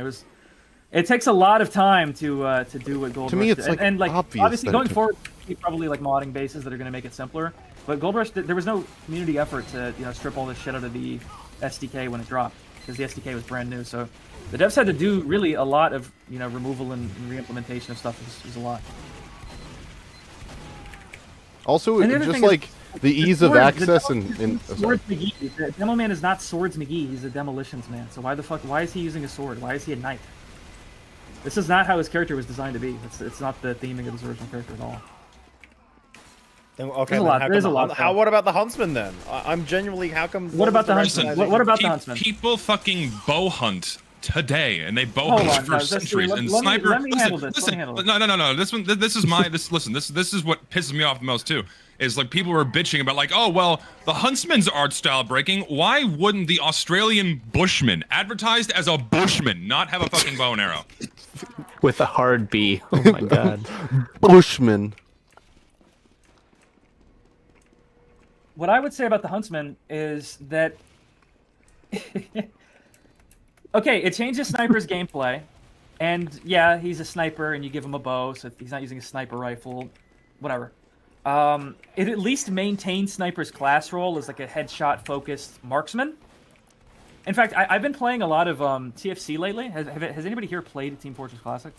it takes a lot of time to do what Gold To me, Rush it's did. like and like obvious obviously that it going took- forward, probably like modding bases that are going to make it simpler. But Gold Rush, there was no community effort to strip all this shit out of the SDK when it dropped because the SDK was brand new. So the devs had to do really a lot of removal and re-implementation of stuff. It was a lot. Also, And the other just thing is, like the ease of Sword- access the and Swords McGee. The Demo Man is not Swords McGee. He's a Demolitions Man. So why is he using a sword? Why is he a knight? This is not how his character was designed to be. It's not the theming of his original character at all. Then, okay, There's a then lot- how there's come a lot, the How? though. What about the Huntsman then? I'm genuinely. How come? What about the was Huntsman? recognizing- What about the Huntsman? People fucking bow hunt today, and they bow Hold hunt on, for no, Zesty, centuries. let And me- sniper. let me listen, handle this, let listen. me handle this. No. This is my. This is what pisses me off the most too. Is like people were bitching about like, oh well, the Huntsman's art style breaking. Why wouldn't the Australian Bushman, advertised as a Bushman, not have a fucking bow and arrow? With a hard B. Oh my god. Bushman. What I would say about the Huntsman is that okay, it changes Sniper's gameplay, and yeah, he's a sniper, and you give him a bow, so he's not using a sniper rifle, whatever. It at least maintains Sniper's class role as like a headshot-focused marksman. In fact, I've been playing a lot of TFC lately. Has anybody here played Team Fortress Classic?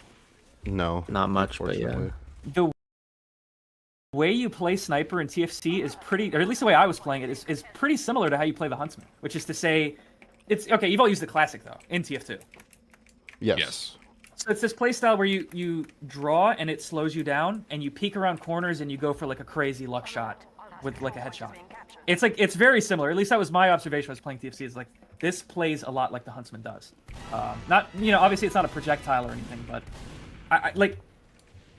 No. Not much, but yeah. Unfortunately. The way you play Sniper in TFC is pretty, or at least the way I was playing it, is pretty similar to how you play the Huntsman, which is to say, it's okay. You've all used the Classic though in TF2. Yes. Yes. So it's this playstyle where you draw and it slows you down, and you peek around corners and you go for like a crazy luck shot with like a headshot. It's very similar. At least that was my observation when I was playing TFC. Is like this plays a lot like the Huntsman does. Not obviously it's not a projectile or anything, but I like.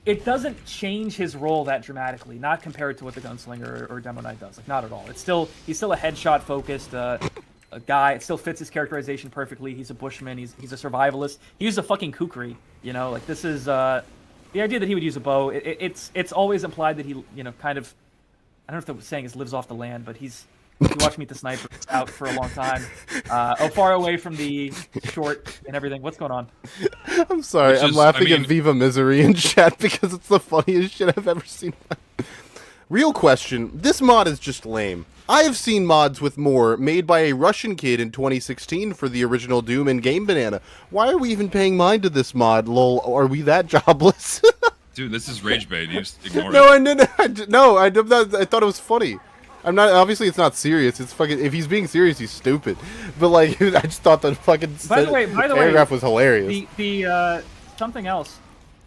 It doesn't change his role that dramatically, not compared to what the Gunslinger or Demo Knight does. Like, not at all. He's still a headshot-focused a guy. It still fits his characterization perfectly. He's a bushman. He's a survivalist. He used a fucking kukri. Like this is the idea that he would use a bow. It's always implied that he kind of, I don't know if the saying is lives off the land, but he's. If you watch Meet the Sniper, it's out for a long time. Far away from the short and everything. What's going on? I'm sorry. I'm laughing at Viva Misery in chat because it's the funniest shit I've ever seen. Real question. This mod is just lame. I have seen mods with more made by a Russian kid in 2016 for the original Doom and Game Banana. Why are we even paying mind to this mod? Lol, are we that jobless? Dude, this is rage bait. You just ignore it. No, I thought it was funny. I'm not. Obviously, it's not serious. It's fucking. If he's being serious, he's stupid. But like, I just thought the fucking by the way, paragraph was hilarious. The something else.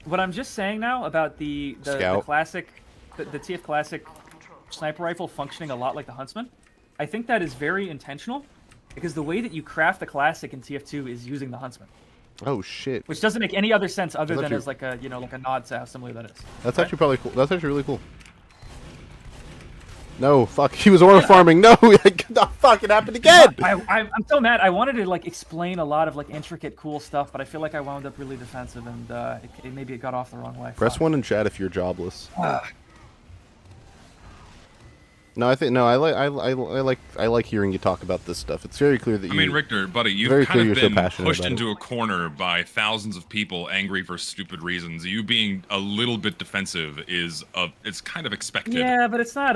What I'm just saying now about the classic, the TF Classic sniper rifle functioning a lot like the Huntsman, I think that is very intentional, because the way that you craft the Classic in TF2 is using the Huntsman. Oh shit! Which doesn't make any other sense other than as like a like a nod to how similar that is. That's actually probably cool. That's actually really cool. No, fuck. He was order farming. No, fuck, it happened again. I'm so mad. I wanted to like explain a lot of like intricate, cool stuff, but I feel like I wound up really defensive, and maybe it got off the wrong way. Press 1 in chat if you're jobless. No, I like hearing you talk about this stuff. It's very clear that you. I mean, Richter, buddy, you've kind of been pushed into a corner by thousands of people angry for stupid reasons. You being a little bit defensive it's kind of expected. Yeah, but it's not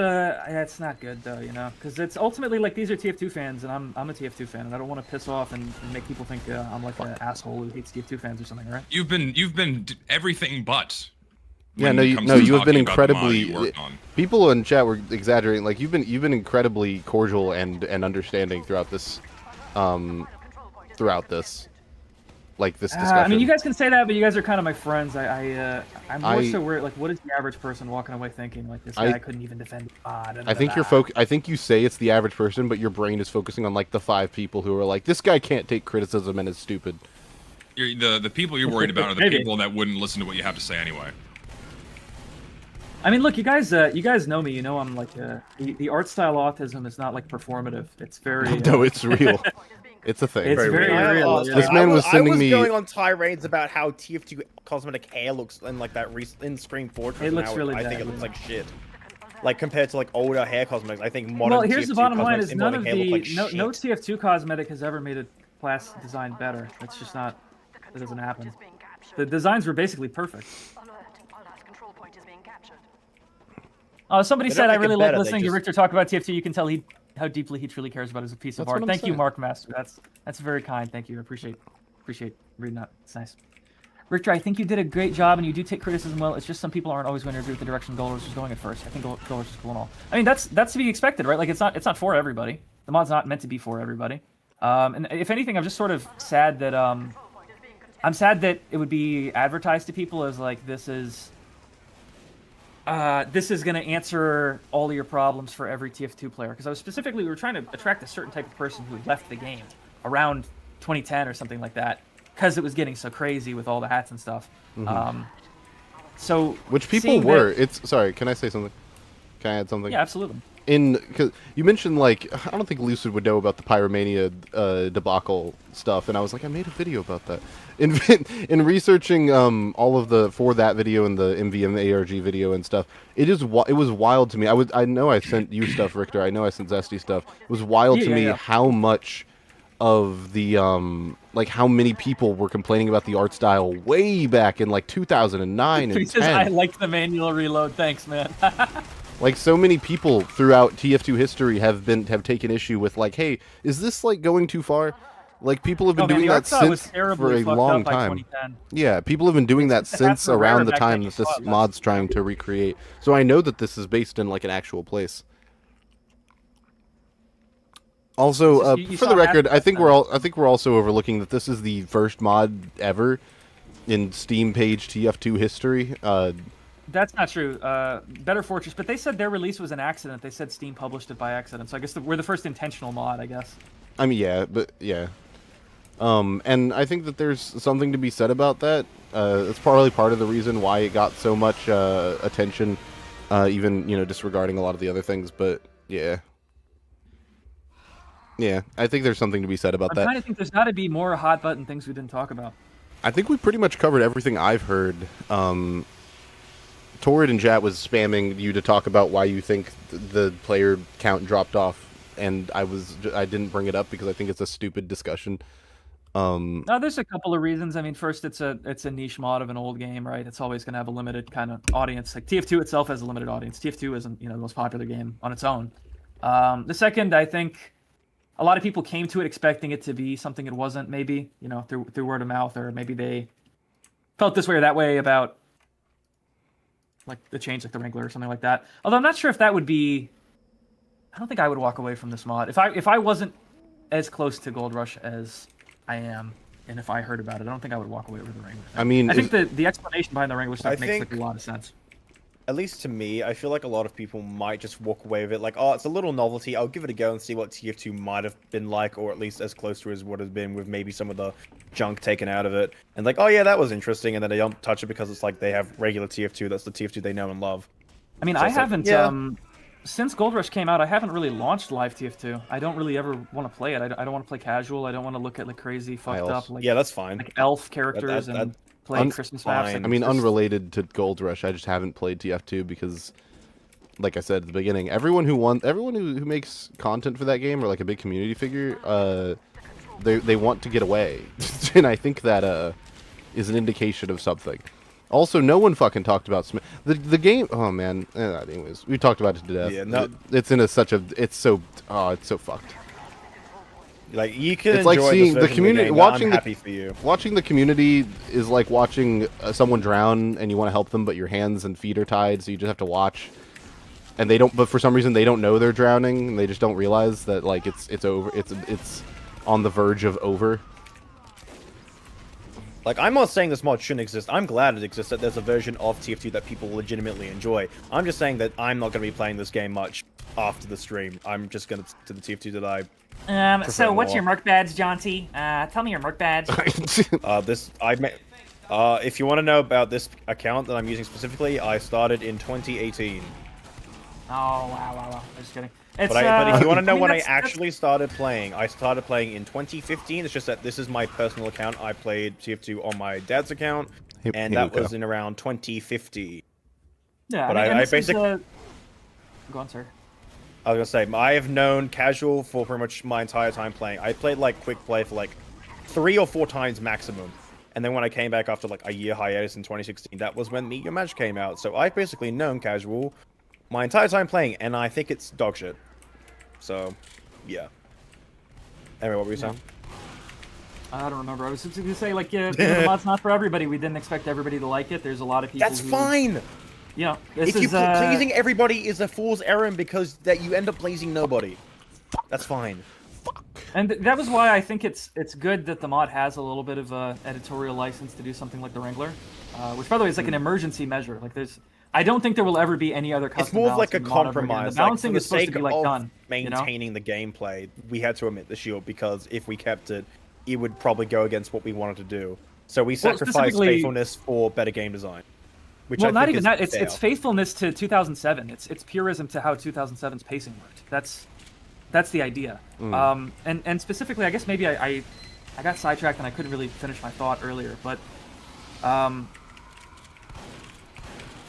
good though, because it's ultimately like these are TF2 fans, and I'm a TF2 fan, and I don't want to piss off and make people think I'm like an asshole who hates TF2 fans or something, right? You've been everything but. Yeah, you have been incredibly. People in chat were exaggerating. Like you've been incredibly cordial and understanding throughout this, like this discussion. I mean, you guys can say that, but you guys are kind of my friends. I'm more so worried. Like, what is the average person walking away thinking? Like, this guy couldn't even defend God. I think I think you say it's the average person, but your brain is focusing on like the 5 people who are like, this guy can't take criticism and is stupid. The people you're worried about are the people that wouldn't listen to what you have to say anyway. I mean, look, you guys know me. You know, I'm like the art style autism is not like performative. It's very no, it's real. It's a thing. It's very real. This man was sending me. I was going on tirades about how TF2 cosmetic hair looks in like that in Scream Fortress. It looks really I bad, think it looks like shit. Like compared to like older hair cosmetics, I think modern. Well, here's TF2 the bottom line: is none of no TF2 cosmetic has ever made a class design better. That's just not. That doesn't happen. The designs were basically perfect. Somebody said, I really like listening to Richter talk about TF2. You can tell how deeply he truly cares about it as a piece of art. Thank you, Mark Master. That's very kind. Thank you. I appreciate reading that. It's nice. Richter, I think you did a great job, and you do take criticism well. It's just some people aren't always going to agree with the direction Golders is going at first. I think Golders is cool and all. I mean, that's to be expected, right? Like, it's not for everybody. The mod's not meant to be for everybody. And if anything, I'm just sort of sad that I'm sad that it would be advertised to people as like this is going to answer all of your problems for every TF2 player. Because we were trying to attract a certain type of person who left the game around 2010 or something like that, because it was getting so crazy with all the hats and stuff. Mm-hmm. So which people were? Sorry, can I say something? Can I add something? Yeah, absolutely. Because you mentioned, like, I don't think Lucid would know about the Pyromania debacle stuff, and I was like, I made a video about that. In researching all of the for that video and the MVM ARG video and stuff, it was wild to me. I know I sent you stuff, Richter. I know I sent Zesty stuff. It was wild to me how much of the like how many people were complaining about the art style way back in like 2009 and Because 10. I like the manual reload. Thanks, man. Like, so many people throughout TF2 history have taken issue with, like, hey, is this like going too far? Like, people have been doing that since for a long time. Yeah, people have been doing that since around the time that this mod's trying to recreate. So I know that this is based in like an actual place. Also, for the record, I think we're also overlooking that this is the first mod ever in Steam page TF2 history. That's not true. Better Fortress, but they said their release was an accident. They said Steam published it by accident. So I guess we're the first intentional mod, I guess. I mean, yeah, but yeah. And I think that there's something to be said about that. It's probably part of the reason why it got so much attention, even, you know, disregarding a lot of the other things. But yeah. Yeah, I think there's something to be said about that. I'm trying to think there's got to be more hot button things we didn't talk about. I think we pretty much covered everything I've heard. Torrid in chat was spamming you to talk about why you think the player count dropped off, and I didn't bring it up because I think it's a stupid discussion. No, there's a couple of reasons. I mean, first, it's a niche mod of an old game, right? It's always going to have a limited kind of audience. Like TF2 itself has a limited audience. TF2 isn't, you know, the most popular game on its own. The second, I think a lot of people came to it expecting it to be something it wasn't. Maybe, you know, through word of mouth, or maybe they felt this way or that way about like the change, like the Wrangler or something like that. Although I'm not sure if that would be. I don't think I would walk away from this mod if I wasn't as close to Gold Rush as I am, and if I heard about it, I don't think I would walk away with the Wrangler. I mean, I think the explanation behind the Wrangler stuff makes like a lot of sense. At least to me, I feel like a lot of people might just walk away with it like, oh, it's a little novelty. I'll give it a go and see what TF2 might have been like, or at least as close to as what has been with maybe some of the junk taken out of it. And like, oh yeah, that was interesting. And then they don't touch it because it's like they have regular TF2. That's the TF2 they know and love. I mean, So I it's like, haven't, yeah. Since Gold Rush came out, I haven't really launched live TF2. I don't really ever want to play it. I don't want to play casual. I don't want to look at like crazy, fucked up, like, yeah, that's fine. like elf characters and play Christmas maps. fine. Like, I mean, it's just- unrelated to Gold Rush, I just haven't played TF2 because, like I said at the beginning, everyone who makes content for that game or like a big community figure, they want to get away, and I think that is an indication of something. Also, no one fucking talked about the game. Oh man. Anyways, we talked about it to death. Yeah, no. It's in it's so fucked. Like you can It's like enjoy seeing this the community, game, watching I'm happy for you. Watching the community is like watching someone drown and you want to help them, but your hands and feet are tied, so you just have to watch. And they don't. But for some reason, they don't know they're drowning. And they just don't realize that like it's over. It's on the verge of over. Like, I'm not saying this mod shouldn't exist. I'm glad it exists, that there's a version of TF2 that people legitimately enjoy. I'm just saying that I'm not going to be playing this game much after the stream. I'm just going to the TF2 that I So what's your merc badge, Jaunty? Tell me your merc badge. If you want to know about this account that I'm using specifically, I started in 2018. Oh, wow. Just kidding. It's, But if you want to know I mean, when I that's- actually started playing in 2015. It's just that this is my personal account. I played TF2 on my dad's account, and that was in around 2015. Yeah, But I mean, I and this is, basically- Go on, sir. I was gonna say, I have known casual for pretty much my entire time playing. I played like quick play for like 3 or 4 times maximum. And then when I came back after like a year hiatus in 2016, that was when Meet Your Match came out. So I've basically known casual my entire time playing, and I think it's dog shit. So, yeah. Anyway, what were you saying? I don't remember. I was just going to say, like, the mod's not for everybody. We didn't expect everybody to like it. There's a lot of people That's who, fine! You know, this If is, pleasing everybody is a fool's errand because that you end up pleasing nobody. That's fine. And that was why I think it's good that the mod has a little bit of a editorial license to do something like the Wrangler, which, by the way, is like an emergency measure. Like, I don't think there will ever be any other custom. It's more of like a balancing mod ever again. compromise. The balancing like, is supposed to be like of done. maintaining the gameplay, we had to omit the shield because if we kept it, it would probably go against what we wanted to do. So we sacrificed specifically- faithfulness for better game design. which Well, I not think even is that. It's fair. faithfulness to 2007. It's purism to how 2007's pacing worked. That's the idea. And specifically, I guess maybe I got sidetracked and I couldn't really finish my thought earlier. But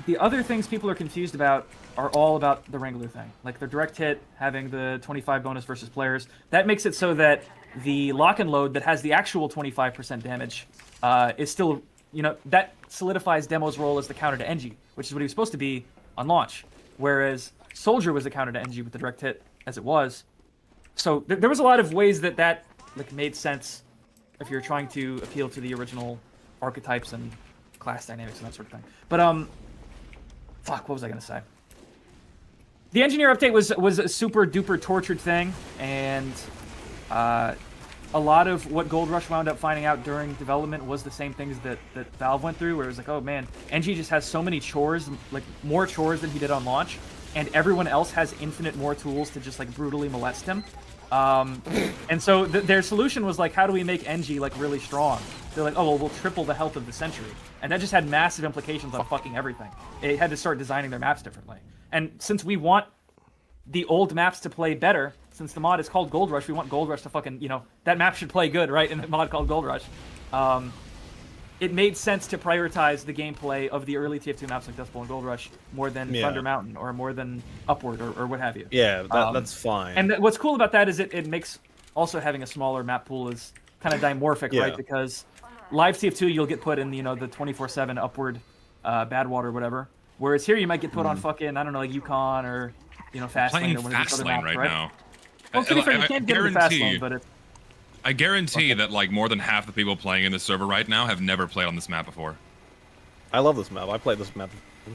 the other things people are confused about are all about the Wrangler thing. Like the direct hit having the 25 bonus versus players. That makes it so that the lock and load that has the actual 25% damage is still, that solidifies Demo's role as the counter to NG, which is what he was supposed to be on launch. Whereas Soldier was the counter to NG with the direct hit as it was. So there was a lot of ways that like made sense if you're trying to appeal to the original archetypes and class dynamics and that sort of thing. But fuck, what was I gonna say? The engineer update was a super duper tortured thing, and a lot of what Gold Rush wound up finding out during development was the same things that Valve went through, where it was like, oh man, NG just has so many chores, like more chores than he did on launch, and everyone else has infinite more tools to just like brutally molest him. And so their solution was like, how do we make NG like really strong? They're like, oh well, we'll triple the health of the Sentry, and that just had massive implications on fucking everything. It had to start designing their maps differently. And since we want the old maps to play better, since the mod is called Gold Rush, we want Gold Rush to fucking, that map should play good, right? In the mod called Gold Rush. It made sense to prioritize the gameplay of the early TF2 maps like Dust Bowl and Gold Rush more than Thunder Mountain or more than Upward or what have you. Yeah, that's fine. And what's cool about that is it makes also having a smaller map pool is kind of dimorphic, right? Because live TF2 you'll get put in the 24/7 Upward Badwater or whatever. Whereas here you might get put on fucking, I don't know, like Yukon or Fast Lane or one of these other maps, right? now. Well, to be fair, you can't get into Fast Lane, but it's... I guarantee that like more than half the people playing in this server right now have never played on this map before. I love this map. I played this map.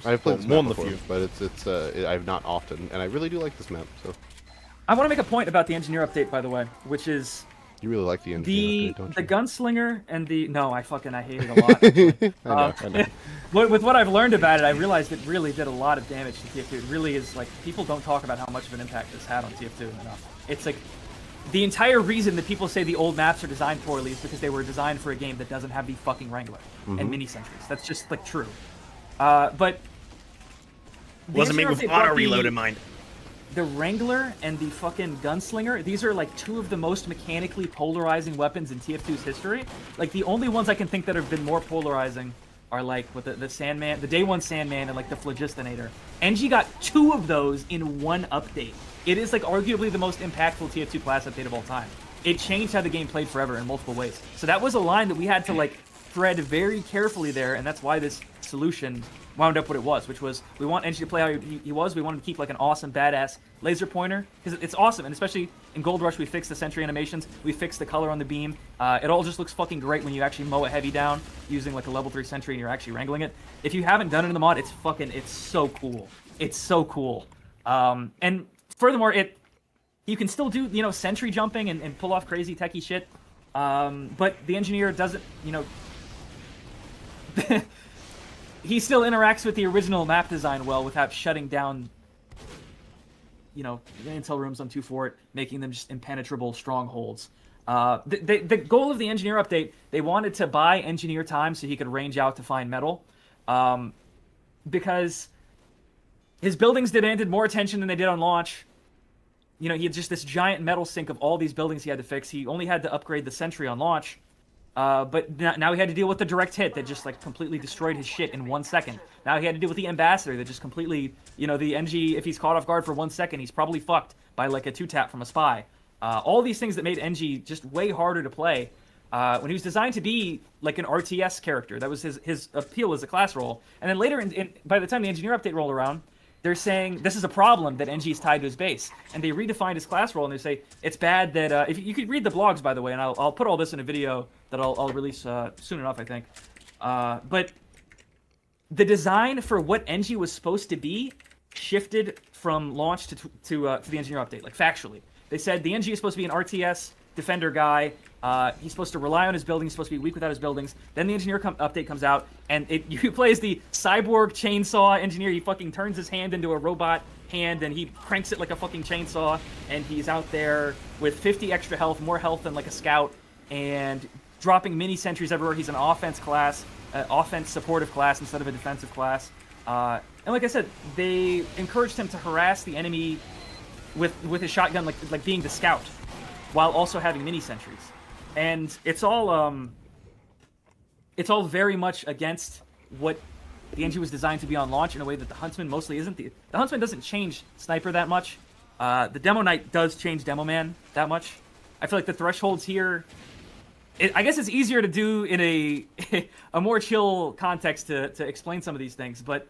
I've played this more map than a before, few. but I've not often, and I really do like this map. So I want to make a point about the engineer update, by the way, which is you really like the engineer update, don't you? the gunslinger and I hate it a lot. Actually. I know. With what I've learned about it, I realized it really did a lot of damage to TF2. It really is like, people don't talk about how much of an impact this had on TF2 enough. It's like the entire reason that people say the old maps are designed poorly is because they were designed for a game that doesn't have the fucking Wrangler and mini sentries. That's just like true. But Wasn't made with auto reload in mind. The Wrangler and the fucking Gunslinger, these are like two of the most mechanically polarizing weapons in TF2's history. Like the only ones I can think that have been more polarizing are like with the Sandman, the Day 1 Sandman, and like the Phlogistinator. NG got two of those in one update. It is like arguably the most impactful TF2 class update of all time. It changed how the game played forever in multiple ways. So that was a line that we had to like thread very carefully there, and that's why this solution wound up what it was, which was we want NG to play how he was. We wanted to keep like an awesome, badass laser pointer, because it's awesome, and especially in Gold Rush, we fixed the sentry animations, we fixed the color on the beam. It all just looks fucking great when you actually mow a heavy down using like a level 3 sentry and you're actually wrangling it. If you haven't done it in the mod, it's so cool. It's so cool. And furthermore, you can still do, sentry jumping and pull off crazy techie shit. But the engineer doesn't, he still interacts with the original map design well without shutting down, the intel rooms on 2 Fort, making them just impenetrable strongholds. The goal of the engineer update, they wanted to buy engineer time so he could range out to find metal, because his buildings demanded more attention than they did on launch. He had just this giant metal sink of all these buildings he had to fix. He only had to upgrade the sentry on launch. But now he had to deal with the direct hit that just like completely destroyed his shit in 1 second. Now he had to deal with the ambassador that just completely, the NG, if he's caught off guard for 1 second, he's probably fucked by like a 2-tap from a spy. All these things that made NG just way harder to play. When he was designed to be like an RTS character, that was his appeal as a class role. And then later, by the time the engineer update rolled around, they're saying this is a problem that NG is tied to his base, and they redefined his class role, and they say it's bad that if you could read the blogs, by the way, and I'll put all this in a video that I'll release soon enough, I think. But the design for what NG was supposed to be shifted from launch to the engineer update, like factually. They said the NG is supposed to be an RTS defender guy. He's supposed to rely on his buildings. He's supposed to be weak without his buildings. Then the engineer update comes out, and you play as the cyborg chainsaw engineer. He fucking turns his hand into a robot hand, and he cranks it like a fucking chainsaw, and he's out there with 50 extra health, more health than like a scout, and dropping mini sentries everywhere. He's an offense class, offense supportive class instead of a defensive class. And like I said, they encouraged him to harass the enemy with his shotgun, like being the scout, while also having mini sentries. And it's all very much against what the NG was designed to be on launch in a way that the Huntsman mostly isn't. The Huntsman doesn't change Sniper that much. The Demo Knight does change Demo Man that much. I feel like the thresholds here, I guess it's easier to do in a more chill context to explain some of these things, but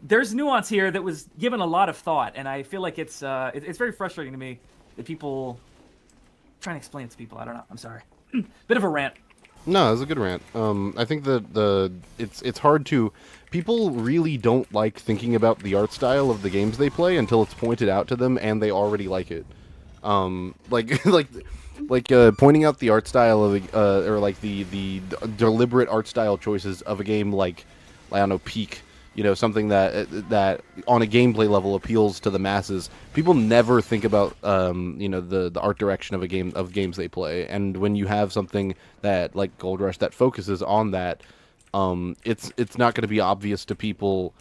there's nuance here that was given a lot of thought, and I feel like it's very frustrating to me that people trying to explain it to people. I don't know. I'm sorry. Bit of a rant. No, it was a good rant. I think that it's hard to... People really don't like thinking about the art style of the games they play until it's pointed out to them and they already like it. Pointing out the art style of or like the deliberate art style choices of a game like, I don't know, Peak. You know, something that on a gameplay level appeals to the masses. People never think about the art direction of games they play. And when you have something that like Gold Rush that focuses on that, it's not going to be obvious to people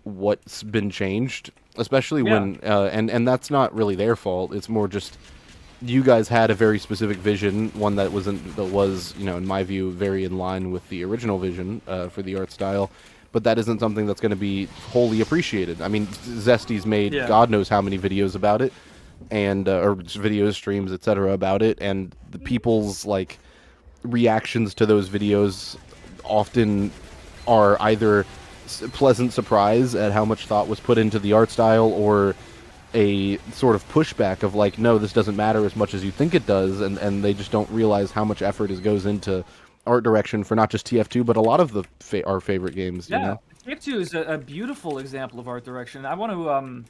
what's been changed, especially when and that's not really their fault. It's more just you guys had a very specific vision, one that was in my view very in line with the original vision for the art style. But that isn't something that's going to be wholly appreciated. I mean, Zesty's made God knows how many videos about it, and or videos, streams, etc. about it, and the people's like reactions to those videos often are either pleasant surprise at how much thought was put into the art style, or a sort of pushback of like, no, this doesn't matter as much as you think it does, and they just don't realize how much effort goes into art direction for not just TF2 but a lot of our favorite games. You know? TF2 is a beautiful example of art direction. I want to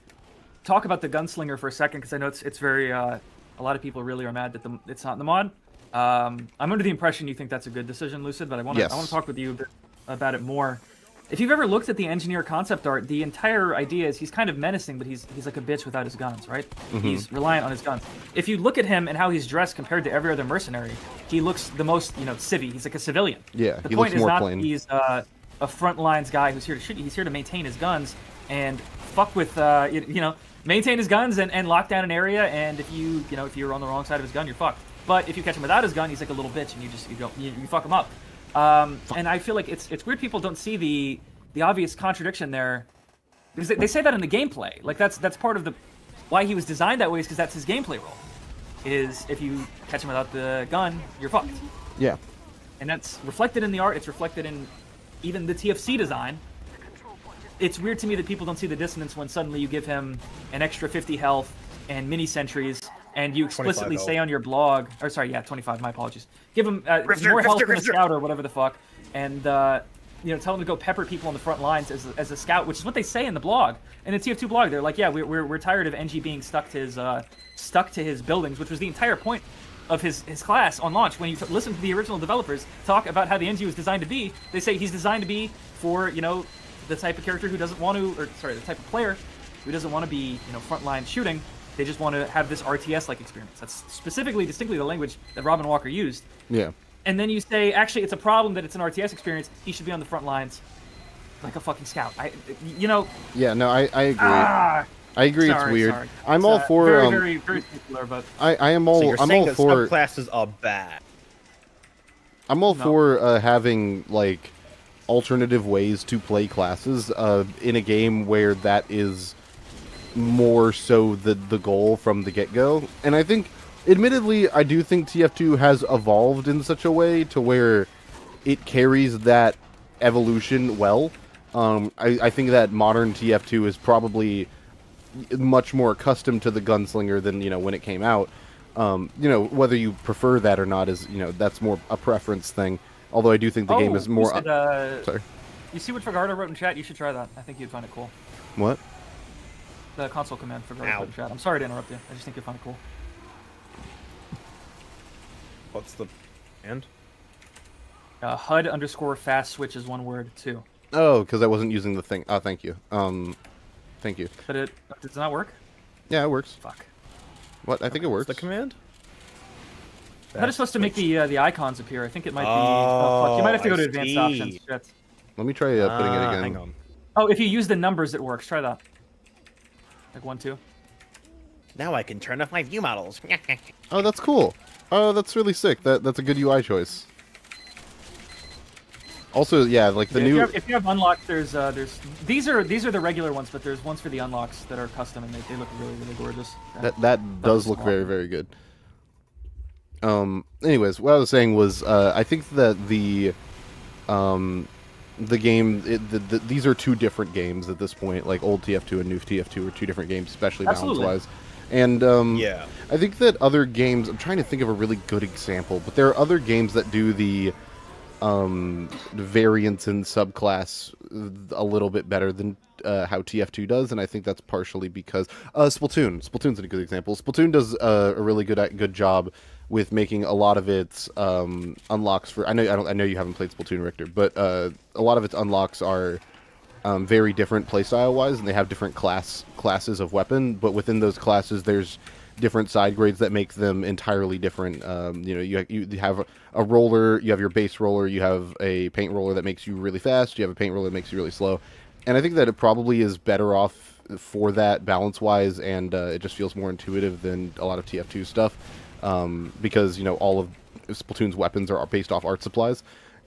talk about the Gunslinger for a second because I know it's very a lot of people really are mad that it's not in the mod. I'm under the impression you think that's a good decision, Lucid, but I want to talk with you a bit about it more. If you've ever looked at the engineer concept art, the entire idea is he's kind of menacing, but he's like a bitch without his guns, right? Mm-hmm. He's reliant on his guns. If you look at him and how he's dressed compared to every other mercenary, he looks the most, civvy. He's like a civilian. Yeah, the point is not plain. He's a front lines guy who's here to shoot. He's here to maintain his guns and fuck with, maintain his guns and lock down an area. And if you're on the wrong side of his gun, you're fucked. But if you catch him without his gun, he's like a little bitch, and you fuck him up. And I feel like it's weird people don't see the obvious contradiction there, because they say that in the gameplay. Like that's part of why he was designed that way, is because that's his gameplay role. Is if you catch him without the gun, you're fucked. Yeah. And that's reflected in the art. It's reflected in even the TFC design. It's weird to me that people don't see the dissonance when suddenly you give him an extra 50 health and mini sentries, and you explicitly say on your blog, or sorry, 25, my apologies. Give him more health than a scout or whatever the fuck, and tell him to go pepper people on the front lines as a scout, which is what they say in the blog. In the TF2 blog, they're like, we're tired of NG being stuck to his buildings, which was the entire point of his class on launch. When you listen to the original developers talk about how the NG was designed to be, they say he's designed to be for, the type of character who doesn't want to, the type of player who doesn't want to be, frontline shooting. They just want to have this RTS-like experience. That's distinctly the language that Robin Walker used. Yeah. And then you say, actually, it's a problem that it's an RTS experience. He should be on the front lines like a fucking scout. Yeah, no, I agree. I agree. It's weird. Sorry. I'm all for very particular, but I am all. So you're I'm saying all that for subclasses are bad. I'm all for having like alternative ways to play classes in a game where that is more so the goal from the get-go. And I think, admittedly, I do think TF2 has evolved in such a way to where it carries that evolution well. I think that modern TF2 is probably much more accustomed to the gunslinger than when it came out. Whether you prefer that or not is that's more a preference thing. Although I do think the game is more. Sorry. You see what Fagardo wrote in chat? You should try that. I think you'd find it cool. What? The console command for Fagardo wrote in chat. I'm sorry to interrupt you. I just think you'd find it cool. What's the end? HUD _ fast switch is one word too. Oh, because I wasn't using the thing. Oh, thank you. Thank you. But does it not work? Yeah, it works. Fuck. What? I think it works. The command? How are supposed to make the icons appear? I think it might be. Oh, fuck. You might have to go to I advanced see. options. Shit. Let me try putting it again. Hang on. Oh, if you use the numbers, it works. Try that. Like 1, 2. Now I can turn off my view models. Oh, that's cool. Oh, that's really sick. That's a good UI choice. Also, yeah, like the new. If you have unlocked, there's these are the regular ones, but there's ones for the unlocks that are custom and they look really gorgeous. That does look very good. Anyways, what I was saying was, I think that the game, these are two different games at this point. Like old TF2 and new TF2 are two different games, especially balance-wise. And yeah, I think that other games. I'm trying to think of a really good example, but there are other games that do the variants in subclass a little bit better than how TF2 does, and I think that's partially because Splatoon's a good example. Splatoon does a really good job with making a lot of its unlocks for. I know you haven't played Splatoon, Richter, but a lot of its unlocks are very different playstyle wise, and they have different classes of weapon. But within those classes, there's different side grades that make them entirely different. You have a roller, you have your base roller, you have a paint roller that makes you really fast, you have a paint roller that makes you really slow. And I think that it probably is better off for that balance-wise, and it just feels more intuitive than a lot of TF2 stuff, because, all of Splatoon's weapons are based off art supplies,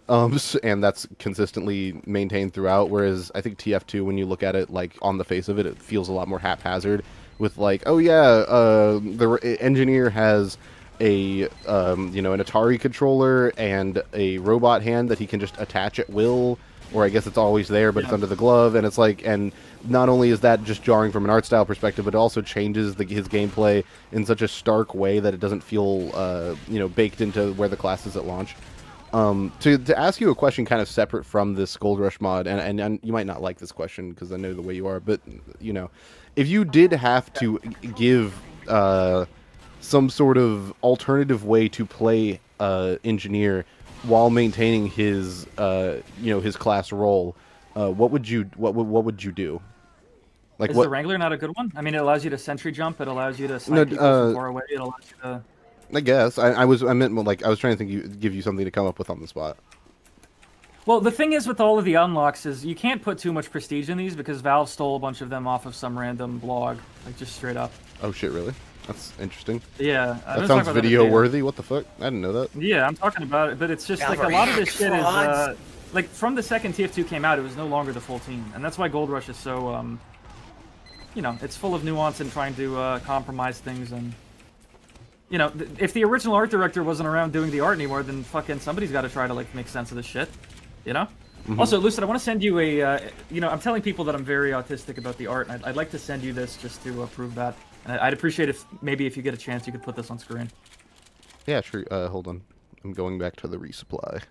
and that's consistently maintained throughout, whereas I think TF2, when you look at it, like, on the face of it, it feels a lot more haphazard, with like, oh yeah, the engineer has a an Atari controller and a robot hand that he can just attach at will, or I guess it's always there, but it's under the glove, and it's like, and not only is that just jarring from an art style perspective, but it also changes his gameplay in such a stark way that it doesn't feel baked into where the class is at launch. To ask you a question kind of separate from this Gold Rush mod, and you might not like this question because I know the way you are, but if you did have to give some sort of alternative way to play engineer while maintaining his his class role, what would you do? Like, is what? The Wrangler not a good one? I mean, it allows you to sentry jump. It allows you to snipe people from far away. It allows you to. I guess I meant like I was trying to give you something to come up with on the spot. Well, the thing is with all of the unlocks is you can't put too much prestige in these because Valve stole a bunch of them off of some random blog, like just straight up. Oh shit, really? That's interesting. Yeah. That sounds video worthy. What the fuck? I didn't know that. Yeah, I'm talking about it, but it's just like a lot of this shit is like from the second TF2 came out, it was no longer the full team, and that's why Gold Rush is so it's full of nuance and trying to compromise things. And if the original art director wasn't around doing the art anymore, then fucking somebody's got to try to like make sense of this shit. Mm-hmm. Also, Lucid, I want to send you a I'm telling people that I'm very autistic about the art, and I'd like to send you this just to prove that. And I'd appreciate if you get a chance, you could put this on screen. Yeah, sure. Hold on. I'm going back to the resupply.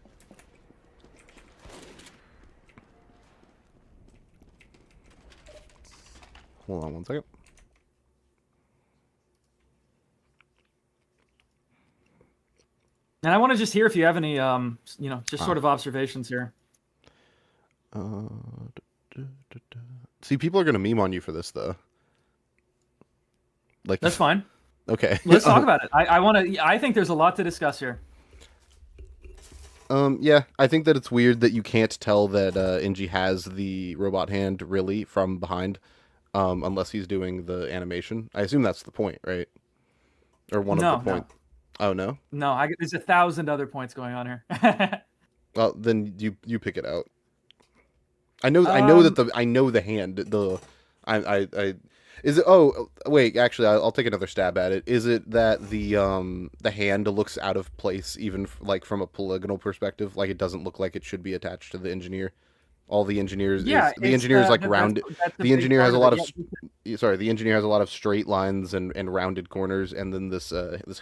Hold on one second. And I want to just hear if you have any, sort of observations here. See, people are gonna meme on you for this, though. Like, that's fine. Okay. Let's talk about it. I think there's a lot to discuss here. Yeah, I think that it's weird that you can't tell that Inji has the robot hand really from behind, unless he's doing the animation. I assume that's the point, right? Or one of the points. Oh no. No, there's 1,000 other points going on here. Well, then you pick it out. I know that I know the hand. Is it? Oh wait, actually, I'll take another stab at it. Is it that the hand looks out of place, even like from a polygonal perspective? Like it doesn't look like it should be attached to the engineer. All the engineers, the engineer is like rounded. The engineer has a lot of. Sorry, the engineer has a lot of straight lines and rounded corners, and then this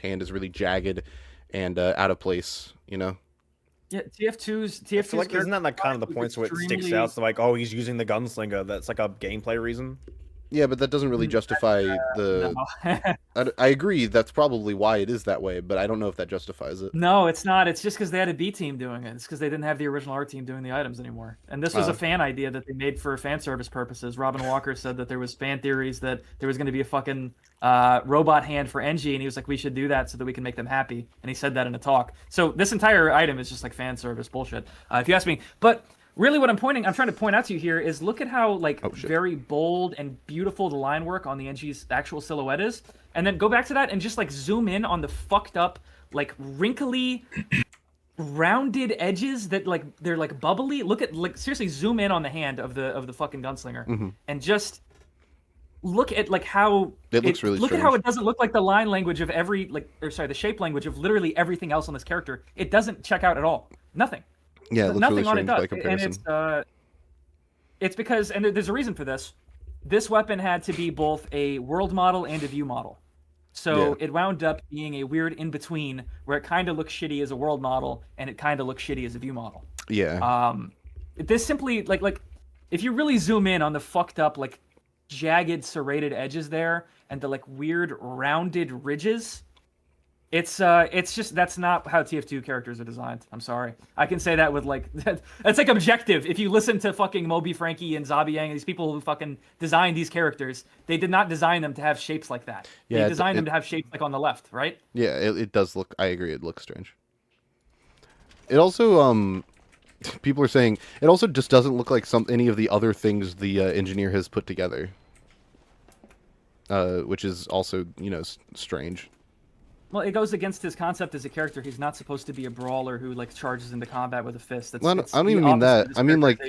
hand is really jagged and out of place. Yeah, TF2's I feel like isn't that like kind of the points where it sticks out? So like, oh, he's using the gunslinger. That's like a gameplay reason. Yeah, but that doesn't really justify the. No. I agree. That's probably why it is that way, but I don't know if that justifies it. No, it's not. It's just because they had a B team doing it. It's because they didn't have the original art team doing the items anymore. And this was a fan idea that they made for fan service purposes. Robin Walker said that there was fan theories that there was going to be a fucking robot hand for NG, and he was like, we should do that so that we can make them happy. And he said that in a talk. So this entire item is just like fan service bullshit, if you ask me. But really, what I'm trying to point out to you here is look at how very bold and beautiful the line work on the NG's actual silhouette is, and then go back to that and just like zoom in on the fucked up, like wrinkly, rounded edges that like they're like bubbly. Look at seriously zoom in on the hand of the fucking gunslinger, and just look at like how it looks really. Look strange. at how it doesn't look like the line language of every the shape language of literally everything else on this character. It doesn't check out at all. Nothing. Yeah, it looks Nothing really on it strange does. by comparison. And it's because, and there's a reason for this. This weapon had to be both a world model and a view model. So it wound up being a weird in-between where it kind of looks shitty as a world model and it kind of looks shitty as a view model. Yeah. This simply, like, if you really zoom in on the fucked up, like, jagged, serrated edges there and the, like, weird rounded ridges, it's just, that's not how TF2 characters are designed. I'm sorry. I can say that with, like, that's, like, objective. If you listen to fucking Moby Frankie and Zabi Yang and these people who fucking designed these characters, they did not design them to have shapes like that. Yeah, they designed them to have shapes like on the left, right? Yeah, it does look, I agree, it looks strange. It also, people are saying, it also just doesn't look like any of the other things the engineer has put together. Which is also, you know, strange. Well, it goes against his concept as a character. He's not supposed to be a brawler who like charges into combat with a fist. That's, well, I don't even mean that. I mean like,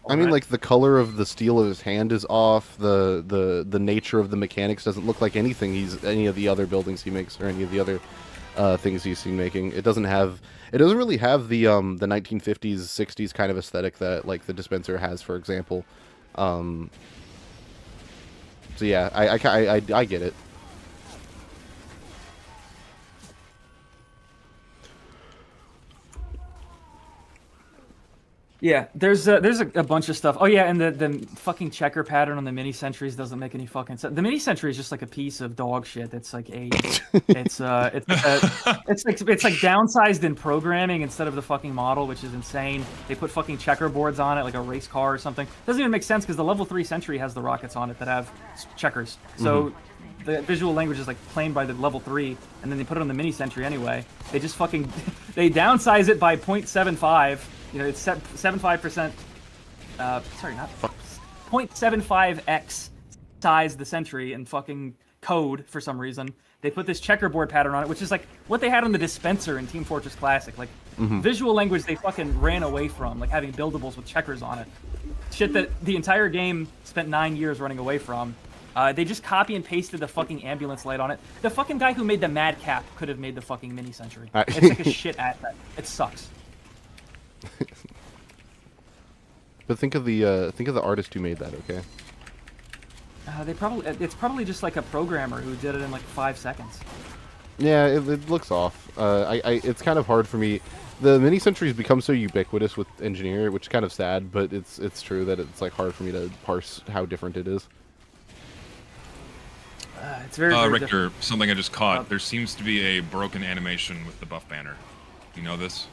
like the color of the steel of his hand is off. The nature of the mechanics doesn't look like any of the other buildings he makes or any of the other things he's seen making. It doesn't really have the 1950s 60s kind of aesthetic that like the dispenser has, for example. So yeah, I get it. Yeah, there's a bunch of stuff. Oh yeah, and the fucking checker pattern on the mini sentries doesn't make any fucking sense. The mini sentry is just like a piece of dog shit that's like it's like downsized in programming instead of the fucking model, which is insane. They put fucking checkerboards on it like a race car or something. Doesn't even make sense because the level 3 sentry has the rockets on it that have checkers. So the visual language is like plain by the level 3, and then they put it on the mini sentry anyway. They just fucking they downsize it by 0.75. You know, it's 75%. Sorry, not 0.75x size the sentry in fucking code for some reason. They put this checkerboard pattern on it, which is like what they had on the dispenser in Team Fortress Classic. Like visual language they fucking ran away from, like having buildables with checkers on it. Shit that the entire game spent 9 years running away from. They just copy and pasted the fucking ambulance light on it. The fucking guy who made the Mad Cap could have made the fucking mini sentry. It's like a shit asset. It sucks. But think of the artist who made that, okay? It's probably just like a programmer who did it in like 5 seconds. Yeah, it looks off. It's kind of hard for me. The mini sentries become so ubiquitous with engineer, which is kind of sad, but it's true that it's like hard for me to parse how different it is. It's very Richter, different. something I just caught. There seems to be a broken animation with the buff banner. Do you know this?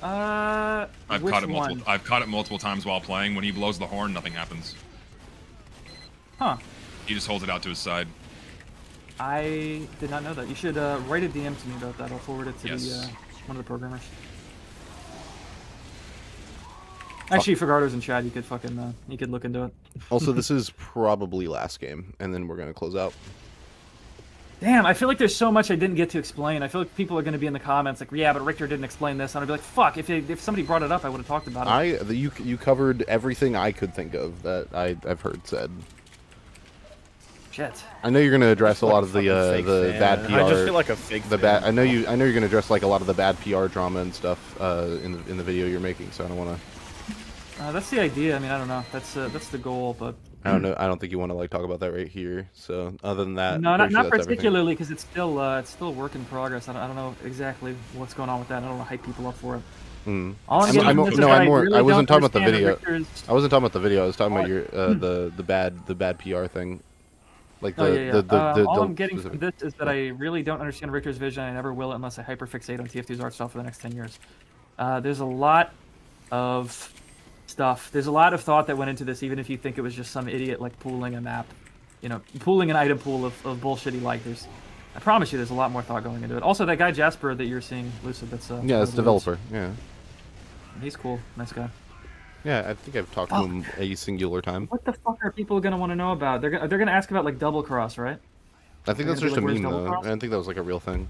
I've caught it multiple times while playing. When he blows the horn, nothing happens. Huh. He just holds it out to his side. I did not know that. You should write a DM to me about that. I'll forward it to one of the programmers. Actually, for Gardo's in chat, you could fucking you could look into it. Also, this is probably last game, and then we're gonna close out. Damn, I feel like there's so much I didn't get to explain. I feel like people are going to be in the comments like, yeah, but Richter didn't explain this. And I'd be like, fuck, if somebody brought it up, I would have talked about it. You covered everything I could think of that I've heard said. Shit. I know you're going to address a lot of the bad PR. I just feel like a fake fan. I know you're going to address like a lot of the bad PR drama and stuff in the video you're making. So I don't want to. That's the idea. I mean, I don't know. That's the goal, but. I don't know. I don't think you want to like talk about that right here. So other than that, no, not particularly, because it's still work in progress. I don't know exactly what's going on with that. I don't want to hype people up for it. All I'm I'm- getting I'm- from this is no, that I'm more- really I wasn't don't talking about the understand video. Richter's- I wasn't talking about the video. I was talking about your the bad PR thing, like the Oh yeah, yeah. the All I'm don't getting specific- from this is that I really don't understand Richter's vision. I never will unless I hyperfixate on TF2's art style for the next 10 years. There's a lot of stuff. There's a lot of thought that went into this, even if you think it was just some idiot like pooling a map, you know, pooling an item pool of bullshit he liked. I promise you, there's a lot more thought going into it. Also, that guy Jasper that you're seeing, Lucid, that's yeah, it's developer. Yeah, He's cool, nice guy. yeah. I think I've talked to him a singular time. What the fuck are people gonna want to know about? They're gonna ask about like double cross, right? I think They're that's gonna be just a like, "Where's meme double though. cross?" I don't think that was like a real thing.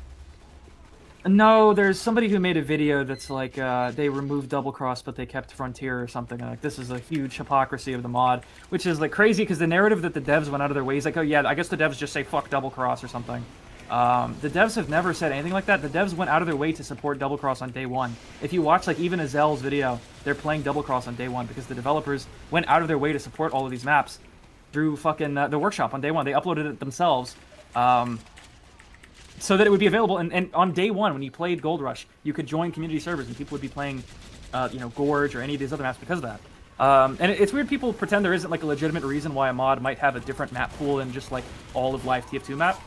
No, there's somebody who made a video that's like they removed double cross, but they kept frontier or something. And like this is a huge hypocrisy of the mod, which is like crazy because the narrative that the devs went out of their way is like, oh yeah, I guess the devs just say fuck double cross or something. The devs have never said anything like that. The devs went out of their way to support double cross on day one. If you watch like even Azel's video, they're playing double cross on day one because the developers went out of their way to support all of these maps through fucking the workshop on day one. They uploaded it themselves. So that it would be available, and on day one, when you played Gold Rush, you could join community servers, and people would be playing, you know, Gorge or any of these other maps because of that. And it's weird people pretend there isn't like a legitimate reason why a mod might have a different map pool than just like all of live TF2's maps.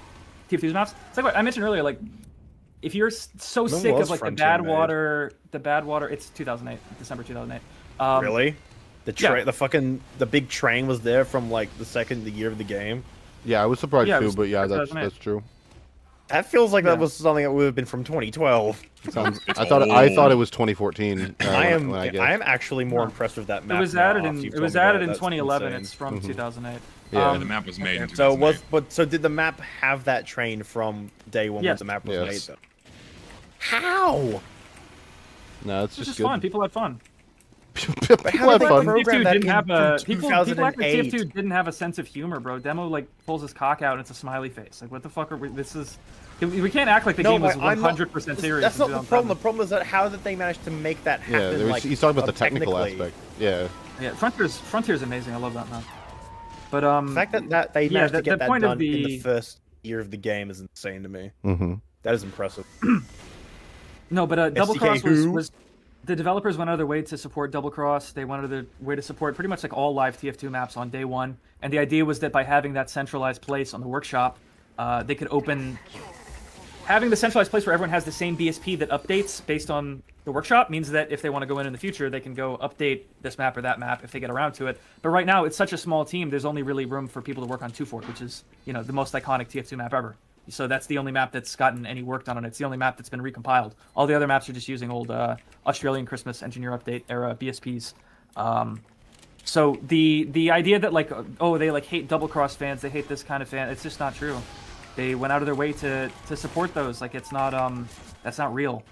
It's like what I mentioned earlier, like if you're so When sick was of like Frontier made? the bad water, it's 2008, December 2008. Really? Yeah. The big train was there from like the year of the game. Yeah, I was surprised Yeah, it too, was but yeah, 2008. that's true. That feels like Yeah. that was something that would have been from 2012. Sounds. I thought it was 2014. I am when I guessed. actually more impressed with that map. It was now added in after you've it told was me that. added in That's 2011. insane. It's from 2008. Yeah. Yeah, the map was made in So 2008. so did the map have that train from day one Yes. when the map was Yes. made? Then? How? No, it's It was just just good. fun. People had fun. People how had did fun. they program TF2 that didn't in have a from people act like 2008? TF2 didn't have a sense of humor, bro. Demo like pulls his cock out and it's a smiley face. Like what the fuck are we? This is we can't act like the game was I'm not- 100% serious. That's in not the problem. The 2007. problem is that how did they manage to make that happen? Yeah, there was, like, he's talking about the technical technically? aspect. Yeah. Yeah, Frontier's amazing. I love that map. But The fact that they yeah, managed to the get that point of done in the- the first year of the game is insane to me. Mm-hmm. That is impressive. no, but Double SDK Cross who? was the developers went out of their way to support Double Cross. They went out of their way to support pretty much like all live TF2 maps on day one. And the idea was that by having that centralized place on the workshop, they could open. Having the centralized place where everyone has the same BSP that updates based on the workshop means that if they want to go in the future, they can go update this map or that map if they get around to it. But right now, it's such a small team. There's only really room for people to work on 2 Fort, which is, you know, the most iconic TF2 map ever. So that's the only map that's gotten any work done on it. It's the only map that's been recompiled. All the other maps are just using old Australian Christmas Engineer Update era BSPs. So the idea that like, oh, they like hate Double Cross fans, they hate this kind of fan, it's just not true. They went out of their way to support those. Like it's not that's not real.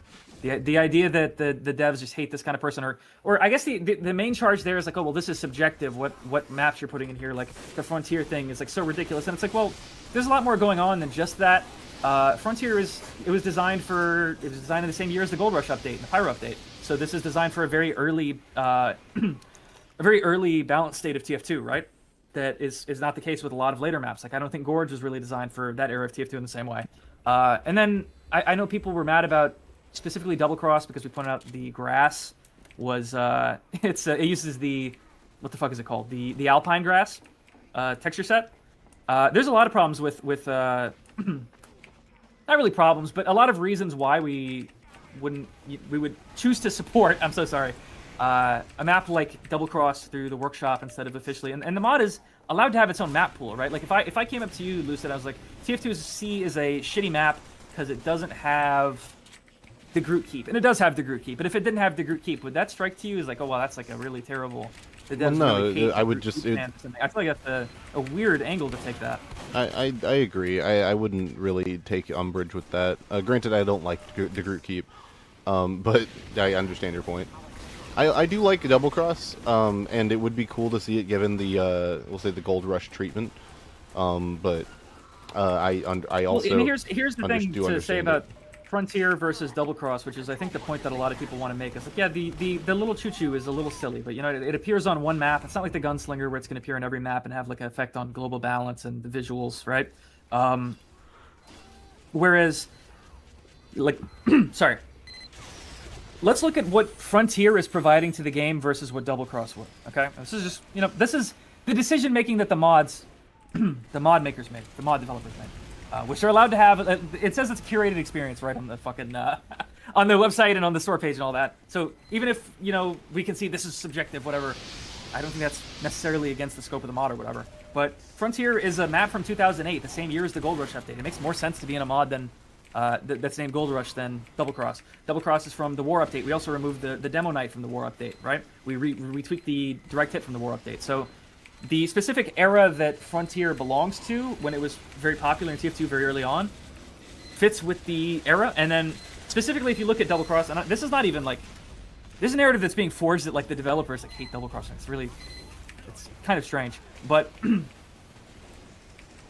The idea that the devs just hate this kind of person, or I guess the main charge there is like, oh well, this is subjective. What maps you're putting in here, like the Frontier thing is like so ridiculous, and it's like, well, there's a lot more going on than just that. Frontier was designed in the same year as the Gold Rush update and the Pyro update. So this is designed for a very early a very early balanced state of TF2, right? That is not the case with a lot of later maps. Like I don't think Gorge was really designed for that era of TF2 in the same way. And then I know people were mad about specifically Double Cross because we pointed out the grass was it uses the what the fuck is it called, the alpine grass texture set. There's a lot of problems with not really problems, but a lot of reasons why we would choose to support. I'm so sorry. A map like Double Cross through the workshop instead of officially, and the mod is allowed to have its own map pool, right? Like if I came up to you, Lucid, I was like, TF2C is a shitty map because it doesn't have the Groot Keep, and it does have the Groot Keep. But if it didn't have the Groot Keep, would that strike to you as like, oh well, that's like a really terrible? The devs no, really hate I the would Groot just- Keep fans. I feel like that's a weird angle to take that. I agree. I wouldn't really take umbrage with that. Granted, I don't like the Groot Keep, but I understand your point. I do like Double Cross, and it would be cool to see it given the we'll say the Gold Rush treatment. But I also well, and here's the thing to say understand about it. Frontier versus Double Cross, which is I think the point that a lot of people want to make is like, yeah, the little choo-choo is a little silly, but you know it appears on one map. It's not like the Gunslinger where it's going to appear on every map and have like an effect on global balance and the visuals, right? Whereas, like, sorry. let's look at what Frontier is providing to the game versus what Double Cross would. Okay, this is just this is the decision making that the mods, the mod makers made, the mod developers made, which they're allowed to have. It says it's a curated experience, right, on the fucking on the website and on the store page and all that. So even if we can see this is subjective, whatever, I don't think that's necessarily against the scope of the mod or whatever. But Frontier is a map from 2008, the same year as the Gold Rush update. It makes more sense to be in a mod than that's named Gold Rush than Double Cross. Double Cross is from the War update. We also removed the Demo Night from the War update, right? We tweaked the Direct Hit from the War update. So the specific era that Frontier belongs to, when it was very popular in TF2 very early on, fits with the era. And then specifically, if you look at Double Cross, and this is not even like, there's a narrative that's being forged that like the developers like hate Double Cross. It's kind of strange, but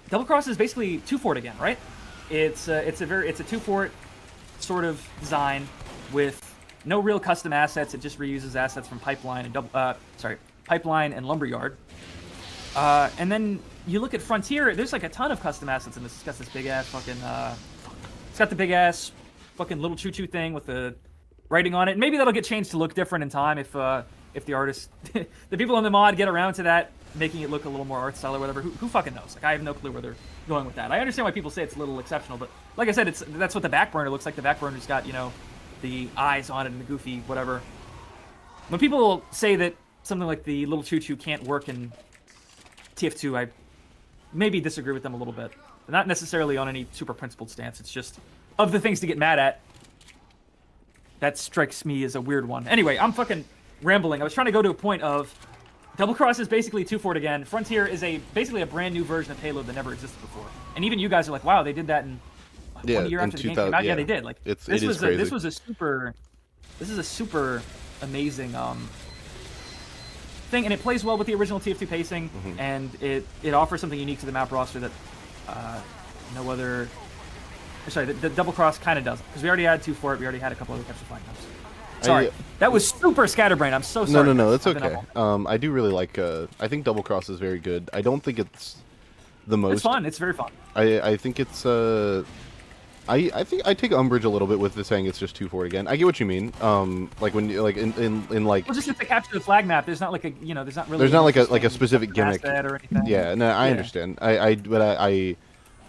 Double Cross is basically 2 Fort again, right? It's a 2 Fort sort of design with no real custom assets. It just reuses assets from Pipeline and Pipeline and Lumberyard. And then you look at Frontier. There's like a ton of custom assets in this. It's got this big ass fucking. It's got the big ass fucking little choo-choo thing with the writing on it. Maybe that'll get changed to look different in time if the artists, the people on the mod get around to that, making it look a little more art style or whatever. Who fucking knows? Like, I have no clue where they're going with that. I understand why people say it's a little exceptional, but like I said, that's what the back burner looks like. The back burner's got the eyes on it and the goofy whatever. When people say that something like the little choo-choo can't work in TF2, I maybe disagree with them a little bit. Not necessarily on any super principled stance. It's just of the things to get mad at. That strikes me as a weird one. Anyway, I'm fucking rambling. I was trying to go to a point of Double Cross is basically 2 Fort again. Frontier is basically a brand new version of Payload that never existed before. And even you guys are like, wow, they did that in 1 year after the game came out. Yeah, they did. Like this is a super amazing thing, and it plays well with the original TF2 pacing, and it offers something unique to the map roster that no other. Sorry, the Double Cross kind of doesn't, because we already had 2 Fort. We already had a couple other capture flying maps. Sorry, that was super scatterbrained. I'm so sorry. No, it's okay. I do really like. I think Double Cross is very good. I don't think it's the most. It's fun. It's very fun. I think it's. I think I take umbrage a little bit with this saying it's just 2 Fort again. I get what you mean. Like when like in like. Well, just if they capture the flag map, there's not like a there's not really. There's not like a specific gimmick. Or anything. Yeah, no, I understand.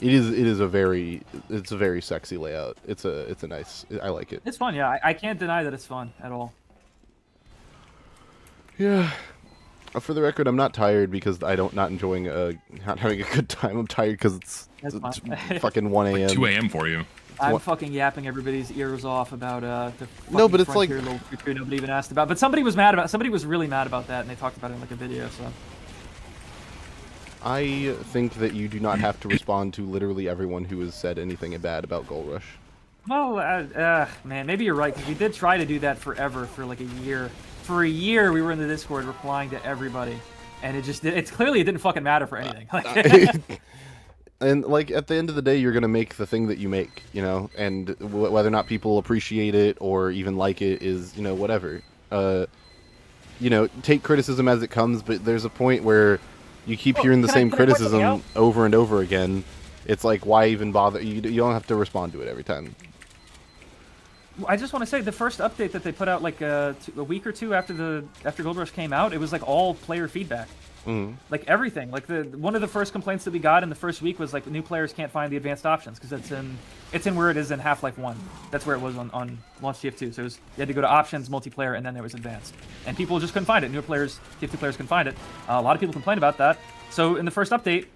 It is a very sexy layout. It's a nice. I like it. It's fun, yeah. I can't deny that it's fun at all. Yeah. For the record, I'm not tired because not enjoying not having a good time. I'm tired because it's fucking 1 a.m. Like 2 a.m. for you. I'm fucking yapping everybody's ears off about the no, but it's like little nobody even asked about. But somebody was really mad about that, and they talked about it in like a video. So. I think that you do not have to respond to literally everyone who has said anything bad about Gold Rush. Well, man, maybe you're right, because we did try to do that forever for like a year. For a year, we were in the Discord replying to everybody, and it's clearly it didn't fucking matter for anything. And like at the end of the day, you're gonna make the thing that you make, and whether or not people appreciate it or even like it is, whatever. Take criticism as it comes, but there's a point where you keep hearing the same criticism over and over again. It's like, why even bother? You don't have to respond to it every time. I just want to say the first update that they put out like a week or two after Gold Rush came out, it was like all player feedback. Like everything. Like one of the first complaints that we got in the first week was like new players can't find the advanced options because it's in where it is in Half-Life 1. That's where it was on launch TF2. So you had to go to options, multiplayer, and then there was advanced. And people just couldn't find it. New players, TF2 players couldn't find it. A lot of people complained about that. So in the first update,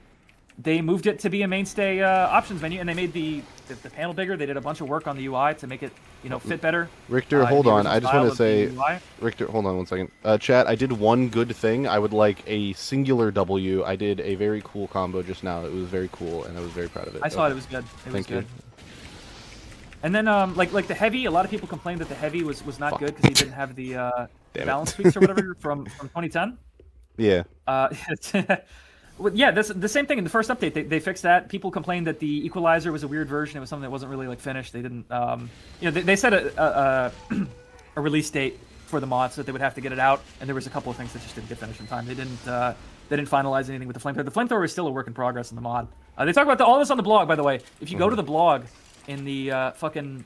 they moved it to be a mainstay options menu, and they made the panel bigger. They did a bunch of work on the UI to make it fit better. Richter, hold on. I just want to say, Richter, hold on 1 second. Chat, I did one good thing. I would like a singular W. I did a very cool combo just now. It was very cool, and I was very proud of it. I saw it. It was good. Thank you. And then like the heavy, a lot of people complained that the heavy was not good because he didn't have the balance tweaks or whatever from 2010. Yeah. Well, yeah, the same thing in the first update. They fixed that. People complained that the equalizer was a weird version. It was something that wasn't really like finished. They didn't, they set a release date for the mod so that they would have to get it out. And there was a couple of things that just didn't get finished in time. They didn't finalize anything with the flamethrower. The flamethrower is still a work in progress in the mod. They talk about all this on the blog, by the way. If you go to the blog in the fucking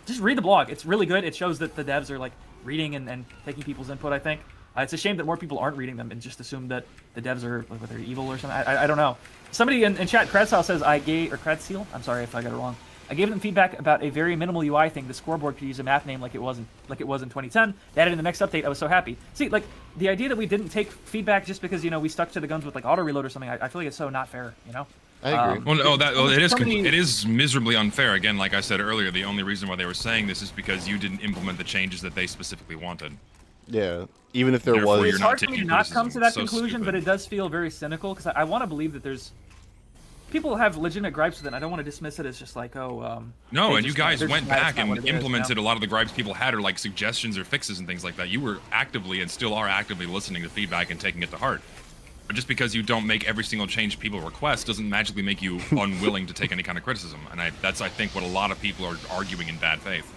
just read the blog. It's really good. It shows that the devs are like reading and taking people's input. I think it's a shame that more people aren't reading them and just assume that the devs are like they're evil or something. I don't know. Somebody in chat, Kredstyle says Kredsteel. I'm sorry if I got it wrong. I gave them feedback about a very minimal UI thing. The scoreboard could use a map name like it was in 2010. They added in the next update. I was so happy. See, like the idea that we didn't take feedback just because we stuck to the guns with like auto reload or something. I feel like it's so not fair. I agree. It is miserably unfair. Again, like I said earlier, the only reason why they were saying this is because you didn't implement the changes that they specifically wanted. Yeah, even if there Therefore, was. you're It's not hard for me to taking not come to that criticism. So conclusion, but stupid. it does feel very cynical because I want to believe that there's people have legitimate gripes with it. And I don't want to dismiss it as just like, No, they and you just- guys they're just went mad it's back not and what it is, implemented a lot of the gripes people had, or like suggestions or fixes and things like that. You were actively and still are actively listening to feedback and taking it to heart. But just because you don't make every single change people request doesn't magically make you unwilling to take any kind of criticism. And that's, I think, what a lot of people are arguing in bad faith.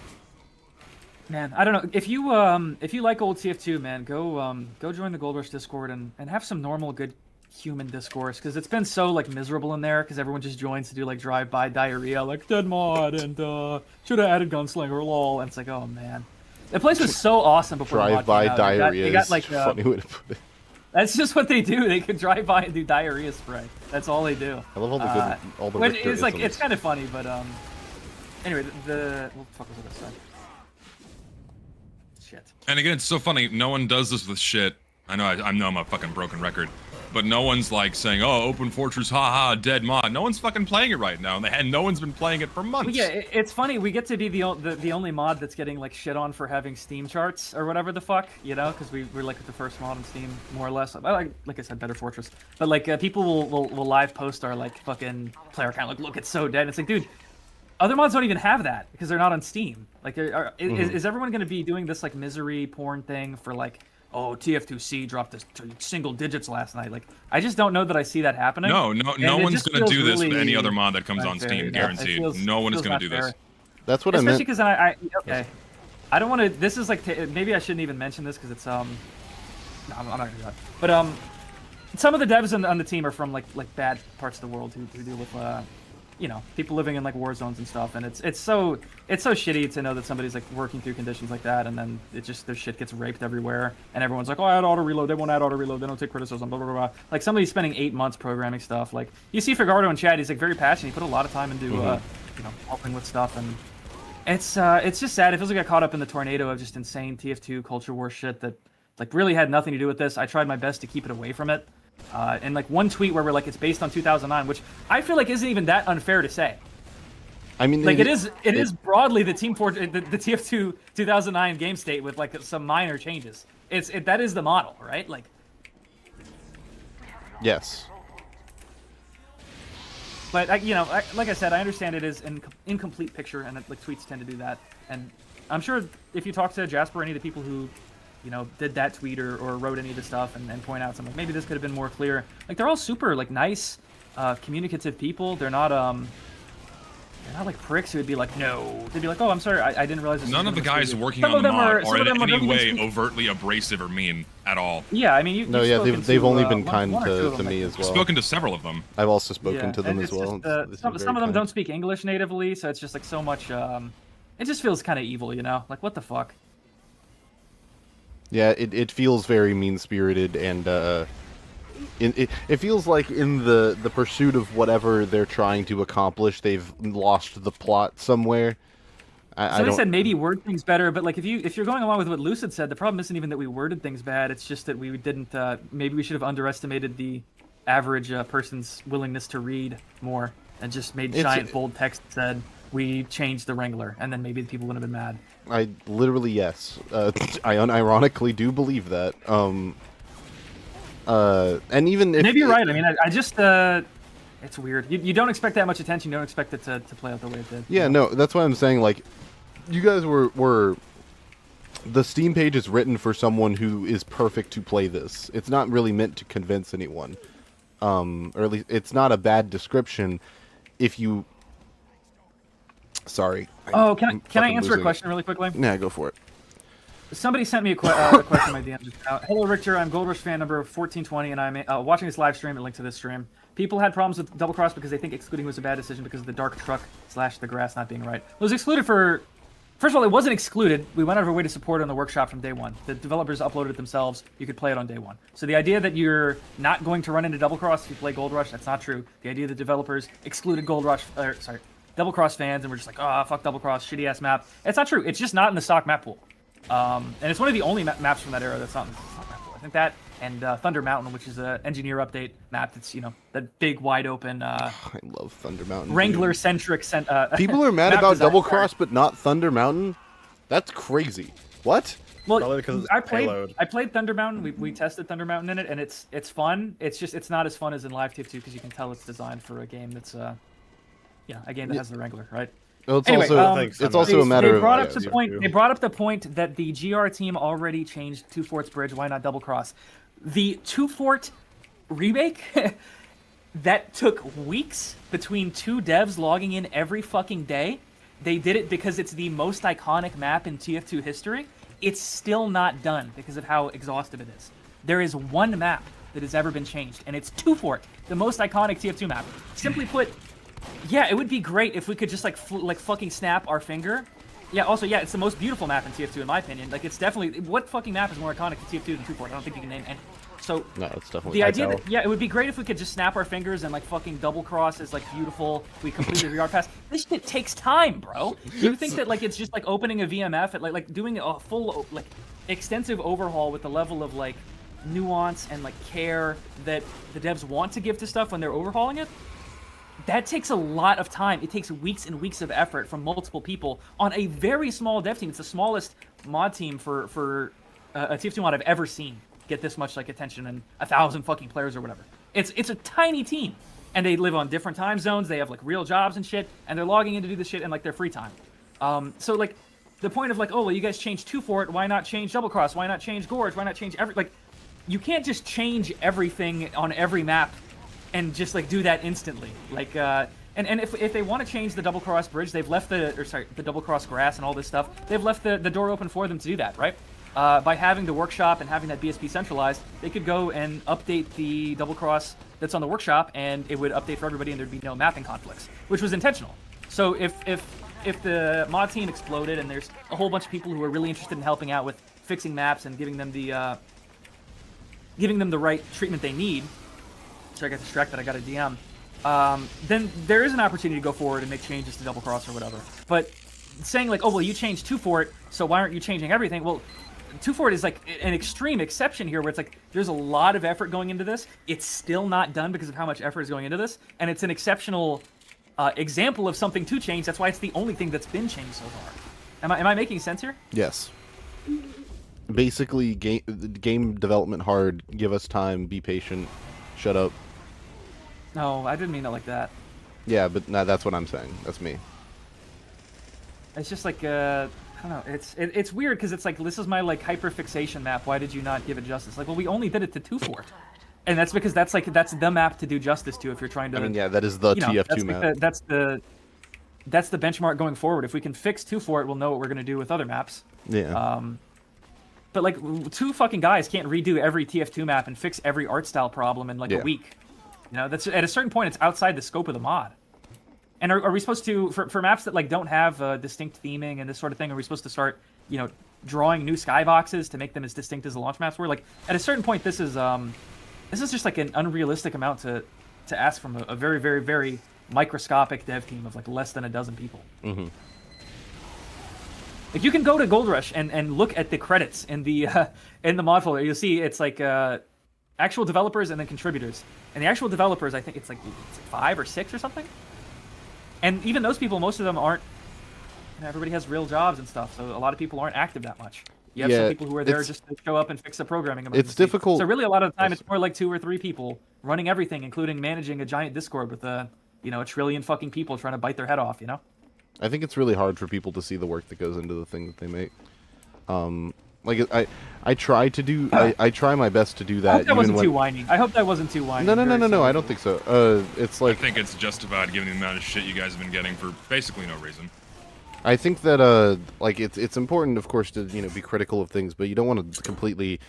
Man, I don't know. If you like old TF2, man, go join the Gold Rush Discord and have some normal good human discourse, because it's been so like miserable in there because everyone just joins to do like drive-by diarrhea, like dead mod and should have added gunslinger lol, and it's like, oh man, the place was so awesome before the mod Drive-by came out. diarrhea They got is like funny way to put it. that's just what they do. They could drive by and do diarrhea spray. That's all they do. I love all the good, all the When Richter it's like isms. it's kind of funny, but anyway, what the fuck was it I said? Shit. And again, it's so funny. No one does this with shit. I know I'm a fucking broken record, but no one's like saying, "Oh, open fortress, haha, dead mod." No one's fucking playing it right now, and no one's been playing it for months. Well, yeah, it's funny. We get to be the only mod that's getting like shit on for having Steam charts or whatever the fuck, because we're like the first mod on Steam, more or less. Like I said, better Fortress. But like people will live post our like fucking player count. Like, look, it's so dead. It's like, dude, other mods don't even have that because they're not on Steam. Like, is everyone going to be doing this like misery porn thing for like, oh, TF2C dropped this to single digits last night? Like, I just don't know that I see that happening. No And one's just gonna feels do this with really any other mod that comes on unfair, Steam, yeah. It guaranteed. feels- No one is feels gonna not do fair. this. That's what I Especially meant. because okay, I don't want to. This is like maybe I shouldn't even mention this because it's no, I'm not gonna do that. But some of the devs on the team are from like bad parts of the world who deal with people living in like war zones and stuff, and it's so shitty to know that somebody's like working through conditions like that, and then their shit gets raped everywhere, and everyone's like, oh, I add auto reload, they won't add auto reload, they don't take criticism, blah blah blah. Like somebody's spending 8 months programming stuff. Like you see Fagardo in chat, he's like very passionate. He put a lot of time into helping with stuff, and it's just sad. It feels like I got caught up in the tornado of just insane TF2 culture war shit that like really had nothing to do with this. I tried my best to keep it away from it. And like one tweet where we're like, it's based on 2009, which I feel like isn't even that unfair to say. I mean, Like it is broadly the the TF2 2009 game state with like some minor changes. That is the model, right? Like, yes. but like I said, I understand it is an incomplete picture, and like tweets tend to do that. And I'm sure if you talk to Jasper or any of the people who did that tweet or wrote any of the stuff and point out something, maybe this could have been more clear. Like they're all super like nice, communicative people. They're not like pricks who would be like, no. They'd be like, oh, I'm sorry, I didn't realize this. None of the guys working Some on of the them mod are- some are of them in are any don't way even speak- overtly abrasive or mean at all. Yeah, I mean, you've No, yeah, spoken they've to, only been one kind or two of to them, me I as think. well. Spoken to several of them. I've also spoken Yeah, to them and as it's well. just, This is some very of them kind. don't speak English natively, so it's just like so much. It just feels kind of evil, Like what the fuck? Yeah, it feels very mean-spirited, and it feels like in the pursuit of whatever they're trying to accomplish, they've lost the plot somewhere. I Somebody don't. said maybe word things better, but like if you're going along with what Lucid said, the problem isn't even that we worded things bad. It's just that we didn't. Maybe we should have underestimated the average person's willingness to read more and just made giant bold text that said we changed the Wrangler, and then maybe the people wouldn't have been mad. I literally, yes. I unironically do believe that. And even if Maybe you're right. I mean, I just it's weird. You don't expect that much attention. You don't expect it to play out the way it did. Yeah, no, that's why I'm saying, like, you guys were the Steam page is written for someone who is perfect to play this. It's not really meant to convince anyone. Or at least it's not a bad description if you. Sorry. Oh, can I fucking answer a losing it. question really quickly? Yeah, go for it. Somebody sent me a question in my DM just now. Hello, Richter. I'm Gold Rush fan number 1420, and I'm watching this live stream and link to this stream. People had problems with Double Cross because they think excluding was a bad decision because of the dark truck / the grass not being right. It was excluded for First of all, it wasn't excluded. We went out of our way to support it on the workshop from day one. The developers uploaded it themselves. You could play it on day one. So the idea that you're not going to run into Double Cross if you play Gold Rush, that's not true. The idea that developers excluded Double Cross fans and we're just like, oh, fuck Double Cross, shitty ass map. It's not true. It's just not in the stock map pool. And it's one of the only maps from that era that's not in the stock map pool. I think that and Thunder Mountain, which is an engineer update map that's, you know, that big, wide open, I love Thunder Mountain. Wrangler-centric... People are mad map about design. Double Cross, but not Thunder Mountain? That's crazy. What? Well, Probably because it's I played payload. I played Thunder Mountain. We tested Thunder Mountain in it, and it's fun. It's just it's not as fun as in Live TF2 because you can tell it's designed for a game that's a game that has the Wrangler, right? Well, it's Anyway, also it's also a matter they of brought up yeah, the yeah. point. They brought up the point that the GR team already changed Two Forts Bridge. Why not Double Cross? The Two Fort remake that took weeks between two devs logging in every fucking day. They did it because it's the most iconic map in TF2 history. It's still not done because of how exhaustive it is. There is one map that has ever been changed, and it's Two Fort, the most iconic TF2 map. Simply put, yeah, it would be great if we could just like fucking snap our finger. Yeah, also, yeah, it's the most beautiful map in TF2 in my opinion. Like, it's definitely... What fucking map is more iconic in TF2 than Two Fort? I don't think you can name any. So, No, it's definitely the idea that, yeah, it would be great if we could just snap our fingers and like fucking Double Cross is like beautiful. We completed the yard pass. This shit takes time, bro. You think that like it's just like opening a VMF and like doing a full like extensive overhaul with the level of like nuance and like care that the devs want to give to stuff when they're overhauling it? That takes a lot of time. It takes weeks and weeks of effort from multiple people on a very small dev team. It's the smallest mod team for a TF2 mod I've ever seen get this much like attention and 1,000 fucking players or whatever. It's a tiny team, and they live on different time zones. They have like real jobs and shit, and they're logging in to do this shit in like their free time. So like the point of like, oh well, you guys changed Two Fort, why not change Double Cross? Why not change Gorge? Why not change like you can't just change everything on every map and just like do that instantly. Like and if they want to change the Double Cross Bridge, they've left the Double Cross Grass and all this stuff. They've left the door open for them to do that, right? By having the workshop and having that BSP centralized, they could go and update the Double Cross that's on the workshop, and it would update for everybody, and there'd be no mapping conflicts, which was intentional. So if the mod team exploded, and there's a whole bunch of people who are really interested in helping out with fixing maps and giving them the right treatment they need. So I got distracted. I got a DM. Then there is an opportunity to go forward and make changes to Double Cross or whatever. But saying like, oh well, you changed Two Fort, so why aren't you changing everything? Well, Two Fort is like an extreme exception here, where it's like there's a lot of effort going into this. It's still not done because of how much effort is going into this, and it's an exceptional example of something to change. That's why it's the only thing that's been changed so far. Am I making sense here? Yes. Basically, game development hard. Give us time. Be patient. Shut up. No, I didn't mean it like that. Yeah, but no, that's what I'm saying. That's me. It's just like I don't know. It's weird because it's like this is my like hyperfixation map. Why did you not give it justice? Like, well, we only did it to Two Fort, and that's because that's the map to do justice to if you're trying to. I mean, yeah, that is the TF2 map. That's the benchmark going forward. If we can fix Two Fort, we'll know what we're gonna do with other maps. Yeah. But like two fucking guys can't redo every TF2 map and fix every art style problem in like a week. You know, that's at a certain point it's outside the scope of the mod. And are we supposed to, for maps that like don't have distinct theming and this sort of thing, are we supposed to start, you know, drawing new skyboxes to make them as distinct as the launch maps were? Like at a certain point, this is just like an unrealistic amount to ask from a very, very, very microscopic dev team of like less than a dozen people. Mm-hmm. Like you can go to Gold Rush and look at the credits in the mod folder. You'll see it's like actual developers and then contributors. And the actual developers, I think it's like 5 or 6 or something. And even those people, most of them aren't. You know, everybody has real jobs and stuff, so a lot of people aren't active that much. You have some people who are there just to show up and fix the programming emergency. It's difficult. So really, a lot of the time, it's more like 2 or 3 people running everything, including managing a giant Discord with a trillion fucking people trying to bite their head off. You know. I think it's really hard for people to see the work that goes into the thing that they make. Like I try to do. I try my best to do that. I hope that wasn't too whiny. I hope that wasn't too whiny. No. I don't think so. It's like I think it's justified given the amount of shit you guys have been getting for basically no reason. I think that like it's important, of course, to be critical of things, but you don't want to completely,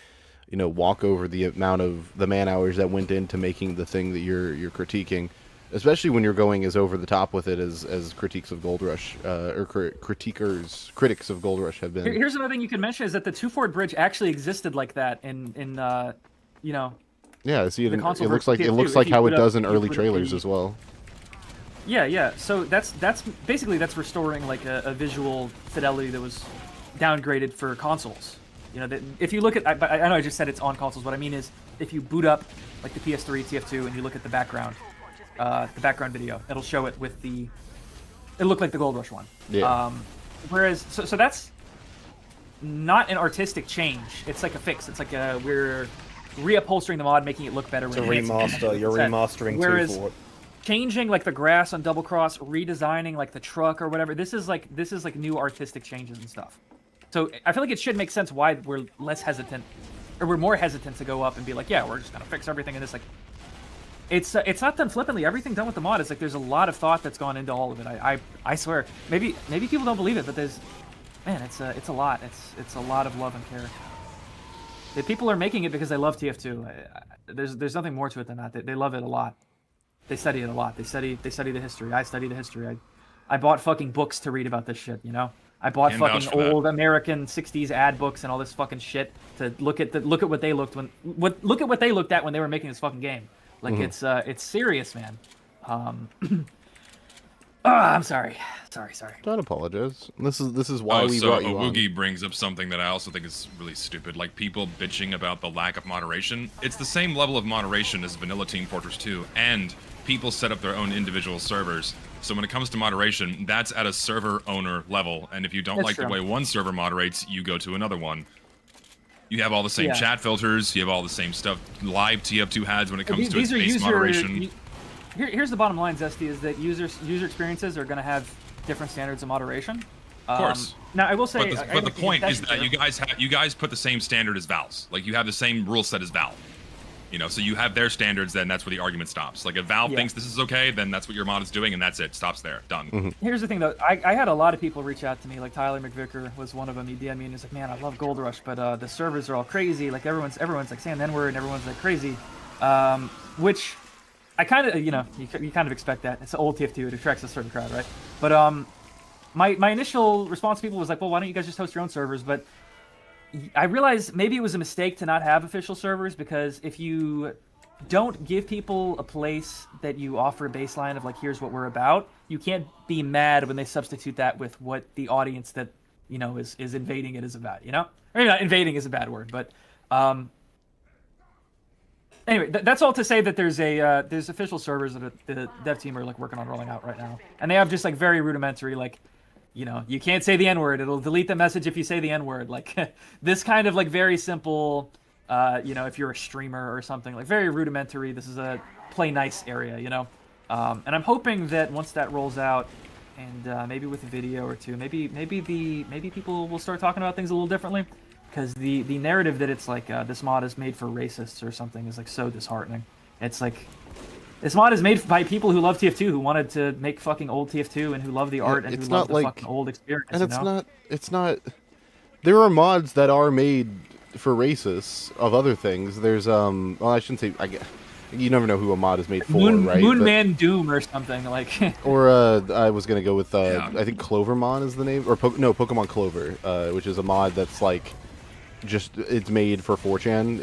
walk over the amount of the man hours that went into making the thing that you're critiquing. especially when you're going as over the top with it as critiques of Gold Rush or critics of Gold Rush have been. Here's another thing you can mention is that the 2-fort bridge actually existed like that in you know. Yeah, see, it console looks version like TF2, it looks like how it boot does up- in if you early boot up trailers the- as well. Yeah. So that's basically restoring like a visual fidelity that was downgraded for consoles. You know, that if you look at, I know I just said it's on consoles. What I mean is, if you boot up like the PS3, TF2, and you look at the background video, it'll show it with the. It looked like the Gold Rush one. Yeah. Whereas, so that's not an artistic change. It's like a fix. It's like we're reupholstering the mod, making it look better. It's a remaster. You're remastering 2-fort. Changing like the grass on Double Cross, redesigning like the truck or whatever. This is like new artistic changes and stuff. So I feel like it should make sense why we're less hesitant, or we're more hesitant to go up and be like, yeah, we're just gonna fix everything in this. Like, it's not done flippantly. Everything done with the mod is like there's a lot of thought that's gone into all of it. I swear. Maybe people don't believe it, but there's, man, it's a lot. It's a lot of love and care. The people are making it because they love TF2. There's nothing more to it than that. They love it a lot. They study it a lot. They study the history. I study the history. I bought fucking books to read about this shit, you know? I bought Can't vouch fucking for that. old American 60s ad books and all this fucking shit to look at what they looked at when they were making this fucking game. Like it's serious, man. I'm sorry. Sorry. Don't apologize. This is why we so brought you on. Awoogie brings up something that I also think is really stupid. Like people bitching about the lack of moderation. It's the same level of moderation as vanilla Team Fortress 2, and people set up their own individual servers. So when it comes to moderation, that's at a server owner level. And if you don't That's like true. the way one server moderates, you go to another one. You have all the same Yeah. chat filters. You have all the same stuff live TF2 has when it comes to its These are base user. moderation. Here's the bottom line, Zesty, is that user experiences are going to have different standards of moderation. Of course. Now I will say, But the point is that you guys put the same standard as Valve's. Like you have the same rule set as Valve. You know, so you have their standards, then that's where the argument stops. Like if Valve Yeah. thinks this is okay, then that's what your mod is doing, and that's it. Stops there. Done. Here's the thing, though. I had a lot of people reach out to me. Like Tyler McVicker was one of them. He DM'd me and he's like, "Man, I love Gold Rush, but the servers are all crazy. Like everyone's like saying the N-word and everyone's like crazy," which I kind of, you kind of expect that. It's old TF2. It attracts a certain crowd, right? But my initial response to people was like, "Well, why don't you guys just host your own servers?" But I realized maybe it was a mistake to not have official servers, because if you don't give people a place that you offer a baseline of like, here's what we're about, you can't be mad when they substitute that with what the audience that, you know, is invading it is about, you know? Or maybe not invading is a bad word, but anyway, that's all to say that there's official servers that the dev team are like working on rolling out right now. And they have just like very rudimentary, like, you know, you can't say the N-word, it'll delete the message if you say the N-word. Like this kind of like very simple, you know, if you're a streamer or something, like very rudimentary, this is a play nice area, you know? And I'm hoping that once that rolls out, and maybe with a video or two, maybe people will start talking about things a little differently, because the narrative that it's like this mod is made for racists or something is like so disheartening. It's like, this mod is made by people who love TF2, who wanted to make fucking old TF2 and who love the art and who love the fucking old experience. And you it's not. There are mods that are made for racists of other things. There's well, I shouldn't say. You never know who a mod is made for, right? Moonman Doom or something like. Or I was gonna go with I think Clovermon is the name, or Pokemon Clover, which is a mod that's like just it's made for 4chan.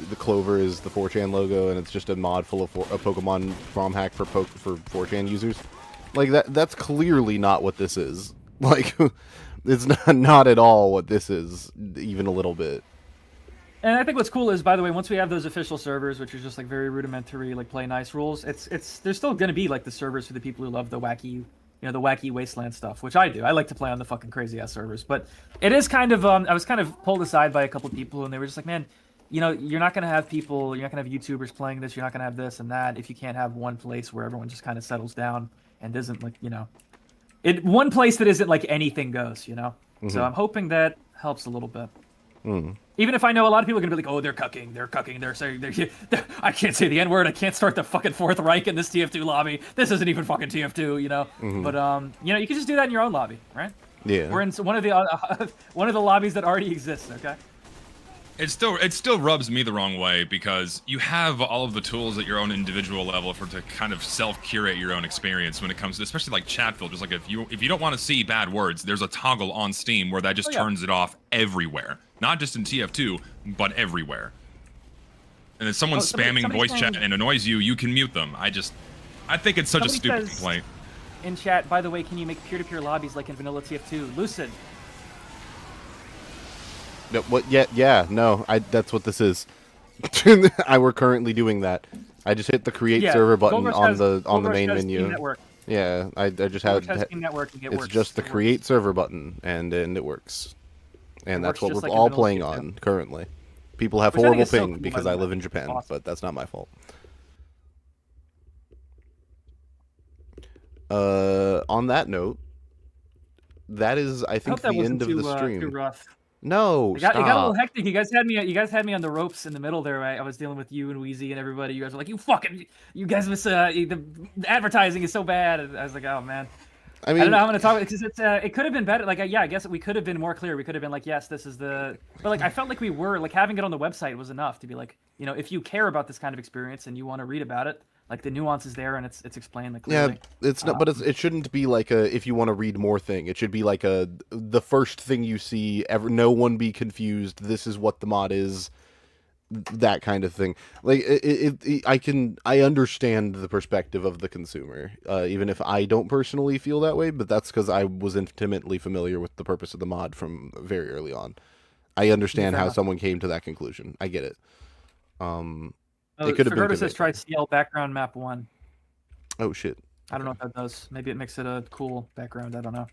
The Clover is the 4chan logo, and it's just a mod full of a Pokemon ROM hack for 4chan users. Like that's clearly not what this is. Like it's not at all what this is, even a little bit. And I think what's cool is, by the way, once we have those official servers, which are just like very rudimentary, like play nice rules, there's still gonna be like the servers for the people who love the wacky, the wacky wasteland stuff, which I do. I like to play on the fucking crazy ass servers, but it is kind of I was kind of pulled aside by a couple people, and they were just like, man, you're not gonna have people, you're not gonna have YouTubers playing this, you're not gonna have this and that if you can't have one place where everyone just kind of settles down and doesn't like, one place that isn't like anything goes, So I'm hoping that helps a little bit. Even if I know a lot of people are gonna be like, oh, they're cucking, they're saying, I can't say the N-word, I can't start the fucking Fourth Reich in this TF2 lobby. This isn't even fucking TF2, But you can just do that in your own lobby, right? Yeah. We're in one of the lobbies that already exists. Okay. It still rubs me the wrong way because you have all of the tools at your own individual level to kind of self-curate your own experience when it comes to, especially like chat filters. Like if you don't want to see bad words, there's a toggle on Steam where that just turns it off everywhere, not just in TF2 but everywhere. And if someone's spamming voice chat and annoys you, you can mute them. I think it's such a stupid complaint. In chat, by the way, can you make peer-to-peer lobbies like in vanilla TF2? Lucid. No, what? Yeah. No, that's what this is. We're currently doing that. I just hit the create server button on the main menu. Yeah, I just have. It's just the create server button, and it works. And that's what we're all playing on currently. People have horrible ping because I live in Japan, but that's not my fault. On that note, that is, I think, the end of the stream. Too rough. No, it got a little hectic. You guys had me on the ropes in the middle there. I was dealing with you and Weezy and everybody. You guys were like, you guys miss the advertising is so bad. And I was like, oh man. I don't know how I'm gonna talk about it because it could have been better. Like, I guess we could have been more clear. We could have been like, yes, this is the. But like, I felt like we were like having it on the website was enough to be like, if you care about this kind of experience and you want to read about it, like the nuance is there and it's explained like clearly. Yeah, it's not, but it shouldn't be like a if you want to read more thing. It should be like the first thing you see. No one be confused. This is what the mod is. That kind of thing. Like I understand the perspective of the consumer, even if I don't personally feel that way. But that's because I was intimately familiar with the purpose of the mod from very early on. I understand how someone came to that conclusion. I get it. It could have been. Says try CL background map 1. Oh shit. I don't know what that does. Maybe it makes it a cool background. I don't know.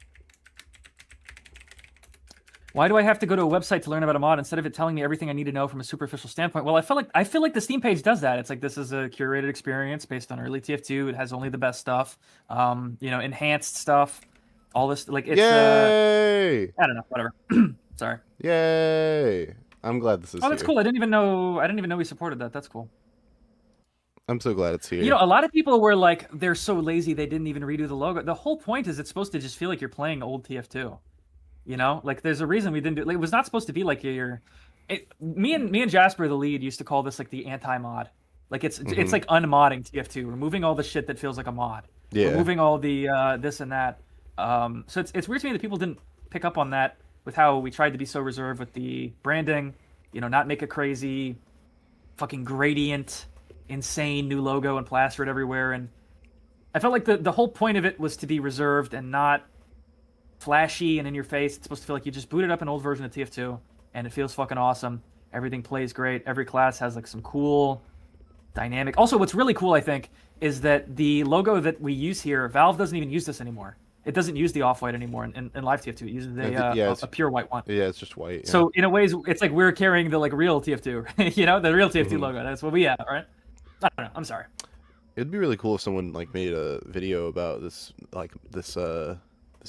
Why do I have to go to a website to learn about a mod instead of it telling me everything I need to know from a superficial standpoint? Well, I feel like the Steam page does that. It's like this is a curated experience based on early TF2. It has only the best stuff, enhanced stuff, all this. Like it's. Yay! I don't know. Whatever. Sorry. Yay! I'm glad this is. Oh, that's cool. I didn't even know we supported that. That's cool. I'm so glad it's here. A lot of people were like, they're so lazy they didn't even redo the logo. The whole point is it's supposed to just feel like you're playing old TF2. Like there's a reason we didn't do it. Like, it was not supposed to be like me and Jasper, the lead, used to call this like the anti-mod. Like it's like unmodding TF2, removing all the shit that feels like a mod. Yeah. Removing all the this and that. So it's weird to me that people didn't pick up on that with how we tried to be so reserved with the branding, not make a crazy fucking gradient, insane new logo and plaster it everywhere. And I felt like the whole point of it was to be reserved and not flashy and in your face. It's supposed to feel like you just booted up an old version of TF2 and it feels fucking awesome. Everything plays great. Every class has like some cool dynamic. Also, what's really cool, I think, is that the logo that we use here, Valve doesn't even use this anymore. It doesn't use the off-white anymore in live TF2. It uses a pure white one. Yeah, it's just white. Yeah. So in a ways, it's like we're carrying the like real TF2, the real TF2 logo. That's what we have, right? I don't know. I'm sorry. It'd be really cool if someone like made a video about this, like this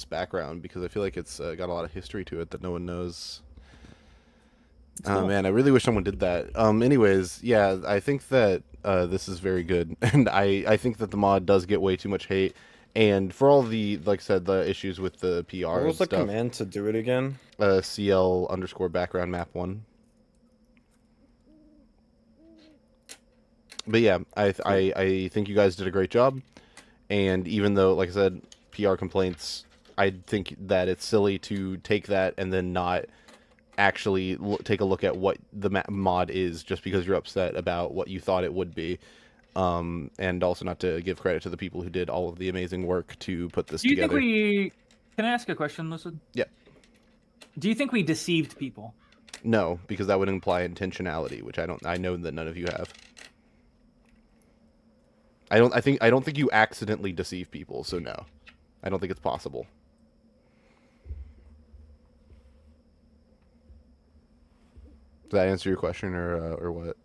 background, because I feel like it's got a lot of history to it that no one knows. Oh man, I really wish someone did that. Anyways, yeah, I think that this is very good, and I think that the mod does get way too much hate. And for all the, like I said, the issues with the PR what was the command to do it again? CL_background map 1. But yeah, I think you guys did a great job. And even though, like I said, PR complaints, I think that it's silly to take that and then not actually take a look at what the mod is just because you're upset about what you thought it would be. And also not to give credit to the people who did all of the amazing work to put this together. Can I ask a question, Lucid? Yeah. Do you think we deceived people? No, because that would imply intentionality, which I know that none of you have. I don't think you accidentally deceive people, so no. I don't think it's possible. Does that answer your question or what?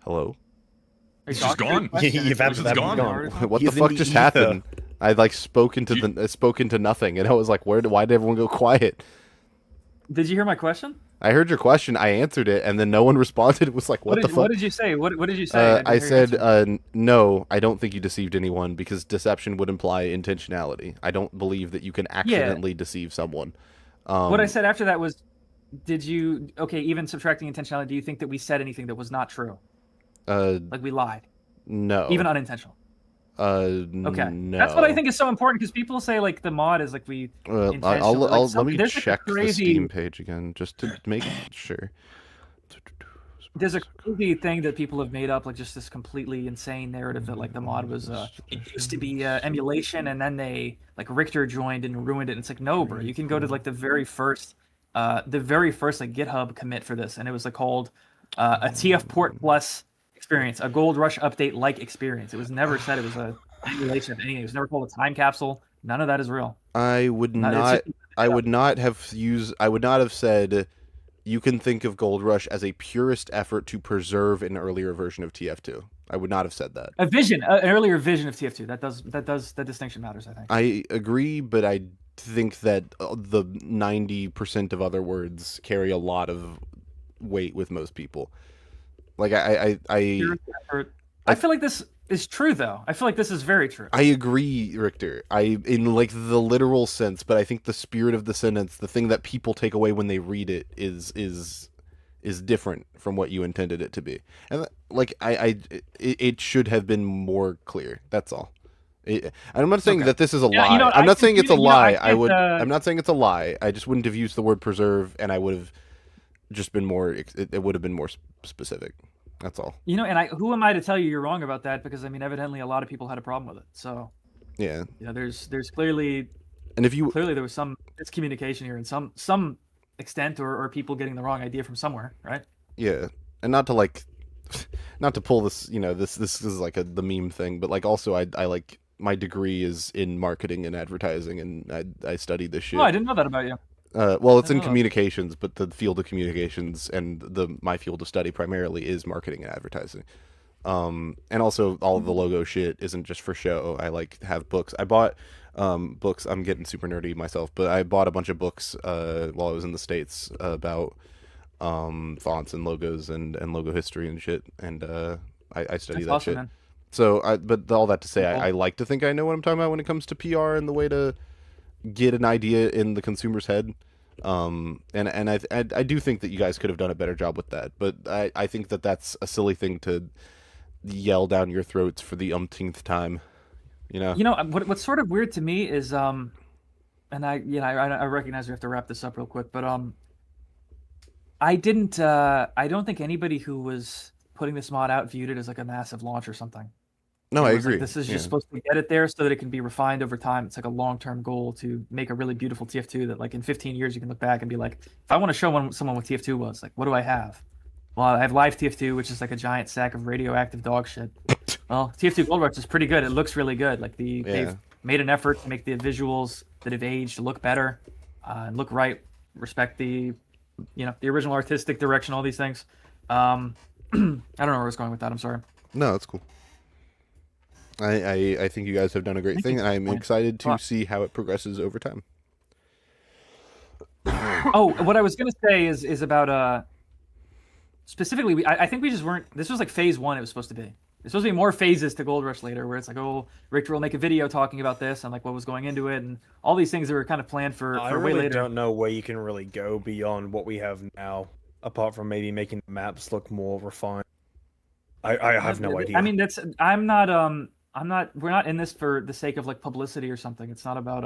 Hello? She's gone. You've absolutely gone. What the fuck just happened? I like spoke into nothing, and I was like, why did everyone go quiet? Did you hear my question? I heard your question. I answered it, and then no one responded. It was like, what the fuck? What did you say? What did you say? I didn't hear your said, answer. no, I don't think you deceived anyone because deception would imply intentionality. I don't believe that you can accidentally deceive someone. What I said after that was, did you, okay, even subtracting intentionality, do you think that we said anything that was not true? Like we lied? No. Even unintentional? Okay. No. That's what I think is so important because people say like the mod is like we intentionally. Let me there's, like, check a crazy, the Steam page again just to make sure. There's a crazy thing that people have made up, like just this completely insane narrative that like the mod was it used to be emulation, and then they like Richter joined and ruined it. And it's like, no, bro, you can go to like the very first like GitHub commit for this, and it was like called a TF Port Plus experience, a Gold Rush update like experience. It was never said it was a emulation of anything. It was never called a time capsule. None of that is real. I would not have said you can think of Gold Rush as a purist effort to preserve an earlier version of TF2. I would not have said that. An earlier vision of TF2. That distinction matters, I think. I agree, but I think that the 90% of other words carry a lot of weight with most people. Like I feel like this is true, though. I feel like this is very true. I agree, Richter. In like the literal sense, but I think the spirit of the sentence, the thing that people take away when they read it, is different from what you intended it to be. And like it should have been more clear. That's all. I'm not saying that this is a lie. I'm not saying it's a lie. I'm not saying it's a lie. I just wouldn't have used the word preserve, and I would have just been more. It would have been more specific. That's all. And who am I to tell you you're wrong about that? Because I mean, evidently, a lot of people had a problem with it. So yeah, there's clearly, and if you clearly there was some miscommunication here, and some extent, or people getting the wrong idea from somewhere, right? Yeah, and not to pull this. This is like the meme thing, but like also I like my degree is in marketing and advertising, and I studied this shit. Oh, I didn't know that about you. Well, it's in communications, but the field of communications and my field of study primarily is marketing and advertising. And also all of the logo shit isn't just for show. I like have books. I bought books. I'm getting super nerdy myself, but I bought a bunch of books while I was in the States about fonts and logos and logo history and shit. And I study that shit. Man. So, but all that to say, I like to think I know what I'm talking about when it comes to PR and the way to get an idea in the consumer's head. And I do think that you guys could have done a better job with that, but I think that that's a silly thing to yell down your throats for the umpteenth time. What's sort of weird to me is and I recognize we have to wrap this up real quick, but I don't think anybody who was putting this mod out viewed it as like a massive launch or something. No, I agree. Like, this is just supposed to get it there so that it can be refined over time. It's like a long-term goal to make a really beautiful TF2 that, like, in 15 years you can look back and be like, if I want to show someone what TF2 was, like, what do I have? Well, I have live TF2, which is like a giant sack of radioactive dog shit. Well, TF2 Gold Rush is pretty good. It looks really good. Like they've made an effort to make the visuals that have aged look better, and look right. Respect the original artistic direction, all these things. I don't know where I was going with that. I'm sorry. No, that's cool. I think you guys have done a great thing, and I'm excited to see how it progresses over time. Oh, what I was gonna say is about specifically, I think we just weren't. This was like phase 1. It was supposed to be. There's supposed to be more phases to Gold Rush later, where it's like, oh, Richter will make a video talking about this and like what was going into it, and all these things that were kind of planned for I way really later. don't know where you can really go beyond what we have now, apart from maybe making the maps look more refined. I have no idea. I mean, we're not in this for the sake of like publicity or something. It's not about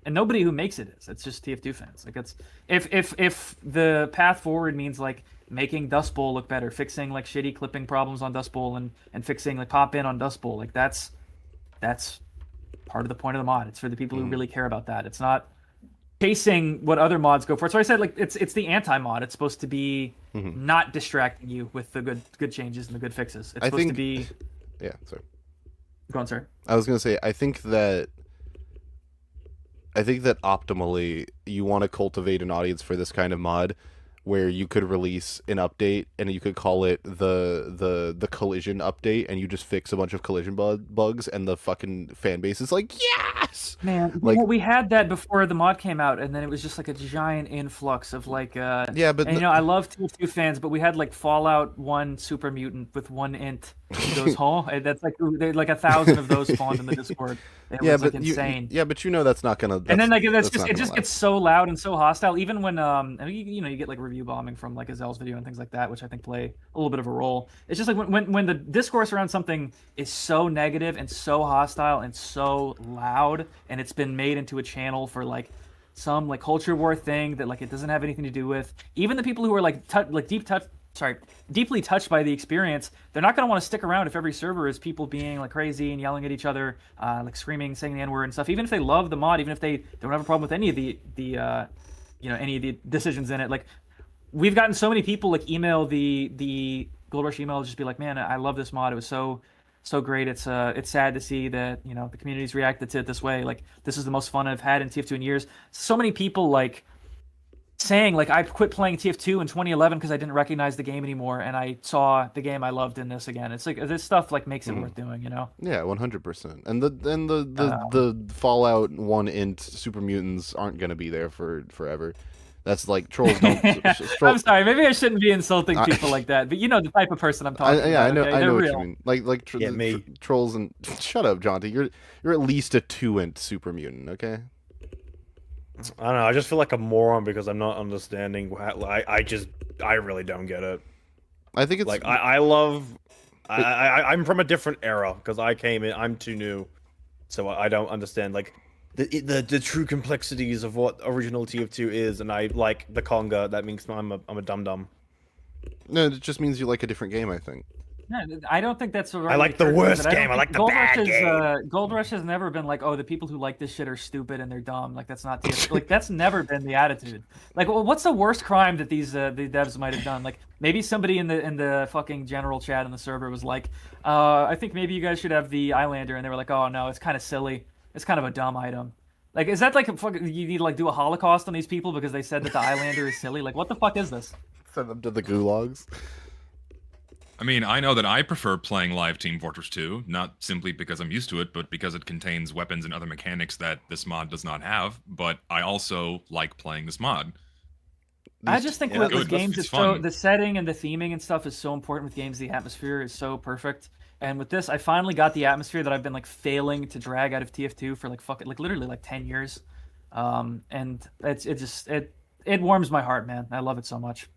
and nobody who makes it is. It's just TF2 fans. Like it's if the path forward means like making Dust Bowl look better, fixing like shitty clipping problems on Dust Bowl and fixing like pop in on Dust Bowl, like that's part of the point of the mod. It's for the people who really care about that. It's not chasing what other mods go for. So I said like it's the anti-mod. It's supposed to be not distracting you with the good changes and the good fixes. It's supposed to be. Yeah, sorry. Go on, sir. I was gonna say I think that optimally you want to cultivate an audience for this kind of mod where you could release an update and you could call it the collision update, and you just fix a bunch of collision bugs, and the fucking fan base is like, yeah, Yes. Man, Like- well, we had that before the mod came out, and then it was just like a giant influx of like, Yeah, but and, you know, I love TF2 fans, but we had like Fallout 1 super mutant with one int who goes, oh, and that's like they like 1,000 of those spawned in the Discord. It yeah, was like but insane. yeah, but you know that's not gonna. And then like that's it not gonna just last. gets so loud and so hostile. Even when I mean, you know, you get like review bombing from like Azel's video and things like that, which I think play a little bit of a role. It's just like when the discourse around something is so negative and so hostile and so loud, and it's been made into a channel for like some like culture war thing that like it doesn't have anything to do with. Even the people who are like deeply touched by the experience, they're not going to want to stick around if every server is people being like crazy and yelling at each other, like screaming, saying the N-word and stuff. Even if they love the mod, even if they don't have a problem with any of the you know, any of the decisions in it, like we've gotten so many people like email the Gold Rush email, just be like, man, I love this mod. It was so great. It's sad to see that, you know, the community's reacted to it this way. Like, this is the most fun I've had in TF2 in years. So many people like saying like, I quit playing TF2 in 2011 because I didn't recognize the game anymore, and I saw the game I loved in this again. It's like this stuff like makes it worth doing, you know? Yeah, 100%. And the Fallout 1 int super mutants aren't gonna be there for forever. That's like trolls don't. I'm sorry, maybe I shouldn't be insulting people like that, but you know the type of person I'm talking about. Yeah, I know. Okay? I know They're what real. you mean. Like me. trolls and shut up, Jaunty. You're at least a 2 int super mutant. Okay. I don't know. I just feel like a moron because I'm not understanding. I really don't get it. I think it's Like I'm from a different era because I came in. I'm too new, so I don't understand like the true complexities of what original TF2 is, and I like the conga. That means I'm a dum dum. No, it just means you like a different game. I think. No, I don't think that's. I like the worst game. I like the bad game. Gold Rush has never been like, oh, the people who like this shit are stupid and they're dumb. Like that's not like that's never been the attitude. Like, well, what's the worst crime that these the devs might have done? Like maybe somebody in the fucking general chat on the server was like, I think maybe you guys should have the Islander, and they were like, oh no, it's kind of silly. It's kind of a dumb item. Like, is that like a fucking, you need to like do a Holocaust on these people because they said that the Islander is silly? Like, what the fuck is this? Send them to the gulags. I mean, I know that I prefer playing live Team Fortress 2, not simply because I'm used to it, but because it contains weapons and other mechanics that this mod does not have. But I also like playing this mod. I just think yeah, with games, it's it's so fun. the setting and the theming and stuff is so important with games. The atmosphere is so perfect, and with this, I finally got the atmosphere that I've been like failing to drag out of TF2 for like fucking like literally like 10 years, and it warms my heart, man. I love it so much.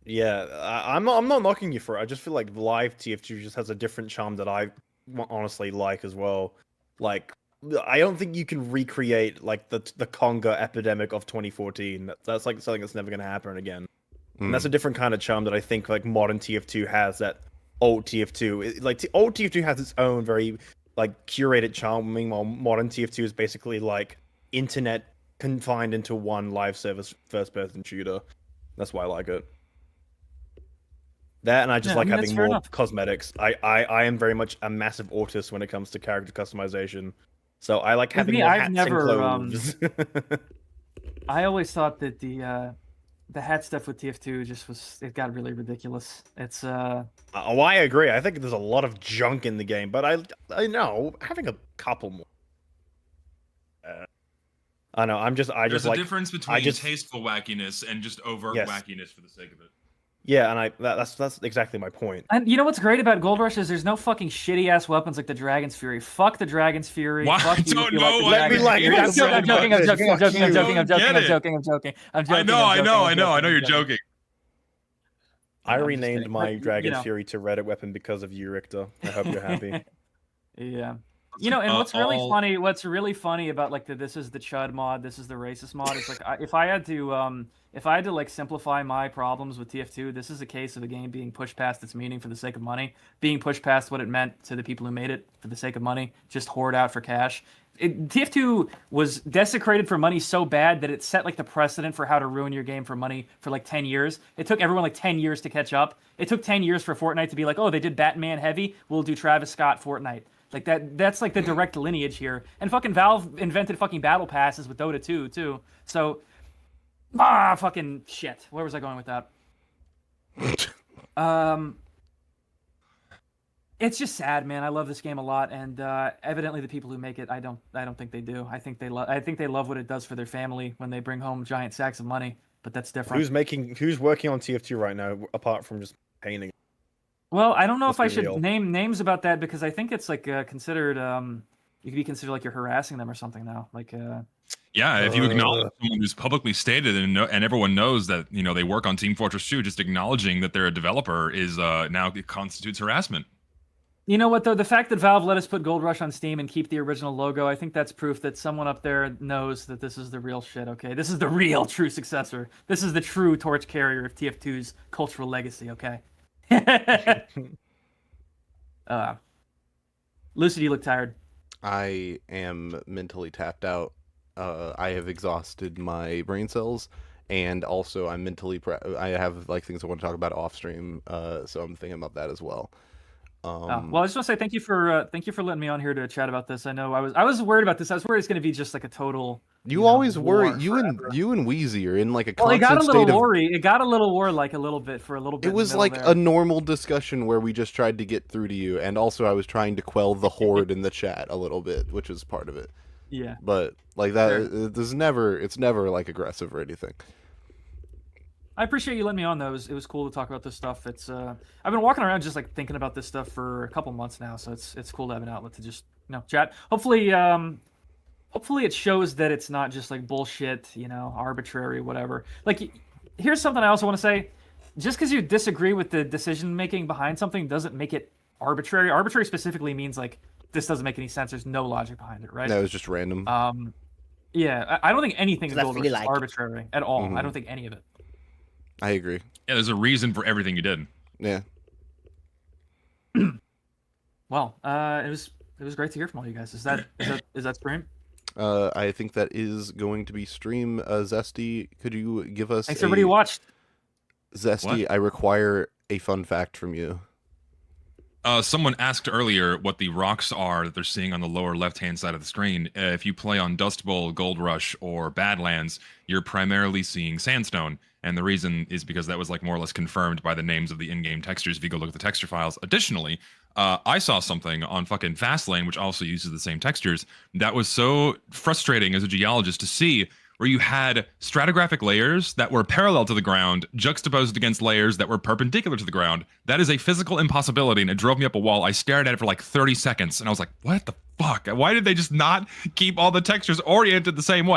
Yeah, I'm not knocking you for it. I just feel like live TF2 just has a different charm that I honestly like as well. Like, I don't think you can recreate like the conga epidemic of 2014. That's like something that's never gonna happen again. And that's a different kind of charm that I think like modern TF2 has that old TF2. Like old TF2 has its own very like curated charm, meanwhile modern TF2 is basically like internet confined into one live service first person shooter. That's why I like it. That and I just like having more cosmetics. I am very much a massive autist when it comes to character customization. So I like having more hats and clothes. I always thought that the hat stuff with TF2 just it got really ridiculous. It's Oh, I agree. I think there's a lot of junk in the game, but I know having a couple more. I know. There's a like difference between tasteful wackiness and just overt wackiness for the sake of it. Yeah, and that's exactly my point. And you know what's great about Gold Rush is there's no fucking shitty ass weapons like the Dragon's Fury. Fuck the Dragon's Fury. Why? Fuck I don't know. Let me like I'm joking. I'm I know you're joking. I I'm renamed kidding. my But, Dragon's you know. Fury to Reddit weapon because of you, Richter. I hope you're happy. Yeah. You know, and what's really funny about like this is the Chud mod, this is the racist mod. It's like if I had to like simplify my problems with TF2, this is a case of a game being pushed past its meaning for the sake of money, being pushed past what it meant to the people who made it for the sake of money, just hoard out for cash. TF2 was desecrated for money so bad that it set like the precedent for how to ruin your game for money for like 10 years. It took everyone like 10 years to catch up. It took 10 years for Fortnite to be like, oh, they did Batman heavy, we'll do Travis Scott Fortnite. Like that's like the direct lineage here. And fucking Valve invented fucking battle passes with Dota 2 too. So fucking shit. Where was I going with that? It's just sad, man. I love this game a lot, and evidently the people who make it, I don't think they do. I think they love what it does for their family when they bring home giant sacks of money. But that's different. Who's working on TF2 right now apart from just painting? Well, I don't know Let's if I be should real. name names about that because I think it's like considered. You could be considered like you're harassing them or something now. Like. Yeah, if you acknowledge someone who's publicly stated and everyone knows that they work on Team Fortress 2, just acknowledging that they're a developer is now it constitutes harassment. You know what though? The fact that Valve let us put Gold Rush on Steam and keep the original logo, I think that's proof that someone up there knows that this is the real shit. Okay, this is the real true successor. This is the true torch carrier of TF2's cultural legacy. Okay. Lucid, you look tired. I am mentally tapped out. I have exhausted my brain cells, and also I'm mentally. I have like things I want to talk about off stream, so I'm thinking about that as well. Well, I just want to say thank you for letting me on here to chat about this. I know I was worried about this. I was worried it's going to be just like a total. You always war worry. You and Wheezy are in like a Well, it constant got a little state of. war-y. It got a little war like a little bit for a little bit. It was like a normal discussion where we just tried to get through to you, and also I was trying to quell the horde in the chat a little bit, which was part of it. Yeah. But like that, Sure. it's never like aggressive or anything. I appreciate you letting me on though. It was cool to talk about this stuff. It's I've been walking around just like thinking about this stuff for a couple months now, so it's cool to have an outlet to just chat. Hopefully it shows that it's not just like bullshit, arbitrary, whatever. Like here's something I also want to say. Just because you disagree with the decision making behind something doesn't make it arbitrary. Arbitrary specifically means like this doesn't make any sense. There's no logic behind it, right? That was just random. Yeah, I don't think anything in Does that Gold Rush feel is like- arbitrary at all. Mhm. I don't think any of it. I agree. Yeah, there's a reason for everything you did. Yeah. Well, it was great to hear from all you guys. Is that stream? I think that is going to be stream. Zesty, could you give us? Thanks everybody who watched. Zesty, I require a fun fact from you. Someone asked earlier what the rocks are that they're seeing on the lower left-hand side of the screen. If you play on Dust Bowl, Gold Rush, or Badlands, you're primarily seeing sandstone. And the reason is because that was like more or less confirmed by the names of the in-game textures if you go look at the texture files. Additionally, I saw something on fucking Fastlane, which also uses the same textures, that was so frustrating as a geologist to see, where you had stratigraphic layers that were parallel to the ground juxtaposed against layers that were perpendicular to the ground. That is a physical impossibility, and it drove me up a wall. I stared at it for like 30 seconds, and I was like, what the fuck? Why did they just not keep all the textures oriented the same way?